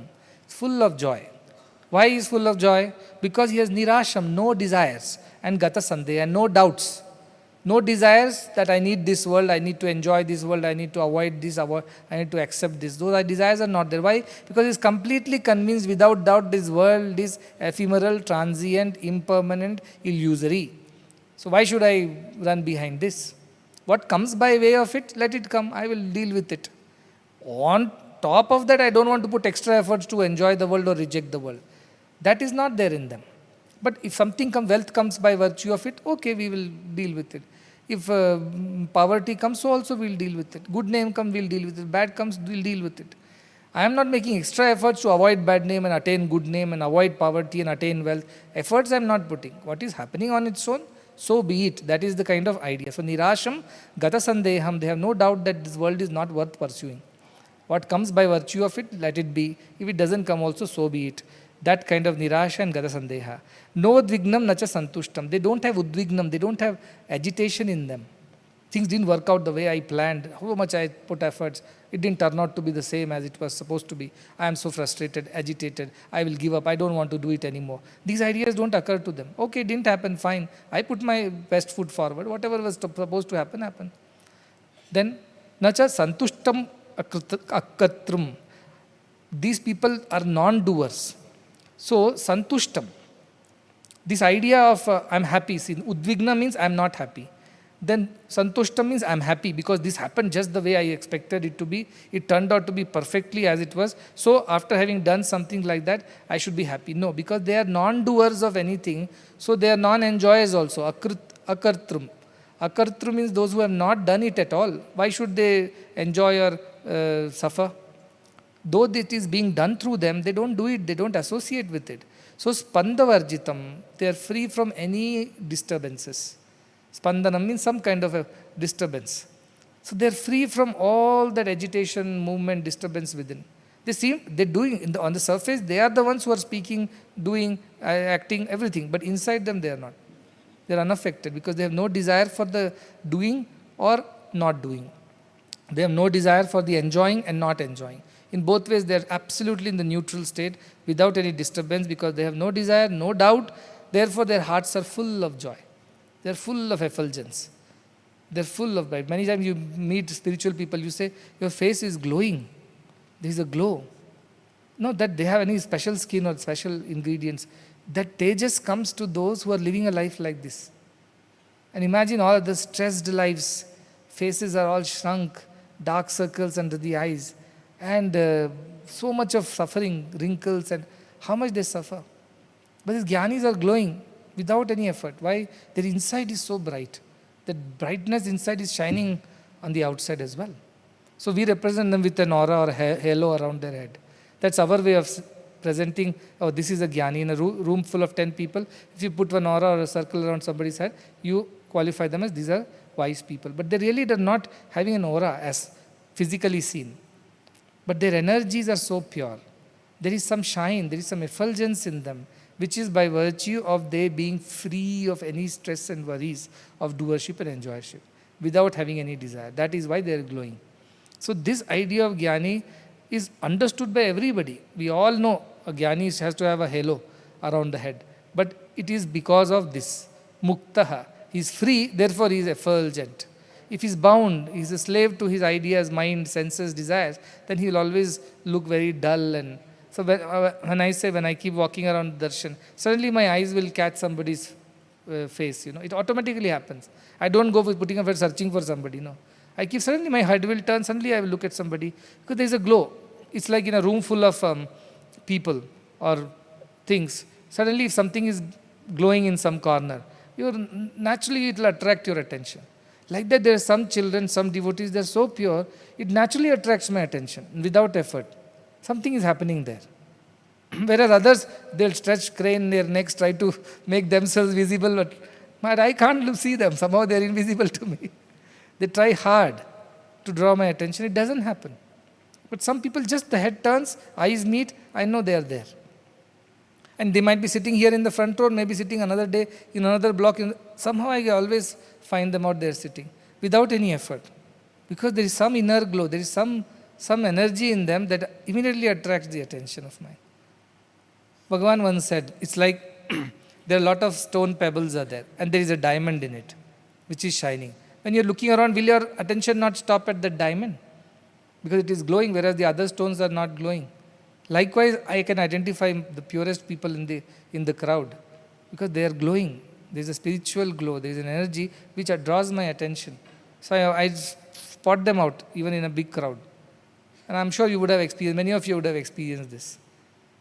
is full of joy. Why is full of joy? Because he has nirasham, no desires, and gata sandeha, no doubts. No desires that I need this world, I need to enjoy this world, I need to avoid this, I need to accept this. Those desires are not there. Why? Because he's completely convinced without doubt this world is ephemeral, transient, impermanent, illusory. So why should I run behind this? What comes by way of it, let it come. I will deal with it. On top of that, I don't want to put extra efforts to enjoy the world or reject the world. That is not there in them. But if something wealth comes by virtue of it, okay, we will deal with it. If poverty comes, so also we'll deal with it. Good name comes, we'll deal with it. Bad comes, we'll deal with it. I am not making extra efforts to avoid bad name and attain good name and avoid poverty and attain wealth. Efforts I am not putting. What is happening on its own, so be it. That is the kind of idea. So nirasham, gata sandeham, they have no doubt that this world is not worth pursuing. What comes by virtue of it, let it be. If it doesn't come also, so be it. That kind of nirasha and gata sandeha. No udvignam nacha santushtam. They don't have udvignam, they don't have agitation in them. Things didn't work out the way I planned, how much I put efforts, it didn't turn out to be the same as it was supposed to be. I am so frustrated, agitated, I will give up, I don't want to do it anymore. These ideas don't occur to them. Okay, it didn't happen, fine. I put my best foot forward, whatever was supposed to happen, happened. Then, nacha santushtam akatrum. These people are non-doers. So, santushtam. This idea of I'm happy, see, udvigna means I'm not happy. Then santushtam means I'm happy because this happened just the way I expected it to be. It turned out to be perfectly as it was. So after having done something like that, I should be happy. No, because they are non-doers of anything. So they are non-enjoyers also. Akartrum. Akartrum means those who have not done it at all. Why should they enjoy or suffer? Though it is being done through them, they don't do it, they don't associate with it. So spandavarjitam, they are free from any disturbances. Spandanam means some kind of a disturbance. So they are free from all that agitation, movement, disturbance within. They're doing, on the surface, they are the ones who are speaking, doing, acting, everything. But inside them, they are not. They are unaffected because they have no desire for the doing or not doing. They have no desire for the enjoying and not enjoying. In both ways, they are absolutely in the neutral state without any disturbance because they have no desire, no doubt. Therefore, their hearts are full of joy. They are full of effulgence. They are full of bright. Many times you meet spiritual people, you say, your face is glowing. There is a glow. Not that they have any special skin or special ingredients. That tejas comes to those who are living a life like this. And imagine all the stressed lives. Faces are all shrunk, dark circles under the eyes. And so much of suffering, wrinkles, and how much they suffer. But these jnanis are glowing without any effort. Why? Their inside is so bright. That brightness inside is shining on the outside as well. So we represent them with an aura or a halo around their head. That's our way of presenting, oh, this is a jnani. In a room full of 10 people, if you put one aura or a circle around somebody's head, you qualify them as these are wise people. But they really are not having an aura as physically seen. But their energies are so pure. There is some shine, there is some effulgence in them, which is by virtue of they being free of any stress and worries of doership and enjoyership, without having any desire. That is why they are glowing. So this idea of jnani is understood by everybody. We all know a jnani has to have a halo around the head. But it is because of this. Muktaha. He is free, therefore he is effulgent. If he is bound, he is a slave to his ideas, mind, senses, desires, then he will always look very dull. And so when I keep walking around darshan, suddenly my eyes will catch somebody's face. It automatically happens. I don't go for putting up searching for somebody. No, I keep suddenly my head will turn. Suddenly I will look at somebody because there is a glow. It's like in a room full of people or things. Suddenly, if something is glowing in some corner, naturally it will attract your attention. Like that, there are some children, some devotees, they are so pure, it naturally attracts my attention without effort. Something is happening there. Whereas others, they'll stretch, crane their necks, try to make themselves visible, but I can't see them. Somehow they're invisible to me. They try hard to draw my attention. It doesn't happen. But some people, just the head turns, eyes meet, I know they are there. And they might be sitting here in the front row, maybe sitting another day in another block. Somehow I always find them out there sitting without any effort. Because there is some inner glow, there is some energy in them that immediately attracts the attention of mine. Bhagavan once said, it's like there are a lot of stone pebbles are there and there is a diamond in it, which is shining. When you're looking around, will your attention not stop at the diamond? Because it is glowing, whereas the other stones are not glowing. Likewise, I can identify the purest people in the crowd because they are glowing. There is a spiritual glow, there is an energy which draws my attention. So I spot them out even in a big crowd. And I'm sure you would have experienced, many of you would have experienced this.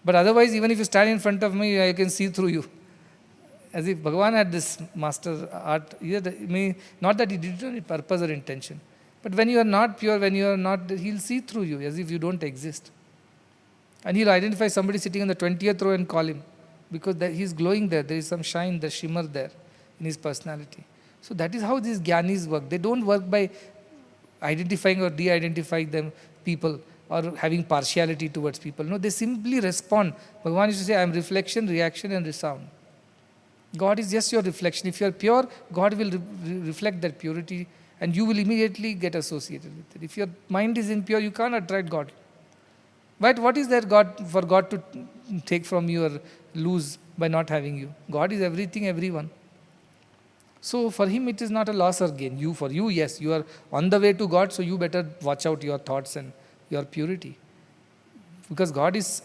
But otherwise, even if you stand in front of me, I can see through you. As if Bhagavan had this master art, not that he did it on purpose or intention. But when you are not pure, when you are not, he'll see through you as if you don't exist. And he'll identify somebody sitting in the 20th row and call him. Because he's glowing there. There is some shine, the shimmer there in his personality. So that is how these jnanis work. They don't work by identifying or de-identifying them people or having partiality towards people. No, they simply respond. Bhagavan used to say, I am reflection, reaction and resound. God is just your reflection. If you are pure, God will reflect that purity and you will immediately get associated with it. If your mind is impure, you can't attract God. But what is there for God to take from you or lose by not having you? God is everything, everyone. So for him it is not a loss or gain. For you, yes, you are on the way to God, so you better watch out your thoughts and your purity. Because God is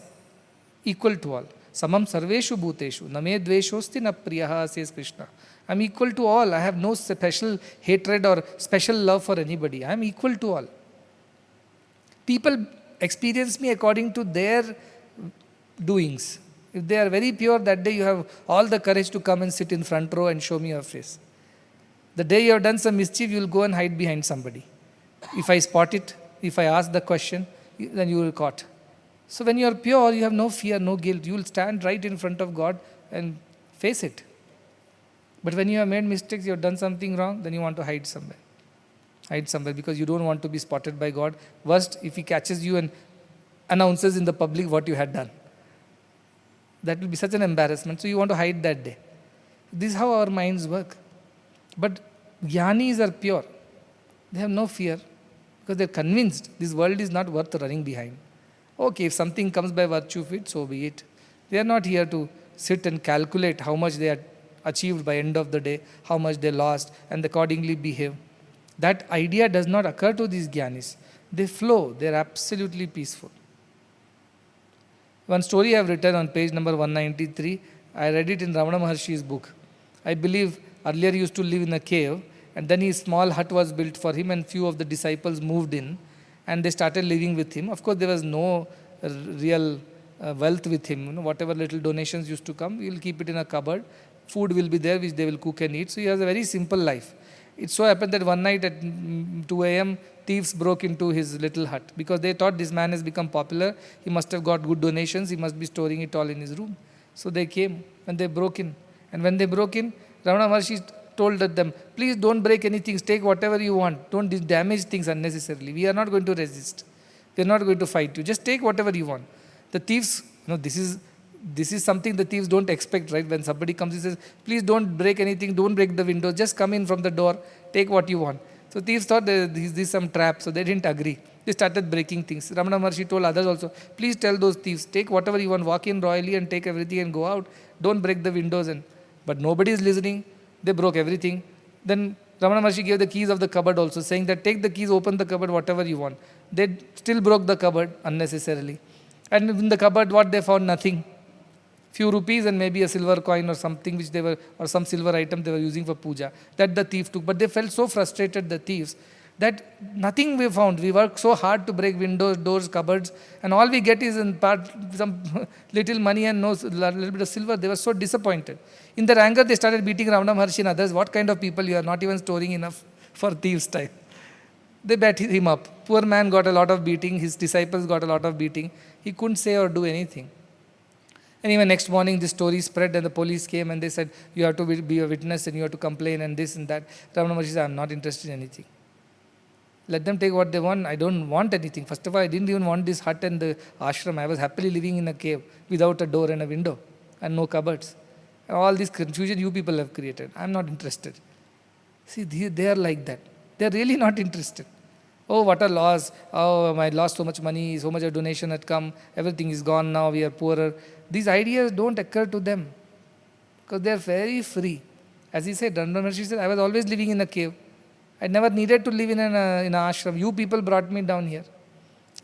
equal to all. Samam sarveshu bhuteshu, name dveshosti na priyaha, says Krishna. I am equal to all. I have no special hatred or special love for anybody. I am equal to all. People experience me according to their doings. If they are very pure, that day you have all the courage to come and sit in front row and show me your face. The day you have done some mischief, you will go and hide behind somebody. If I spot it, if I ask the question, then you will caught. So when you are pure, you have no fear, no guilt. You will stand right in front of God and face it. But when you have made mistakes, you have done something wrong, then you want to hide somewhere. Hide somewhere because you don't want to be spotted by God. Worst, if He catches you and announces in the public what you had done. That will be such an embarrassment. So you want to hide that day. This is how our minds work. But jnanis are pure. They have no fear because they are convinced this world is not worth running behind. Okay, if something comes by virtue of it, so be it. They are not here to sit and calculate how much they had achieved by end of the day, how much they lost, and accordingly behave. That idea does not occur to these jnanis. They flow. They are absolutely peaceful. One story I have written on page number 193, I read it in Ramana Maharshi's book. I believe earlier he used to live in a cave, and then his small hut was built for him, and few of the disciples moved in, and they started living with him. Of course, there was no real wealth with him. Whatever little donations used to come, he will keep it in a cupboard. Food will be there, which they will cook and eat. So he has a very simple life. It so happened that one night at 2 a.m., thieves broke into his little hut because they thought this man has become popular. He must have got good donations. He must be storing it all in his room. So they came and they broke in. And when they broke in, Ramana Maharshi told them, please don't break anything. Take whatever you want. Don't damage things unnecessarily. We are not going to resist. We are not going to fight you. Just take whatever you want. The thieves, this is something the thieves don't expect, right? When somebody comes and says, please don't break anything, don't break the windows, just come in from the door, take what you want. So thieves thought this is some trap, so they didn't agree. They started breaking things. Ramana Maharshi told others also, please tell those thieves, take whatever you want, walk in royally and take everything and go out. Don't break the windows. But nobody is listening. They broke everything. Then Ramana Maharshi gave the keys of the cupboard also, saying that take the keys, open the cupboard, whatever you want. They still broke the cupboard unnecessarily. And in the cupboard, what they found? Nothing. Few rupees and maybe a silver coin or something which they were, or some silver item they were using for puja. That the thief took. But they felt so frustrated, the thieves, that nothing we found. We worked so hard to break windows, doors, cupboards, and all we get is in part some little money and no little bit of silver. They were so disappointed. In their anger, they started beating Ramana Maharshi and others. What kind of people you are, not even storing enough for thieves' time. They beat him up. Poor man got a lot of beating. His disciples got a lot of beating. He couldn't say or do anything. Anyway, next morning this story spread and the police came and they said, you have to be a witness and you have to complain and this and that. Ramana Maharshi said, I am not interested in anything. Let them take what they want. I don't want anything. First of all, I didn't even want this hut and the ashram. I was happily living in a cave without a door and a window and no cupboards. And all this confusion you people have created. I am not interested. See, they are like that. They are really not interested. Oh, what a loss. Oh, I lost so much money, so much of donation had come, everything is gone now, we are poorer. These ideas don't occur to them because they are very free. As he said, Ramana Maharshi said, I was always living in a cave. I never needed to live in an ashram. You people brought me down here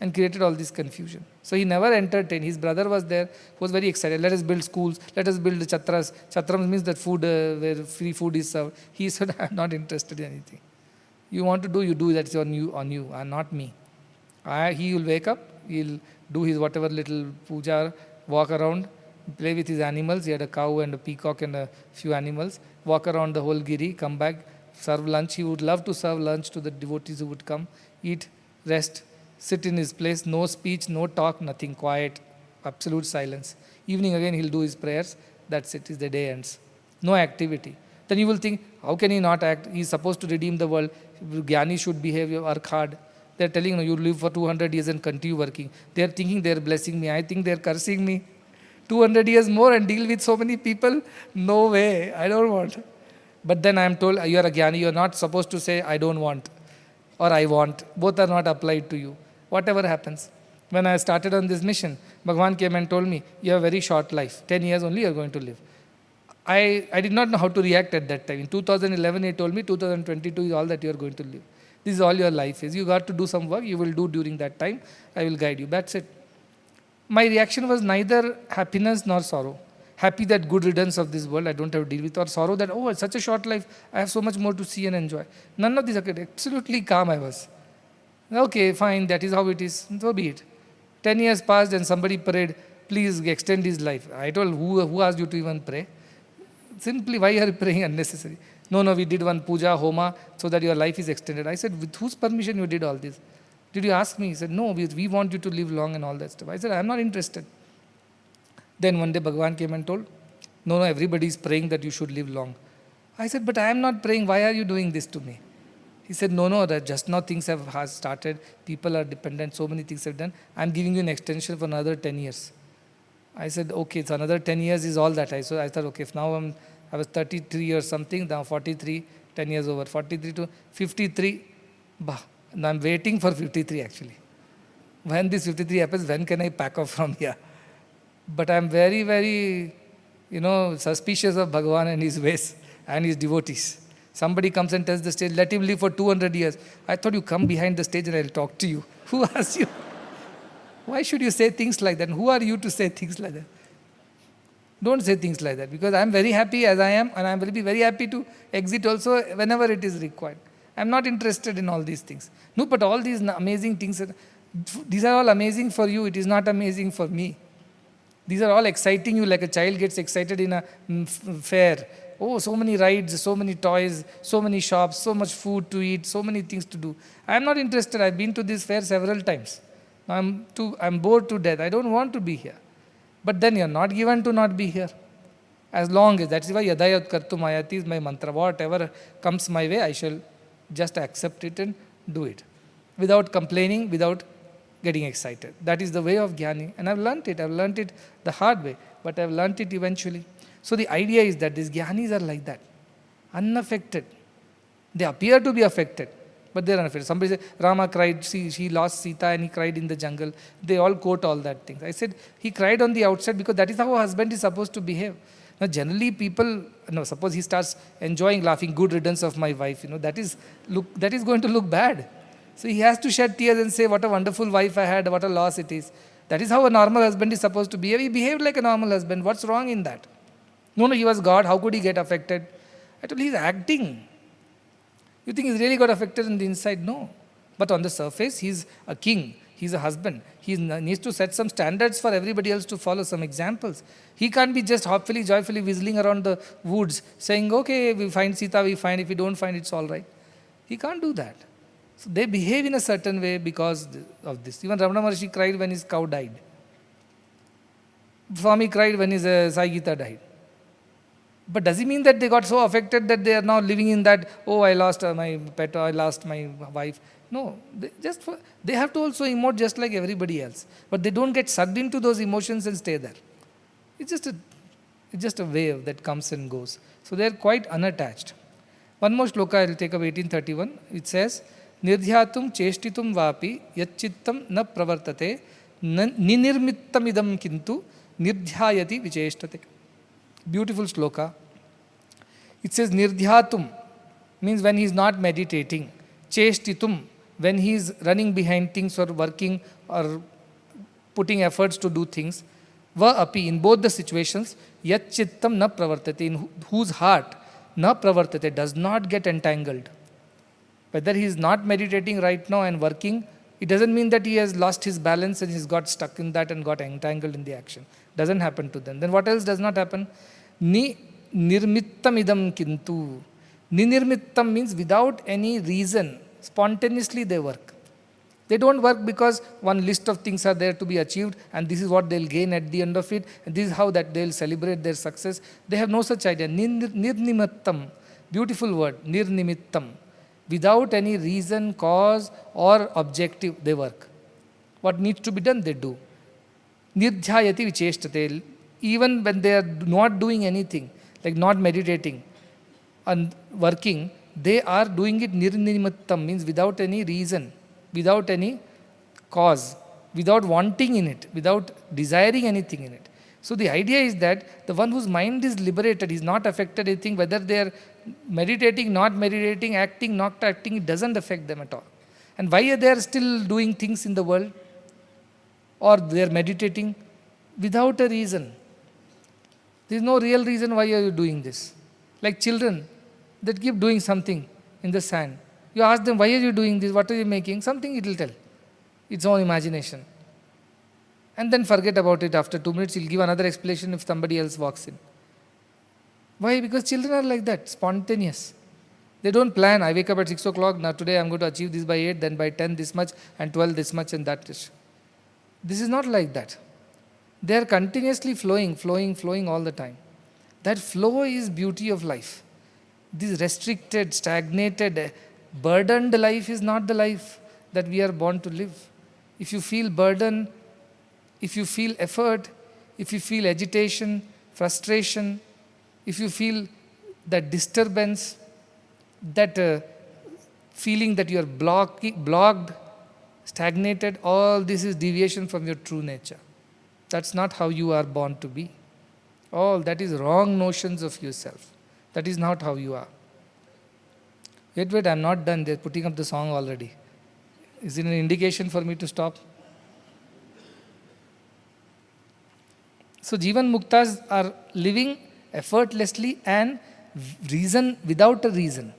and created all this confusion. So he never entertained. His brother was there, who was very excited. Let us build schools, let us build chatras. Chatras means that food, where free food is served. He said, I am not interested in anything. You want to do, you do. That's on you, and not me. He will wake up, he'll do his whatever little puja, walk around, play with his animals. He had a cow and a peacock and a few animals. Walk around the whole giri, come back, serve lunch. He would love to serve lunch to the devotees who would come, eat, rest, sit in his place, no speech, no talk, nothing, quiet, absolute silence. Evening again he'll do his prayers. That's it, the day ends. No activity. Then you will think, how can he not act? He is supposed to redeem the world. Jnani should behave, work hard. They are telling, you live for 200 years and continue working. They are thinking they are blessing me. I think they are cursing me. 200 years more and deal with so many people? No way. I don't want. But then I am told, you are a Jnani. You are not supposed to say, I don't want or I want. Both are not applied to you. Whatever happens. When I started on this mission, Bhagavan came and told me, you have a very short life. 10 years only you are going to live. I did not know how to react at that time. In 2011, he told me 2022 is all that you are going to live. This is all your life is. You got to do some work. You will do during that time. I will guide you. That's it. My reaction was neither happiness nor sorrow. Happy that good riddance of this world I don't have to deal with, or sorrow that, oh, it's such a short life. I have so much more to see and enjoy. None of these occurred. Absolutely calm I was. Okay, fine. That is how it is. So be it. 10 years passed and somebody prayed, please extend his life. I told, who asked you to even pray? Simply, why are you praying unnecessary? No, we did one puja, homa, so that your life is extended. I said, with whose permission you did all this? Did you ask me? He said, no, we want you to live long and all that stuff. I said, I am not interested. Then one day Bhagavan came and told, no, everybody is praying that you should live long. I said, but I am not praying. Why are you doing this to me? He said, no, that just now things have started. People are dependent. So many things have done. I am giving you an extension for another 10 years. I said, okay, so another 10 years is all that. So I thought, okay, if now I was 33 or something, now 43, 10 years over, 43 to 53. Now I'm waiting for 53 actually. When this 53 happens, when can I pack off from here? But I'm very, very, suspicious of Bhagavan and his ways and his devotees. Somebody comes and tells the stage, let him live for 200 years. I thought you come behind the stage and I'll talk to you. Who asked you? Why should you say things like that? Who are you to say things like that? Don't say things like that, because I'm very happy as I am, and I will be very happy to exit also whenever it is required. I'm not interested in all these things. No, but all these amazing things, these are all amazing for you. It is not amazing for me. These are all exciting you like a child gets excited in a fair. Oh, so many rides, so many toys, so many shops, so much food to eat, so many things to do. I am not interested. I've been to this fair several times. I'm bored to death. I don't want to be here. But then you're not given to not be here. As long as, that's why yadayat kartum ayati is my mantra. Whatever comes my way, I shall just accept it and do it. Without complaining, without getting excited. That is the way of Jnani. And I've learnt it. I've learnt it the hard way. But I've learnt it eventually. So the idea is that these Jnanis are like that. Unaffected. They appear to be affected, but they're unaffected. Somebody said, Rama cried, she lost Sita and he cried in the jungle. They all quote all that things. I said, he cried on the outside because that is how a husband is supposed to behave. Now generally people, suppose he starts enjoying laughing, good riddance of my wife, that is going to look bad. So he has to shed tears and say, what a wonderful wife I had, what a loss it is. That is how a normal husband is supposed to behave. He behaved like a normal husband. What's wrong in that? No, he was God. How could he get affected? I told him, he's acting. You think he's really got affected on the inside? No. But on the surface, he's a king. He's a husband. He needs to set some standards for everybody else to follow, some examples. He can't be just happily, joyfully whistling around the woods saying, okay, we find Sita, we find. If we don't find, it's all right. He can't do that. So they behave in a certain way because of this. Even Ramana Maharshi cried when his cow died. Swami cried when his Sai Gita died. But does it mean that they got so affected that they are now living in that, oh, I lost my pet, or I lost my wife? No, they have to also emote just like everybody else. But they don't get sucked into those emotions and stay there. It's just a wave that comes and goes. So they are quite unattached. One more shloka I will take of 1831. It says, Nirdhyatum cheshtitum vapi yachittam na pravartate ninirmittam idam kintu nirdhyayati vicheshtate. Beautiful shloka. It says nirdhyatum means when he is not meditating. Cheshtitum, when he is running behind things or working or putting efforts to do things. Va api, in both the situations, yat chittam na pravartate, in whose heart na pravartate, does not get entangled. Whether he is not meditating right now and working, it doesn't mean that he has lost his balance and he's got stuck in that and got entangled in the action. Doesn't happen to them. Then what else does not happen? Ni nirmittam idam kintu. Ni nirmittam means without any reason, spontaneously they work. They don't work because one list of things are there to be achieved and this is what they'll gain at the end of it and this is how that they'll celebrate their success. They have no such idea. Nirnimittam, beautiful word, nirnimittam. Without any reason, cause or objective, they work. What needs to be done, they do. Nirdhyayati vicheshtate. Even when they are not doing anything, like not meditating and working, they are doing it nirnimittam, means without any reason, without any cause, without wanting in it, without desiring anything in it. So the idea is that the one whose mind is liberated is not affected anything, whether they are meditating, not meditating, acting, not acting, it doesn't affect them at all. And why are they still doing things in the world? Or they are meditating without a reason. There is no real reason why are you doing this. Like children that keep doing something in the sand. You ask them, why are you doing this? What are you making? Something it will tell. Its own imagination. And then forget about it after 2 minutes. He'll give another explanation if somebody else walks in. Why? Because children are like that, spontaneous. They don't plan. I wake up at 6 o'clock. Now today I'm going to achieve this by 8, then by 10 this much, and 12 this much, and that is. This is not like that. They are continuously flowing all the time. That flow is beauty of life. This restricted, stagnated, burdened life is not the life that we are born to live. If you feel burden, if you feel effort, if you feel agitation, frustration, if you feel that disturbance, that feeling that you are blocked, stagnated, all this is deviation from your true nature. That's not how you are born to be. All that is wrong notions of yourself. That is not how you are. Wait, I'm not done. They're putting up the song already. Is it an indication for me to stop? So Jivan Muktas are living effortlessly and reason without a reason.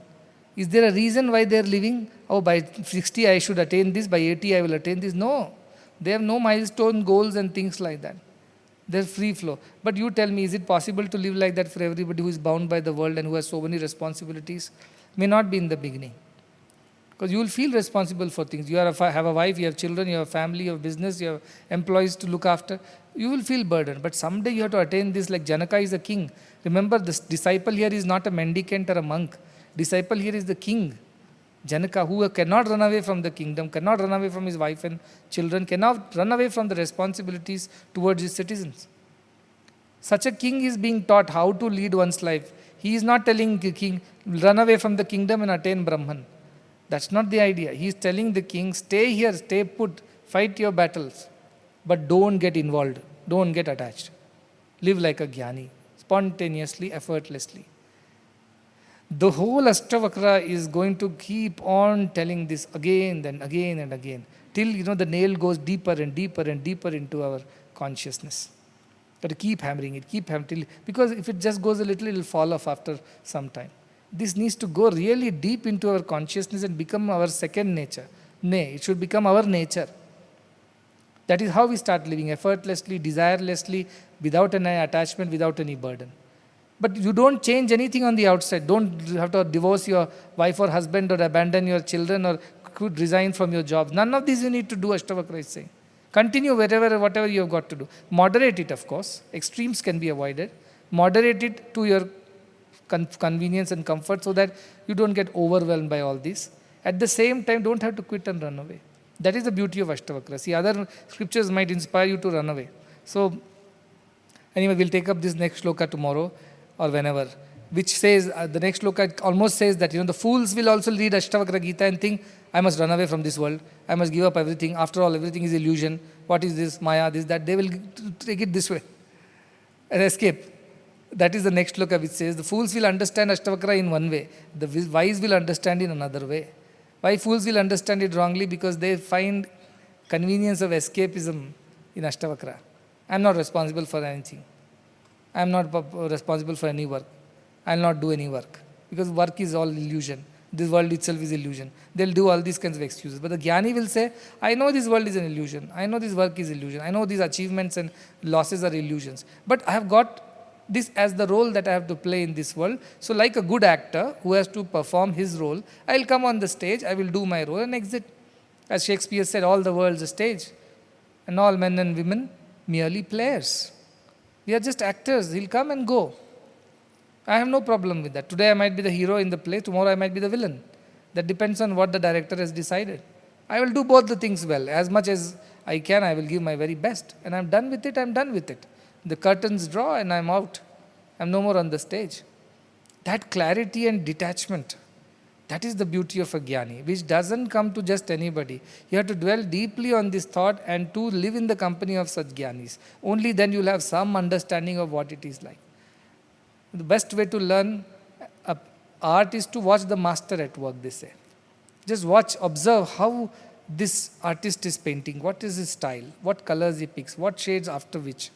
Is there a reason why they are living? Oh, by 60 I should attain this, by 80 I will attain this. No. They have no milestone goals and things like that. They're free flow. But you tell me, is it possible to live like that for everybody who is bound by the world and who has so many responsibilities? May not be in the beginning. Because you will feel responsible for things. You have a wife, you have children, you have family, you have business, you have employees to look after. You will feel burdened. But someday you have to attain this, like Janaka is a king. Remember, this disciple here is not a mendicant or a monk. Disciple here is the king. Janaka, who cannot run away from the kingdom, cannot run away from his wife and children, cannot run away from the responsibilities towards his citizens. Such a king is being taught how to lead one's life. He is not telling the king, run away from the kingdom and attain Brahman. That's not the idea. He is telling the king, stay here, stay put, fight your battles, but don't get involved, don't get attached. Live like a jnani, spontaneously, effortlessly. The whole Ashtavakra is going to keep on telling this again and again and again, till the nail goes deeper and deeper and deeper into our consciousness. Got to keep hammering it, because if it just goes a little, it will fall off after some time. This needs to go really deep into our consciousness and become our second nature. Nay, it should become our nature. That is how we start living effortlessly, desirelessly, without any attachment, without any burden. But you don't change anything on the outside. Don't have to divorce your wife or husband or abandon your children or could resign from your jobs. None of these you need to do, Ashtavakra is saying. Continue whatever you have got to do. Moderate it, of course. Extremes can be avoided. Moderate it to your convenience and comfort so that you don't get overwhelmed by all this. At the same time, don't have to quit and run away. That is the beauty of Ashtavakra. See, other scriptures might inspire you to run away. So, anyway, we'll take up this next shloka tomorrow or whenever, which says, the next shloka almost says that, the fools will also read Ashtavakra Gita and think, I must run away from this world. I must give up everything. After all, everything is illusion. What is this, Maya, this, that? They will take it this way and escape. That is the next shloka which says, the fools will understand Ashtavakra in one way. The wise will understand in another way. Why fools will understand it wrongly? Because they find convenience of escapism in Ashtavakra. I am not responsible for anything. I am not responsible for any work. I will not do any work. Because work is all illusion. This world itself is illusion. They will do all these kinds of excuses. But the Jnani will say, I know this world is an illusion. I know this work is illusion. I know these achievements and losses are illusions. But I have got this as the role that I have to play in this world. So like a good actor who has to perform his role, I will come on the stage, I will do my role and exit. As Shakespeare said, all the world's a stage, and all men and women merely players. We are just actors. He'll come and go. I have no problem with that. Today I might be the hero in the play, tomorrow I might be the villain. That depends on what the director has decided. I will do both the things well. As much as I can, I will give my very best. And I'm done with it, I'm done with it. The curtains draw and I'm out. I'm no more on the stage. That clarity and detachment, that is the beauty of a jnani, which doesn't come to just anybody. You have to dwell deeply on this thought and to live in the company of such jnanis. Only then you'll have some understanding of what it is like. The best way to learn art is to watch the master at work, they say. Just watch, observe how this artist is painting, what is his style, what colors he picks, what shades after which.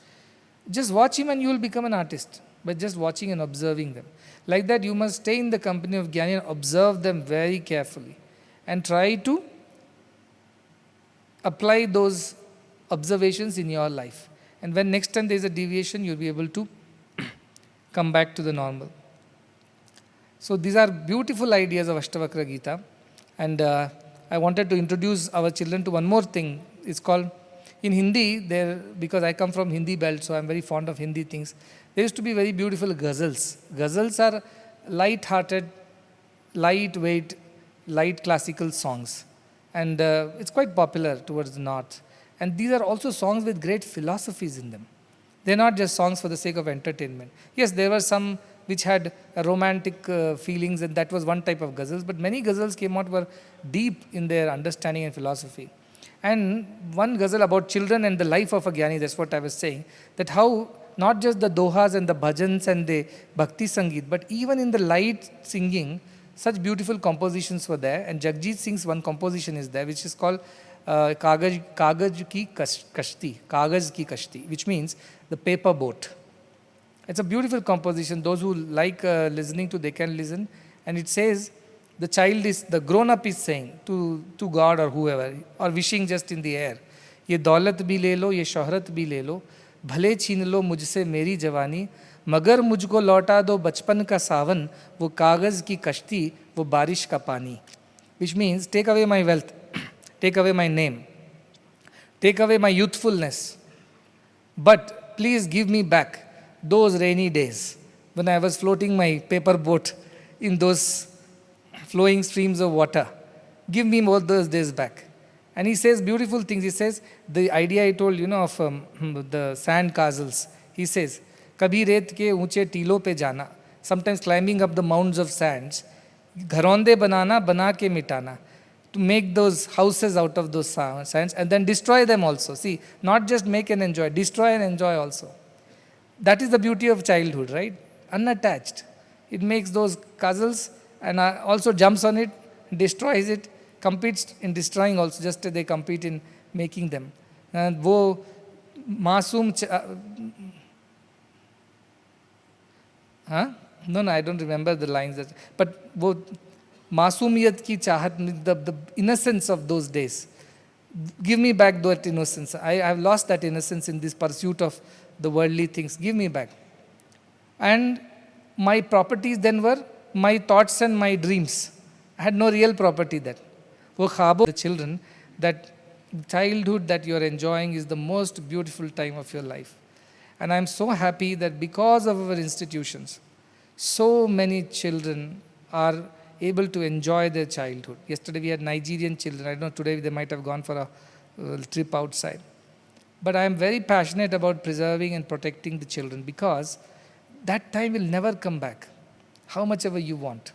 Just watch him and you will become an artist by just watching and observing them. Like that, you must stay in the company of jnani and observe them very carefully and try to apply those observations in your life. And when next time there is a deviation, you'll be able to come back to the normal. So these are beautiful ideas of Ashtavakra Gita. And I wanted to introduce our children to one more thing. It's called, in Hindi, because I come from Hindi belt, so I'm very fond of Hindi things. There used to be very beautiful ghazals. Ghazals are light-hearted, lightweight, light classical songs. And it's quite popular towards the north. And these are also songs with great philosophies in them. They're not just songs for the sake of entertainment. Yes, there were some which had romantic feelings, and that was one type of ghazals, but many ghazals came out were deep in their understanding and philosophy. And one ghazal about children and the life of a jnani, that's what I was saying, that how not just the dohas and the bhajans and the bhakti sangeet, but even in the light singing, such beautiful compositions were there. And Jagjit Singh's one composition is there, which is called Kagaj Ki Kashti, which means the paper boat. It's a beautiful composition. Those who like listening to, they can listen. And it says, the grown-up is saying to God or whoever, or wishing just in the air, ये दौलत भी ले लो, ये शोहरत भी ले लो, भले छीन लो मुझसे मेरी जवानी, मगर मुझको लौटा दो बचपन का सावन, वो कागज की कश्ती, वो बारिश का पानी. Which means, take away my wealth, take away my name, take away my youthfulness, but please give me back those rainy days when I was floating my paper boat in those flowing streams of water. Give me all those days back. And he says beautiful things. He says, the idea I told, of the sand castles. He says, Kabhi ret ke unche teelon pe jana. Sometimes climbing up the mounds of sands. Gharonde banana, bana ke mitana. To make those houses out of those sands and then destroy them also. See, not just make and enjoy, destroy and enjoy also. That is the beauty of childhood, right? Unattached. It makes those castles and also jumps on it, destroys it, competes in destroying also, just as they compete in making them. And wo masoom... No, I don't remember the lines. But wo masoomiyat ki chahat, the innocence of those days. Give me back that innocence. I have lost that innocence in this pursuit of the worldly things. Give me back. And my properties then were my thoughts and my dreams. I had no real property then. Wo khabo, the children, that childhood that you are enjoying is the most beautiful time of your life. And I am so happy that because of our institutions, so many children are able to enjoy their childhood. Yesterday we had Nigerian children. I don't know, today they might have gone for a trip outside. But I am very passionate about preserving and protecting the children because that time will never come back, how much ever you want.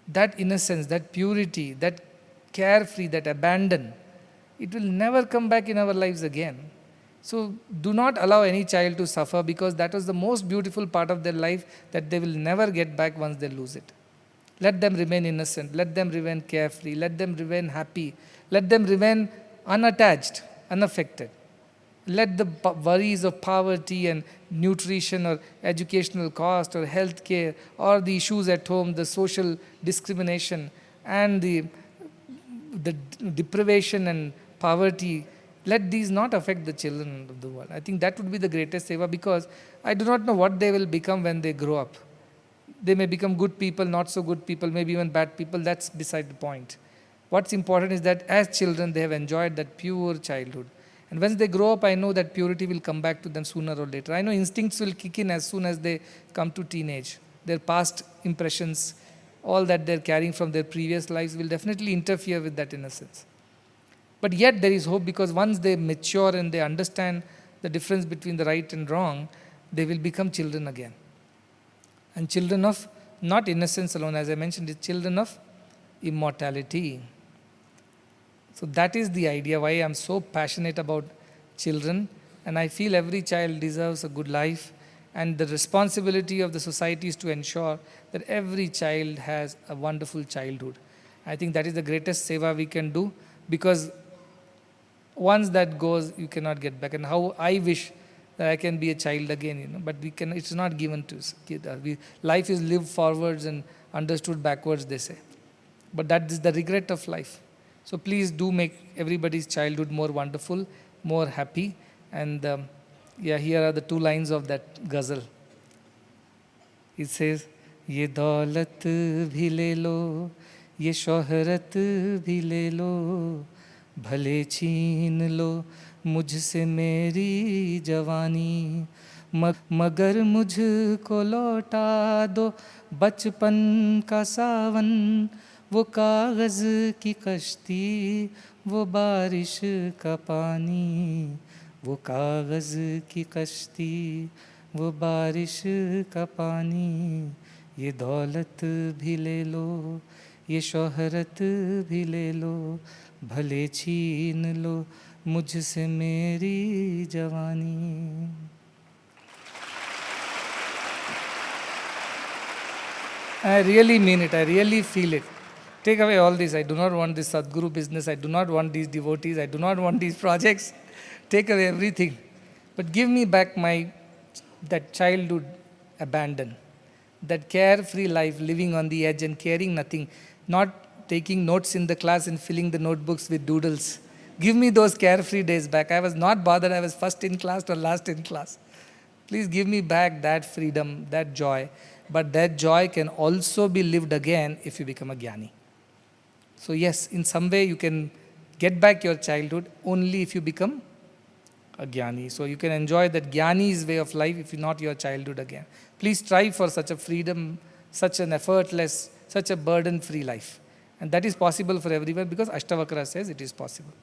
That innocence, that purity, that carefree, that abandon, it will never come back in our lives again. So do not allow any child to suffer because that was the most beautiful part of their life that they will never get back once they lose it. Let them remain innocent, let them remain carefree, let them remain happy, let them remain unattached, unaffected. Let the worries of poverty and nutrition or educational cost or health care or the issues at home, the social discrimination and the deprivation and poverty, let these not affect the children of the world. I think that would be the greatest seva because I do not know what they will become when they grow up. They may become good people, not so good people, maybe even bad people, that's beside the point. What's important is that as children, they have enjoyed that pure childhood. And once they grow up, I know that purity will come back to them sooner or later. I know instincts will kick in as soon as they come to teenage. Their past impressions, all that they're carrying from their previous lives will definitely interfere with that innocence. But yet there is hope, because once they mature and they understand the difference between the right and wrong, they will become children again. And children of not innocence alone, as I mentioned, it's children of immortality. So that is the idea why I'm so passionate about children, and I feel every child deserves a good life, and the responsibility of the society is to ensure that every child has a wonderful childhood. I think that is the greatest seva we can do, because once that goes, you cannot get back. And how I wish that I can be a child again, but we can. It's not given to us. Life is lived forwards and understood backwards, they say. But that is the regret of life. So please do make everybody's childhood more wonderful, more happy. And here are the 2 lines of that ghazal. It says, "Ye daulat bhi le lo, ye shohrat bhi le lo, bhale chhin lo mujhse meri jawani, magar mujhko lauta do bachpan ka sawan, वो कागज़ की कश्ती, वो बारिश का पानी, वो कागज़ की कश्ती, वो बारिश का पानी, ये दौलत भी ले लो, ये शोहरत भी ले लो, भले छीन लो मुझसे मेरी जवानी." I really mean it. I really feel it. Take away all this. I do not want this Sadguru business. I do not want these devotees. I do not want these projects. Take away everything. But give me back that childhood abandon, that carefree life, living on the edge and caring nothing, not taking notes in the class and filling the notebooks with doodles. Give me those carefree days back. I was not bothered. I was first in class or last in class. Please give me back that freedom, that joy. But that joy can also be lived again if you become a jnani. So yes, in some way you can get back your childhood only if you become a jnani. So you can enjoy that jnani's way of life if not your childhood again. Please strive for such a freedom, such an effortless, such a burden-free life. And that is possible for everyone, because Ashtavakra says it is possible.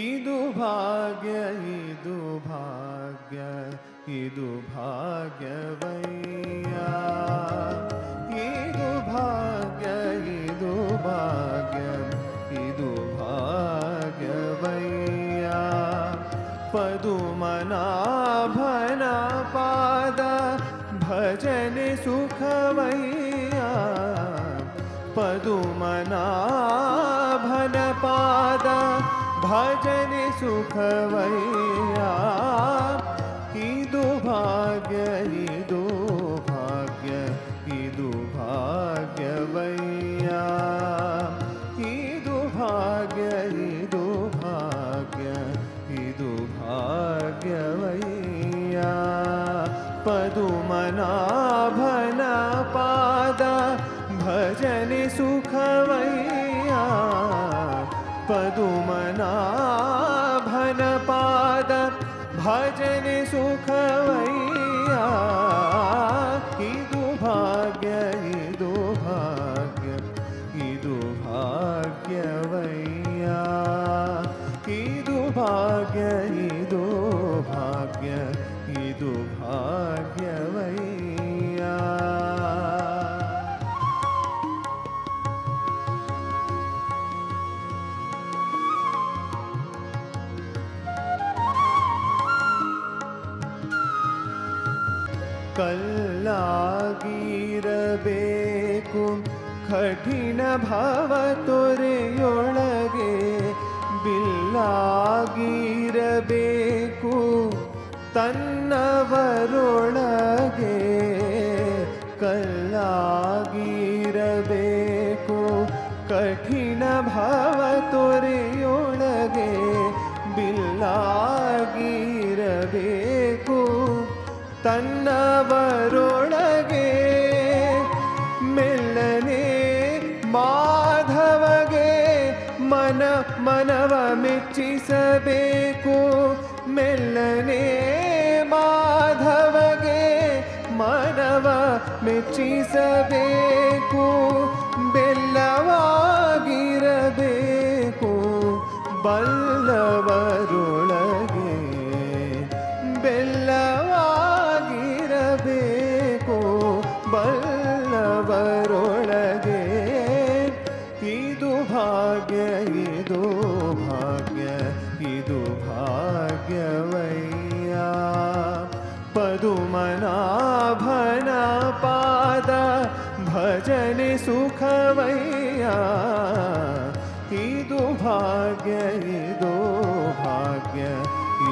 ಇದು ಭಾಗ್ಯ ಇದು ಭಾಗ್ಯ ಇದು ಭಾಗ್ಯವಯ್ಯ ಇದು ಭಾಗ್ಯ ಇದು ಭಾಗ್ಯ ಇದು ಭಾಗ್ಯವಯ್ಯ ಪದುಮನಾಭನ ಪಾದ ಭಜನೆ ಸುಖವಯ್ಯ ಪದುಮನಾಭನ ಪಾದ ಭಜನೆ ಸುಖವಯ್ಯ ಇದು ಭಾಗ್ಯ ಇದು ಭಾಗ್ಯ ಇದು ಭಾಗ್ಯವಯ್ಯ ಇದು ಭಾಗ್ಯ ಇದು ಭಾಗ್ಯ ಇದು ಭಾಗ್ಯವಯ್ಯ ಪದುಮನಾಭನ ಭಜನೆ ಸುಖವಯ್ಯ ಇದು ಭಾಗ್ಯ ಇದು ಭಾಗ್ಯ ಇದು ಭಾಗ್ಯವಯ್ಯ ಇದು ಭಾಗ್ಯ ಇದು ಭಾಗ್ಯ ಇದು ಭಾಗ್ಯವಯ್ಯ. ಕಲ್ಲಾಗಿರಬೇಕು ಕಠಿಣ ಭಾವ ತೊರೆಯೊಳಗೆ, ಬಿಲ್ಲಾಗಿರಬೇಕು ತನ್ನವರೊಳಗೆ. ಕಲ್ಲಾಗಿರಬೇಕು ಕಠಿಣ ಭಾವ ತೊರೆಯೊಳಗೆ, ಬಿಲ್ಲಾಗಿರಬೇಕು ತನ್ನವರೊಳಗೆ. ಮೆಲ್ಲನೆ ಮಾಧವಗೆ ಮನವ ಮೆಚ್ಚಿಸಬೇಕು. ಮೆಲ್ಲನೆ ಮಾಧವಗೆ ಮನವ ಮೆಚ್ಚಿಸಬೇಕು. ಬೆಲ್ಲವಾಗಿರಬೇಕು ಬಲ್ಲವರೊಳಗೆ. ಬೆಲ್ಲವಾಗಿರಬೇಕು ಬಲ್ಲವರೊಳಗೆ. ಇದು ಭಾಗ್ಯ ಇದು ಭಾಗ್ಯ ಇದು ಭಾಗ್ಯವಯ್ಯ. ಪದುಮನಾಭನ ಪಾದ ಭಜನೆ ಸುಖವಯ್ಯ. ಇದು ಭಾಗ್ಯ ಇದು ಭಾಗ್ಯ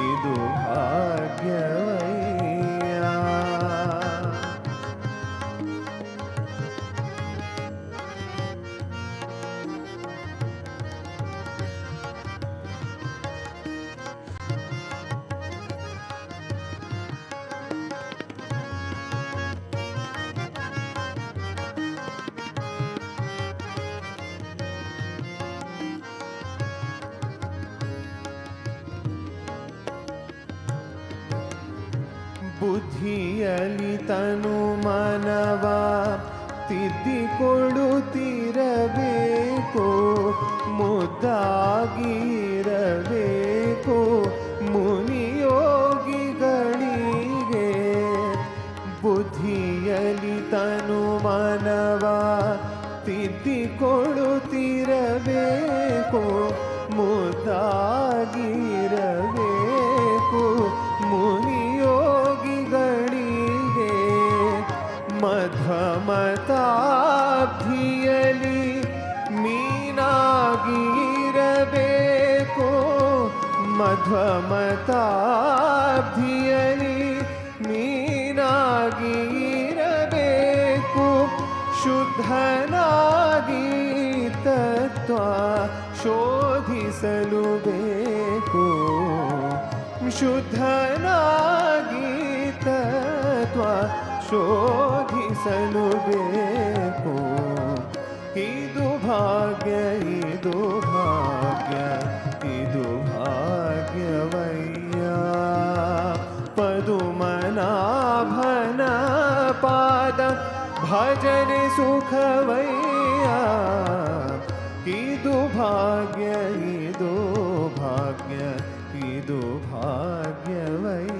ಇದು ಭಾಗ್ಯವಯ್ಯ. ಬುದ್ಧಿಯಲಿ ತನು ಮನವ ತಿದ್ದಿಕೊಳ್ಳುತ್ತಿರಬೇಕು. ಮುದ್ದಾಗಿರಬೇಕು ಮುನಿಯೋಗಿಗಳಿಗೆ. ಬುದ್ಧಿಯಲಿ ತನು ಮನವ ತಿದ್ದಿಕೊಳ್ಳುತ್ತಿರಬೇಕು. ಮುದ್ದಾಗಿರಬೇಕು ಮುನಿಯೋಗಿಗಳಿಗೆ. ಮಧ್ವಮತಾಬ್ಧಿಯಲಿ ಮೀನಾಗಿರಬೇಕು. ಮಧ್ವಮತಾಬ್ಧಿಯಲಿ ಮೀನಾಗಿರಬೇಕು. ಶುದ್ಧನಾಗಿ ತತ್ವ ಶೋಧಿಸಲು ಬೇಕು. ಶುದ್ಧನಾಗಿ ತತ್ವ ಶೋಧಿಸಲು ಬೇಕು. ಇದು ಭಾಗ್ಯ ಇದು ಭಾಗ್ಯ ಇದು ಭಾಗ್ಯವಯ್ಯ. ಪದುಮನಾಭನ ಪಾದ ಭಜನೆ ಸುಖವಯ್ಯ. ಇದು ಭಾಗ್ಯ ಇದು ಭಾಗ್ಯ ಇದು ಭಾಗ್ಯವಯ್ಯ.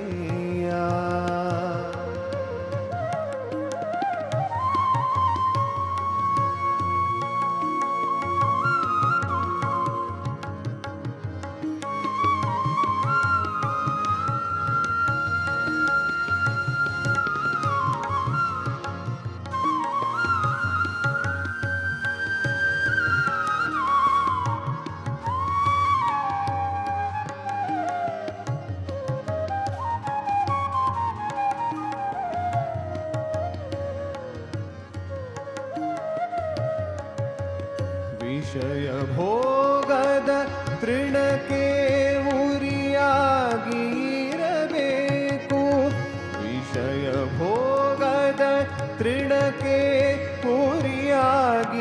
ವಿಷಯ ಭೋಗದ ತೃಣಕ್ಕೆ ಉರಿಯಾಗಿರಬೇಕು. ವಿಷಯ ಭೋಗದ ತೃಣಕ್ಕೆ ಉರಿಯಾಗಿರಬೇಕು.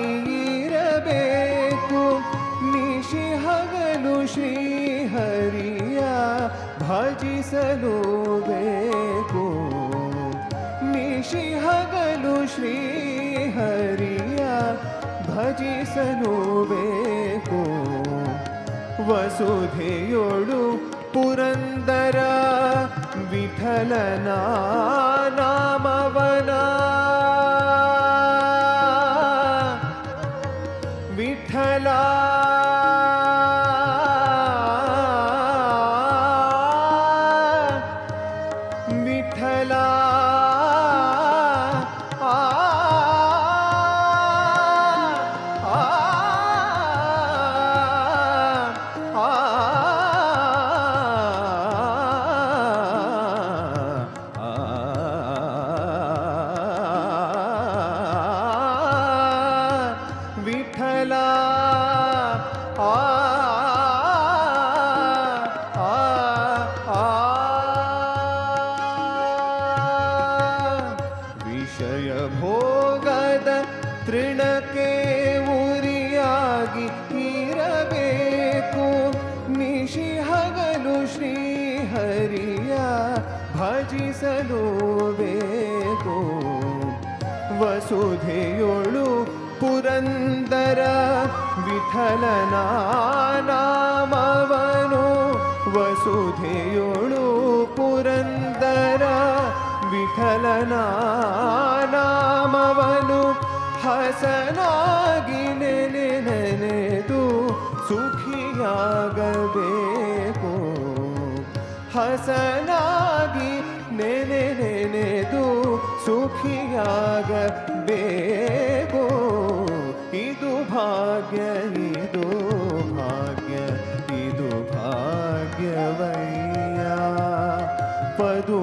ನಿಶಿ ಹಗಲು ಶ್ರೀಹರಿಯ ಭಜಿಸ ಭಜಿಸಲು ಬೇಕು ನಿಶಿ ಹಗಲು ಶ್ರೀ ಹರಿಯ ಭಜಿಸಲು ಬೇಕು ವಸುಧೆಯೊಳು ಪುರಂದರ ವಿಠಲನ ನಾಮವನ ವಿಠಲ ವಿಠಲ ವಿಠಲ ವಿಷಯ ಭೋಗದ ತೃಣಕ್ಕೆ ಉರಿಯಾಗಿ ಇರಬೇಕು ನಿಶಿ ಹಗಲು ಶ್ರೀ ಹರಿಯ ಭಜಿಸಲು ಬೇಕು ವಸುಧೆಯೊಳು ಪುರಂದರ ವಿಠಲನ ನಾಮವನು ವಸುಧೆಯೊಳು ಪುರಂದರ ವಿಠಲನ ನಾಮವನು ಹಸನಾಗಿ ನೆನೆದು ಸುಖಿಯಾಗಬೇಕು ಹಸನಾಗಿ ನೆನೆದು ಸುಖಿಯಾಗಬೇಕು ಇದು ಭಾಗ್ಯ ಇದು ಭಾಗ್ಯ ಇದು ಭಾಗ್ಯವಯ್ಯ ಪದುಮನಾಭನ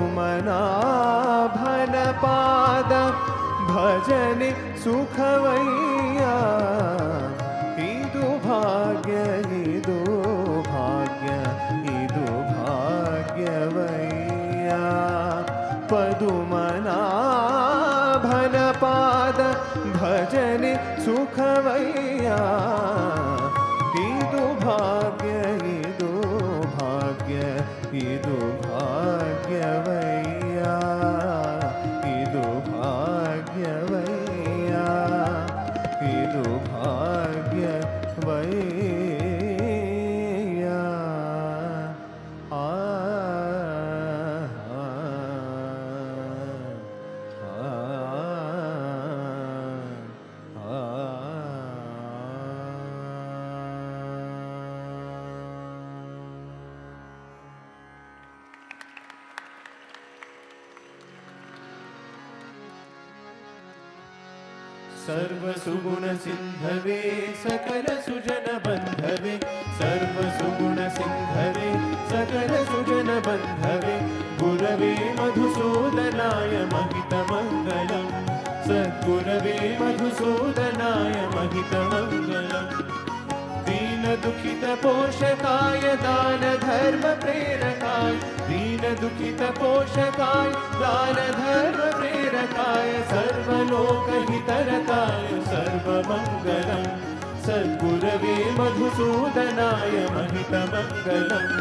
ಪಾದ ಭಜನೆ ಸುಖವಯ್ಯ ಇದು ಭಾಗ್ಯ ಇದು ಭಾಗ್ಯ ಇದು ಭಾಗ್ಯವಯ್ಯ ಪದುಮನಾಭನ ಪಾದ ಭಜನೆ ಸುಖವಯ್ಯ ಇದು ಭಾಗ್ಯ ಇದು ಭಾಗ್ಯ ಇದು ಭಾಗ್ಯವಯ್ಯ ಇದು ಭಾಗ್ಯವಯ್ಯ ಇದು ಭಾಗ್ಯವಯ್ಯ सर्वसुगुण सिंधवे सकल सुजन बंधवे सर्वसुगुण सिंधवे सकल सुजन बंधवे गुरवे मधुसूदनाय महितमङ्गलम् सद्गुरवे मधुसूदनाय महितमङ्गलम् दीन दुखित पोषकाय दान धर्म प्रेरकाय दीन दुखित पोषकाय दान धर्म प्रेरकाय सर्वलोकहितरताय सर्वमङ्गलम् सद्गुरवे मधुसूदनाय महितमङ्गलम्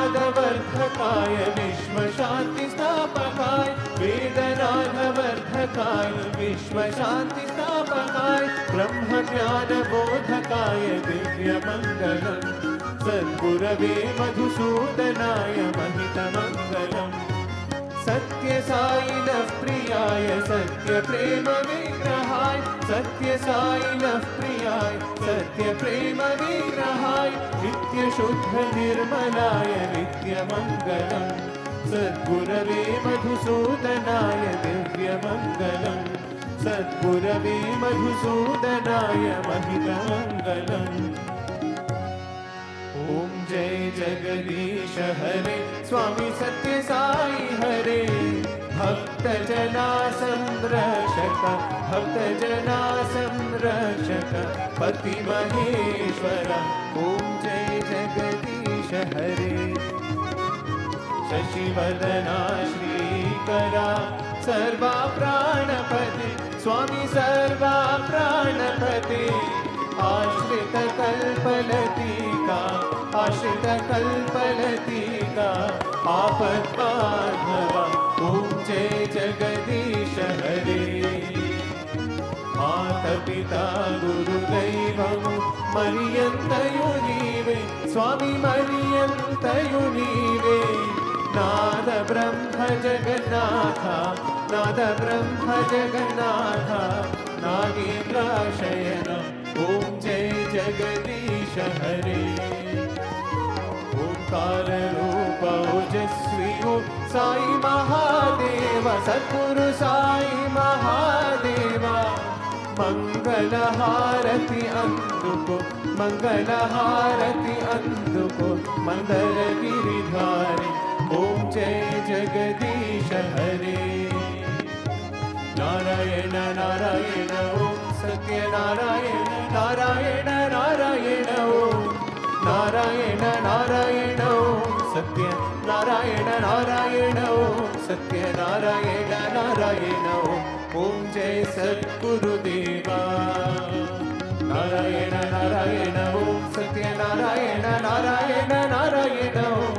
वेदनादवर्धकाय विश्वशान्तिस्थापकाय वेदनादवर्धकाय विश्वशान्तिस्थापकाय ब्रह्मज्ञानबोधकाय दिव्यमङ्गलम् सद्गुरवे मधुसूदनाय महितमङ्गलम् सत्य साई प्रियाय सत्य प्रेम विग्रहाय सत्य साई प्रियाय सत्य प्रेम विग्रहाय नित्य शुद्ध निर्मलाय नित्यमङ्गलम् सद्गुरवे मधुसूदनाय दिव्यमङ्गलम् सद्गुरवे मधुसूदनाय महितमङ्गलम् ओम जय जगदीश हरे स्वामी सत्य साई हरे भक्त जना संरक्षक भक्त जना संरक्षक पति महेश्वर ओम जय जगदीश हरे शशिवदना श्रीकरा सर्वा प्राणपते स्वामी सर्वा प्राणपते आश्रित कल्पलतिका सदा आपद्बान्धवा ॐ जय जगदीश हरे मातपिता गुरुदैवमु मरियन्तयु नीवे स्वामी मरियन्तयु नीवे नाद ब्रह्म जगन्नाथ नाद ब्रह्म जगन्नाथ नागेन्द्रशयन ॐ जय जगदीश हरे ओंकार रूप ओजस्वी हो साई महादेव सद्गुरु साई महादेवा मंगल हारति अंदुको मंगल हारति अंदुको मंदर गिरिधारी ओम जय जगदीश हरे नारायण नारायण ओम सत्य नारायण नारायण नारायण ओम नारायण नारायण ओम सत्य नारायण नारायण ओम सत्य नारायण नारायण ओम जय सद्गुरुदेवा नारायण नारायण ओम सत्य नारायण नारायण नारायण ओम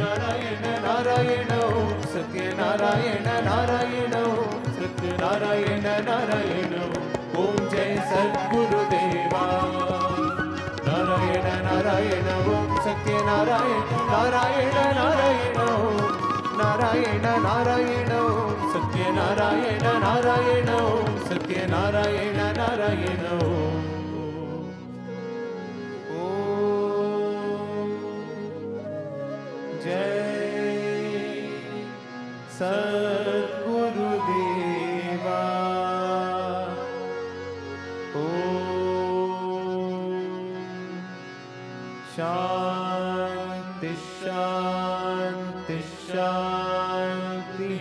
नारायण नारायण ओम सत्य नारायण नारायण ओम सत्य नारायण नारायण ओम जय सद्गुरुदेवा नारायण नारायण ओम सत्य नारायण नारायण नारायण ओम नारायण नारायण ओम सत्य नारायण नारायण ओम सत्य नारायण नारायण ओम जय सद्गुरुदेवा शांति शांति शांति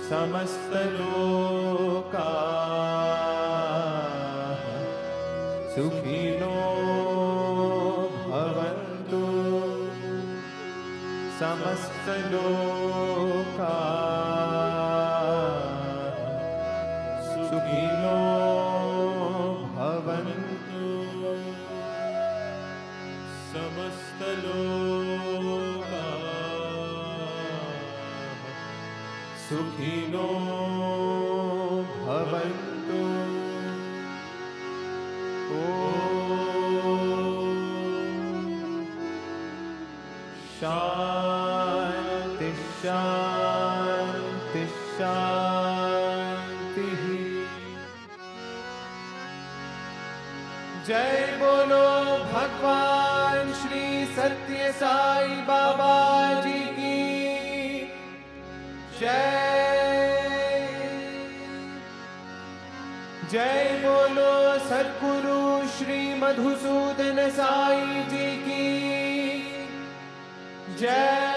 समस्त लोका सुखिनो भवन्तु समस्त लोका सुखिनो भवन्तु समस्त लोका सुखिनो भवन्तु शांति शांति शांति जय बोलो भगवान श्री सत्य साई बाबा जी की जय जय बोलो सद्गुरु श्री मधुसूदन साई जी की जय